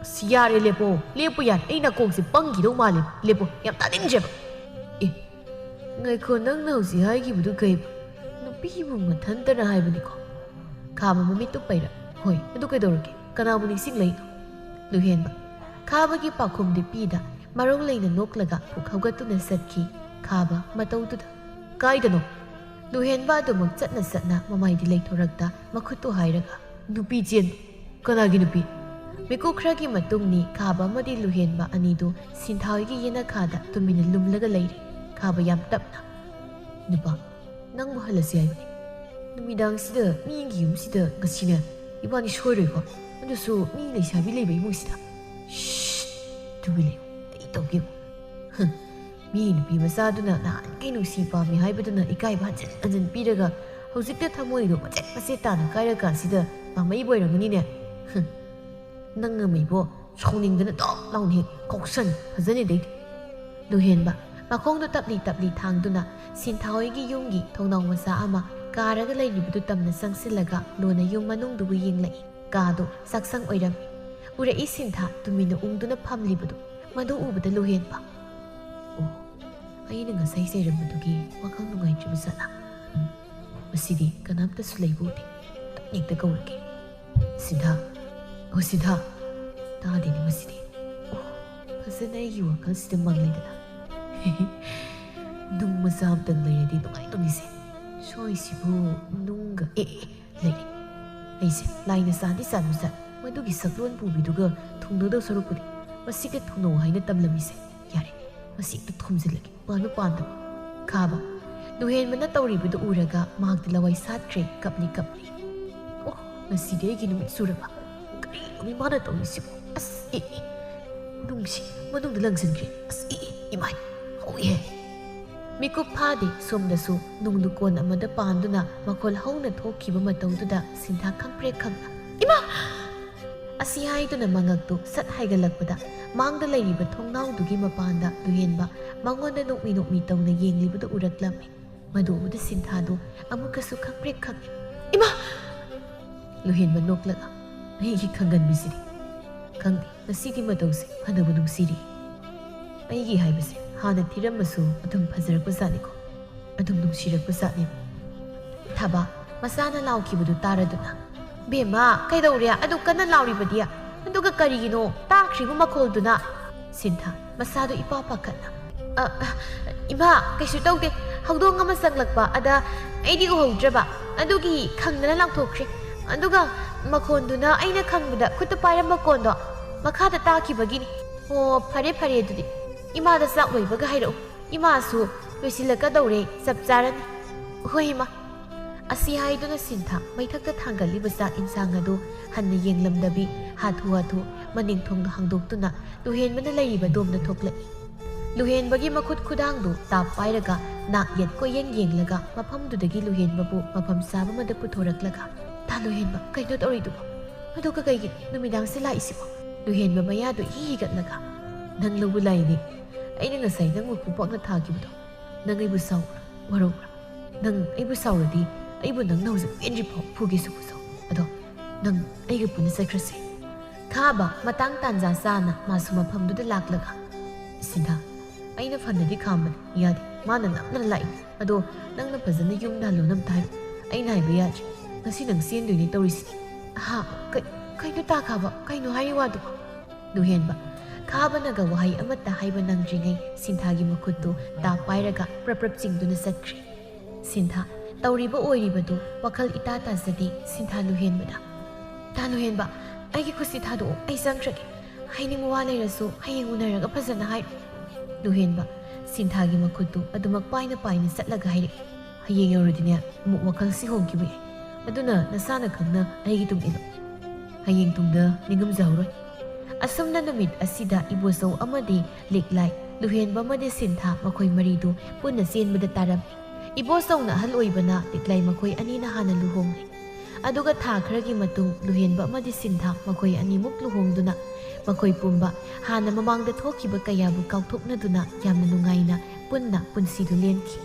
ꯑꯁ ꯌꯥꯔꯦ ꯂꯦꯞꯄꯣ ꯂꯦꯞꯄꯨ ꯌꯥꯔꯦ ꯑꯩ ꯅꯥꯀꯣꯡꯁꯦ ꯄꯪꯈꯤꯗꯧ ꯃꯥꯜꯂꯦ ꯂꯦꯞꯄꯣ ꯌꯥꯝ ꯇꯥꯅꯤꯡꯗ꯭ꯔꯦꯕ ꯉꯥꯏꯈꯣ ꯅꯪꯅ ꯍꯧꯖꯤꯛ ꯍꯥꯏꯈꯤꯕꯗꯨ ꯀꯩꯕ ꯅꯨꯄꯤꯕꯨ ꯃꯊꯟꯇꯅ ꯍꯥꯏꯕꯅꯤꯀꯣ ꯈꯥꯕ ꯃꯃꯤꯠꯇꯨ ꯄꯩꯔ ꯍꯣꯏ ꯑꯗꯨ ꯀꯩꯗꯧꯔꯒꯦ ꯀꯅꯥꯕꯨ ꯅꯤꯡꯁꯤꯡꯂꯛꯏꯅꯣ ꯂꯨꯍꯦꯟꯕ ꯈꯥꯕꯒꯤ ꯄꯥꯈꯨꯝꯗꯤ ꯄꯤꯗ ꯃꯔꯧ ꯂꯩꯅ ꯅꯣꯛꯂꯒ ꯄꯨꯛ ꯍꯧꯒꯠꯇꯨꯅ ꯆꯠꯈꯤ ꯈꯥꯕ ꯃꯇꯧꯗꯨꯗ ꯀꯥꯏꯗꯅꯣ ꯂꯨꯍꯦꯟꯕ ꯑꯗꯨꯃꯛ ꯆꯠꯅ ꯆꯠꯅ ꯃꯃꯥꯏꯗꯤ ꯂꯩꯊꯣꯔꯛꯇ ꯃꯈꯨꯠꯇꯨ ꯍꯥꯏꯔꯒ ꯅꯨꯄꯤ ꯆꯦꯟ ꯀꯅꯥꯒꯤ ꯅꯨꯄꯤ ꯃꯤꯀꯨꯞ ꯈꯔꯒꯤ ꯃꯇꯨꯡꯅꯤ ꯈꯥꯕ ꯑꯃꯗꯤ ꯂꯨꯍꯦꯟꯕ ꯑꯅꯤꯗꯨ ꯁꯤꯟꯊꯥꯎꯒꯤ ꯌꯦꯅꯈꯥꯗ ꯇꯨꯃꯤꯟꯅ ꯂꯨꯝꯂꯒ ꯂꯩꯔꯤ ꯈꯥꯕ ꯌꯥꯝ ꯇꯞꯅ ꯅꯨꯄꯥ ꯅꯪꯕꯨ ꯍꯜꯂꯁꯤ ꯍꯥꯏꯕꯅꯤ ꯅꯨꯃꯤꯗꯥꯡꯁꯤꯗ ꯃꯤꯒꯤ ꯌꯨꯝꯁꯤꯗ ꯉꯁꯤꯅꯦ ꯏꯕꯥꯅꯤ ꯁꯣꯏꯔꯣꯏꯀꯣ ꯑꯗꯨꯁꯨ ꯃꯤ ꯂꯩꯁꯥꯕꯤ ꯂꯩꯕ ꯏꯃꯨꯡꯁꯤꯗ ꯇꯨꯃꯤꯟ ꯂꯩꯌꯨ ꯑꯩ ꯇꯧꯒꯦꯕ ꯃꯤ ꯅꯨꯄꯤ ꯃꯆꯥꯗꯨꯅ ꯅꯍꯥꯟꯈꯩ ꯅꯨꯡꯁꯤ ꯄꯥꯝꯃꯤ ꯍꯥꯏꯕꯗꯨꯅ ꯏꯀꯥꯏꯕ ꯍꯟꯖꯤꯟ ꯍꯟꯖꯤꯟ ꯄꯤꯔꯒ ꯍꯧꯖꯤꯛꯇ ꯊꯃꯣꯏꯗꯣ ꯃꯆꯦꯠ ꯃꯆꯦꯠ ꯇꯥꯅ ꯀꯥꯏꯔꯀꯥꯟꯁꯤꯗ ꯄꯥꯝꯃꯩꯕ ꯑꯣꯏꯔꯝꯒꯅꯤꯅꯦ ꯅꯪ ꯑꯃꯩꯕꯣ ꯁꯥꯎꯅꯤꯡꯗꯅ ꯗꯣꯛ ꯂꯥꯎꯅ ꯍꯦꯛ ꯀꯧꯁꯟ ꯐꯖꯅꯤꯗꯩꯗꯤ ꯂꯨꯍꯦꯟꯕ ꯃꯈꯣꯡꯗꯨ ꯇꯞꯂꯤ ꯇꯞꯂꯤ ꯊꯥꯡꯗꯨꯅ ꯁꯤꯟꯊꯥꯍꯣꯏꯒꯤ ꯌꯨꯝꯒꯤ ꯊꯣꯡꯅꯥꯎ ꯃꯆꯥ ꯑꯃ ꯀꯥꯔꯒ ꯂꯩꯔꯤꯕꯗꯨ ꯇꯝꯅ ꯆꯪꯁꯤꯜꯂꯒ ꯂꯣꯟꯅ ꯌꯨꯝ ꯃꯅꯨꯡꯗꯨꯕꯨ ꯌꯦꯡꯂꯛꯏ ꯀꯥꯗꯨ ꯆꯥꯛꯁꯪ ꯑꯣꯏꯔꯝꯃꯤ ꯎꯔꯛꯏ ꯁꯤꯟꯊꯥ ꯇꯨꯃꯤꯟꯅ ꯎꯪꯗꯨꯅ ꯐꯝꯂꯤꯕꯗꯨ ꯃꯗꯨ ꯎꯕꯗ ꯂꯨꯍꯦꯟꯕ ꯑꯣ ꯑꯩꯅ ꯉꯁꯥꯏ ꯆꯩꯔꯝꯕꯗꯨꯒꯤ ꯋꯥꯈꯜ ꯅꯨꯡꯉꯥꯏꯇ꯭ꯔꯤꯕ ꯖꯥꯠꯂꯥ ꯃꯁꯤꯗꯤ ꯀꯅꯥꯝꯇꯁꯨ ꯂꯩꯕ ꯎꯗꯦ ꯇꯞꯅ ꯍꯦꯛꯇ ꯀꯧꯔꯒꯦ ꯁꯤꯟꯊꯥ ꯑꯣ ꯁꯤꯟꯊꯥ ꯇꯥꯗꯦꯅꯦ ꯃꯁꯤꯗꯤ ꯑꯣ ꯐꯖꯅ ꯑꯩꯒꯤ ꯋꯥꯈꯜꯁꯤꯗ ꯃꯪꯂꯩꯗꯅ ꯅꯨꯡ ꯃꯆꯥ ꯑꯃꯇꯪ ꯂꯩꯔꯗꯤ ꯅꯨꯡꯉꯥꯏꯗꯧꯅꯤꯁꯦ ꯁꯣꯏꯁꯤꯕꯨ ꯅꯨꯡꯒ ꯂꯩꯔꯦ ꯑꯩꯁꯦ ꯂꯥꯏꯅ ꯆꯥꯟꯗꯤ ꯆꯥꯟꯕꯖꯥꯠ ꯃꯗꯨꯒꯤ ꯁꯛꯂꯣꯟ ꯄꯨꯕꯤꯗꯨꯒ ꯊꯨꯡꯅꯗꯧ ꯁꯔꯨꯛꯄꯨꯗꯤ ꯃꯁꯤꯒ ꯊꯨꯡꯅꯧ ꯍꯥꯏꯅ ꯇꯝꯂꯝꯃꯤꯁꯦ ꯌꯥꯔꯦ ꯃꯁꯤ ꯍꯦꯛꯇ ꯊꯣꯝꯖꯤꯜꯂꯒꯦ ꯄꯥꯟꯕ ꯄꯥꯟꯗꯕ ꯈꯥꯕ ꯂꯨꯍꯦꯟꯕꯅ ꯇꯧꯔꯤꯕꯗꯨ ꯎꯔꯒ ꯃꯍꯥꯛꯇꯤ ꯂꯋꯥꯏ ꯁꯥꯠꯈ꯭ꯔꯦ ꯀꯞꯂꯤ ꯀꯞꯂꯤ ꯑꯣ ꯉꯁꯤꯗꯤ ꯑꯩꯒꯤ ꯅꯨꯃꯤꯠ ꯁꯨꯔꯕ ꯀꯔꯤꯅꯣ ꯃꯥꯅ ꯇꯧꯔꯤꯁꯤꯕꯣ ꯑꯁ ꯅꯨꯡꯁꯤ ꯃꯅꯨꯡꯗ ꯂꯪꯁꯤꯟꯈ꯭ꯔꯦ ꯑꯁ ꯏꯃꯥꯏ ꯍꯧꯏꯍꯦ ꯃꯤꯀꯨꯞ ꯐꯥꯗꯦ ꯁꯣꯝꯗꯁꯨ ꯅꯨꯡꯂꯨꯀꯣꯟ ꯑꯃꯗ ꯄꯥꯟꯗꯨꯅ ꯃꯈꯣꯜ ꯍꯧꯅ ꯊꯣꯛꯈꯤꯕ ꯃꯇꯧꯗꯨꯗ ꯁꯤꯟꯊꯥ ꯈꯪꯄ꯭ꯔꯦꯛ ꯈꯪꯅ ꯏꯃꯥ ꯑꯁꯤ ꯍꯥꯏꯗꯨꯅ ꯃꯉꯛꯇꯨ ꯁꯠ ꯍꯥꯏꯒꯠꯂꯛꯄꯗ ꯃꯥꯡꯗ ꯂꯩꯔꯤꯕ ꯊꯣꯡꯅꯥꯎꯗꯨꯒꯤ ꯃꯄꯥꯟꯗ ꯂꯨꯍꯦꯟꯕ ꯃꯉꯣꯟꯗ ꯅꯣꯛꯃꯤ ꯅꯣꯛꯃꯤ ꯇꯧꯅ ꯌꯦꯡꯂꯤꯕꯗꯨ ꯎꯔꯛꯂꯝꯃꯤ ꯃꯗꯨ ꯎꯕꯗ ꯁꯤꯟꯊꯥꯗꯨ ꯑꯃꯨꯛꯀꯁꯨ ꯈꯪꯄ꯭ꯔꯦꯛ ꯈꯪꯉꯤ ꯏꯃꯥ ꯂꯨꯍꯦꯟꯕ ꯅꯣꯛꯂꯒ ꯑꯩꯒꯤ ꯈꯪꯒꯟꯕꯤꯁꯤꯗꯤ ꯈꯪꯗꯦ ꯉꯁꯤꯒꯤ ꯃꯇꯧꯁꯦ ꯐꯅꯕ ꯅꯨꯡꯁꯤꯔꯤ ꯑꯩꯒꯤ ꯍꯥꯏꯕꯁꯦ ꯍꯥꯟꯅ ꯊꯤꯔꯝꯃꯁꯨ ꯑꯗꯨꯝ ꯐꯖꯔꯛꯄ ꯖꯥꯠꯅꯤꯀꯣ ꯑꯗꯨꯝ ꯅꯨꯡꯁꯤꯔꯛꯄ ꯖꯥꯠꯅꯦꯕ ꯊꯕꯥ ꯃꯆꯥꯅ ꯂꯥꯎꯈꯤꯕꯗꯨ ꯇꯥꯔꯗꯨꯅ ꯕꯦꯝꯃ ꯀꯩꯗꯧꯔꯦ ꯑꯗꯨ ꯀꯟꯅ ꯂꯥꯎꯔꯤꯕꯗꯤ ꯑꯗꯨꯒ ꯀꯔꯤꯒꯤꯅꯣ ꯇꯥꯈ꯭ꯔꯤꯕ ꯃꯈꯣꯜꯗꯨꯅ ꯁꯤꯟꯊꯥ ꯃꯁꯥꯗꯨ ꯏꯄꯥ ꯄꯥꯈꯠꯅ ꯏꯃꯥ ꯀꯩꯁꯨ ꯇꯧꯗꯦ ꯍꯧꯗꯣꯡ ꯑꯃ ꯆꯪꯂꯛꯄ ꯑꯗ ꯑꯩꯗꯤ ꯎꯍꯧꯗ꯭ꯔꯕ ꯑꯗꯨꯒꯤ ꯈꯪꯗꯅ ꯂꯥꯎꯊꯣꯛꯈ꯭ꯔꯦ ꯑꯗꯨꯒ ꯃꯈꯣꯟꯗꯨꯅ ꯑꯩꯅ ꯈꯪꯕꯗ ꯈꯨꯠꯇ ꯄꯥꯏꯔꯝꯕ ꯀꯣꯟꯗꯣ ꯃꯈꯥꯗ ꯇꯥꯈꯤꯕꯒꯤꯅꯤ ꯑꯣ ꯐꯔꯦ ꯐꯔꯦ ꯑꯗꯨꯗꯤ 이마다 싹 웨이버가 하이로 이마수 로실라까더우레 짭짜라니 호이마 ꯑꯁꯤ ꯍꯥꯏꯗꯨꯅ ꯁꯤꯟꯊꯥ ꯃꯩꯊꯛꯇ ꯊꯥꯡꯒꯠꯂꯤꯕ ꯆꯥꯛ ꯏꯟꯁꯥꯡ ꯑꯗꯨ ꯍꯟꯅ ꯌꯦꯡꯂꯝꯗꯕꯤ ꯍꯥꯊꯨ ꯍꯥꯊꯨ ꯃꯅꯤꯡ ꯊꯣꯡꯗ ꯍꯥꯡꯗꯣꯛꯇꯨꯅ ꯂꯨꯍꯦꯟꯕꯅ ꯂꯩꯔꯤꯕ ꯗꯣꯝꯗ ꯊꯣꯛꯂꯛꯏ ꯂꯨꯍꯦꯟꯕꯒꯤ ꯃꯈꯨꯠ ꯈꯨꯗꯥꯡꯗꯨ ꯇꯥꯞ ꯄꯥꯏꯔꯒ ꯅꯥꯛ ꯌꯦꯠ ꯀꯣꯌꯦꯡ ꯌꯦꯡꯂꯒ ꯃꯐꯝꯗꯨꯗꯒꯤ ꯂꯨꯍꯦꯟꯕꯕꯨ ꯃꯐꯝ ꯆꯥꯕ ꯑꯃꯗ ꯄꯨꯊꯣꯔꯛꯂꯒ ꯇꯥ ꯂꯨꯍꯦꯟꯕ ꯀꯩꯅꯣ ꯇꯧꯔꯤꯗꯨꯕꯣ ꯑꯗꯨꯒ ꯀꯩꯒꯤ ꯅꯨꯃꯤꯗꯥꯡꯁꯦ ꯂꯥꯛꯏꯁꯤꯕꯣ ꯂꯨꯍꯦꯟꯕ ꯃꯌꯥꯗꯨ ꯍꯤꯒꯠꯂꯒ ꯅꯪ ꯂꯧꯕ ꯂꯥꯛꯏꯅꯤ ꯑꯩꯅ ꯉꯁꯥꯏ ꯅꯪꯕꯨ ꯄꯨꯄꯥꯛꯅ ꯊꯥꯈꯤꯕꯗꯣ ꯅꯪ ꯑꯩꯕꯨ ꯁꯥꯎꯕ꯭ꯔꯥ ꯋꯥꯔꯧꯕ꯭ꯔꯥ ꯅꯪ ꯑꯩꯕꯨ ꯁꯥꯎꯔꯗꯤ ꯑꯩꯕꯨ ꯅꯪꯅ ꯍꯧꯖꯤꯛ ꯄꯦꯟꯗ꯭ꯔꯤꯐꯥꯎ ꯐꯨꯒꯦꯁꯨ ꯐꯨꯖꯧ ꯑꯗꯣ ꯅꯪ ꯑꯩꯒ ꯄꯨꯟꯅ ꯆꯠꯈ꯭ꯔꯁꯤ ꯈꯥꯕ ꯃꯇꯥꯡ ꯇꯥꯟꯖꯥ ꯆꯥꯅ ꯃꯥꯁꯨ ꯃꯐꯝꯗꯨꯗ ꯂꯥꯛꯂꯒ ꯁꯤꯟꯊꯥ ꯑꯩꯅ ꯐꯅꯗꯤ ꯈꯥꯝꯕꯅꯤ ꯌꯥꯗꯦ ꯃꯥꯅ ꯅꯝꯗꯅ ꯂꯥꯛꯏꯅꯤ ꯑꯗꯣ ꯅꯪꯅ ꯐꯖꯅ ꯌꯨꯝꯗ ꯍꯜꯂꯣꯅ ꯑꯝꯇ ꯍꯥꯏꯕ ꯑꯩꯅ ꯍꯥꯏꯕ ꯌꯥꯗ꯭ꯔꯤ ꯉꯁꯤ ꯅꯪ ꯆꯦꯟꯗꯣꯏꯅꯦ ꯇꯧꯔꯤꯁꯤꯗꯤ ꯀꯩꯅꯣ ꯇꯥꯈꯥꯕ ꯀꯩꯅꯣ ꯍꯥꯏꯔꯤ ꯋꯥꯗꯨꯕꯣ ꯂꯨꯍꯦꯟꯕ ꯈꯥꯕꯅꯒ ꯋꯥꯍꯩ ꯑꯃꯠꯇ ꯍꯥꯏꯕ ꯅꯪꯗ꯭ꯔꯤꯉꯩ ꯁꯤꯟꯊꯥꯒꯤ ꯃꯈꯨꯠꯇꯨ ꯇꯥꯞ ꯄꯥꯏꯔꯒ ꯄ꯭ꯔꯞ ꯆꯤꯡꯗꯨꯅ ꯆꯠꯈ꯭ꯔꯦ ꯁꯤꯟꯊꯥ ꯇꯧꯔꯤꯕ ꯑꯣꯏꯔꯤꯕꯗꯨ ꯋꯥꯈꯜ ꯏꯇꯥ ꯇꯥꯖꯗꯦ ꯁꯤꯟꯊꯥ ꯂꯨꯍꯦꯟꯕꯗ ꯇꯥ ꯂꯨꯍꯦꯟꯕ ꯑꯩꯒꯤ ꯈꯨꯠꯁꯤ ꯊꯥꯗꯣꯛꯑꯣ ꯑꯩ ꯆꯪꯈ꯭ꯔꯒꯦ ꯍꯥꯏꯅꯤꯡꯕ ꯋꯥ ꯂꯩꯔꯁꯨ ꯍꯌꯦꯡ ꯎꯅꯔꯒ ꯐꯖꯅ ꯍꯥꯏꯔꯣ ꯂꯨꯍꯦꯟꯕ ꯁꯤꯟꯊꯥꯒꯤ ꯃꯈꯨꯠꯇꯨ ꯑꯗꯨꯃꯛ ꯄꯥꯏꯅ ꯄꯥꯏꯅ ꯆꯠꯂꯒ ꯍꯥꯏꯔꯛꯏ ꯍꯌꯦꯡ ꯌꯧꯔꯗꯤꯅꯦ ꯑꯃꯨꯛ ꯋꯥꯈꯜꯁꯤ ꯍꯣꯡꯈꯤꯕ ꯌꯥꯏ ꯑꯗꯨꯅ ꯅꯁꯥꯅ ꯈꯪꯅ ꯑꯩꯒꯤ ꯇꯨꯡ ꯏꯜꯂꯨ ꯍꯌꯦꯡ ꯇꯨꯡꯗ ꯅꯤꯡꯉꯝꯖꯍꯧꯔꯣꯏ ꯑꯁꯨꯝꯅ ꯅꯨꯃꯤꯠ ꯑꯁꯤꯗ ꯏꯕꯣꯆꯧ ꯑꯃꯗꯤ ꯂꯤꯛꯂꯥꯏ ꯂꯨꯍꯦꯟꯕ ꯑꯃꯗꯤ ꯁꯤꯟꯊꯥ ꯃꯈꯣꯏ ꯃꯔꯤꯗꯨ ꯄꯨꯟꯅ ꯆꯦꯟꯕꯗ ꯇꯥꯔꯝꯃꯤ ꯏꯕꯣꯆꯧꯅ ꯑꯍꯜ ꯑꯣꯏꯕꯅ ꯂꯤꯛꯂꯥꯏ ꯃꯈꯣꯏ ꯑꯅꯤꯅ ꯍꯥꯟꯅ ꯂꯨꯍꯣꯡꯂꯦ ꯑꯗꯨꯒ ꯊꯥ ꯈꯔꯒꯤ ꯃꯇꯨꯡ ꯂꯨꯍꯦꯟꯕ ꯑꯃꯗꯤ ꯁꯤꯟꯊꯥ ꯃꯈꯣꯏ ꯑꯅꯤꯃꯨꯛ ꯂꯨꯍꯣꯡꯗꯨꯅ ꯃꯈꯣꯏ ꯄꯨꯝꯕ ꯍꯥꯟꯅ ꯃꯃꯥꯡꯗ ꯊꯣꯛꯈꯤꯕ ꯀꯌꯥꯕꯨ ꯀꯥꯎꯊꯣꯛꯅꯗꯨꯅ ꯌꯥꯝꯅ ꯅꯨꯡꯉꯥꯏꯅ ꯄꯨꯟꯅ ꯄꯨꯟꯁꯤꯗꯨ ꯂꯦꯟꯈꯤ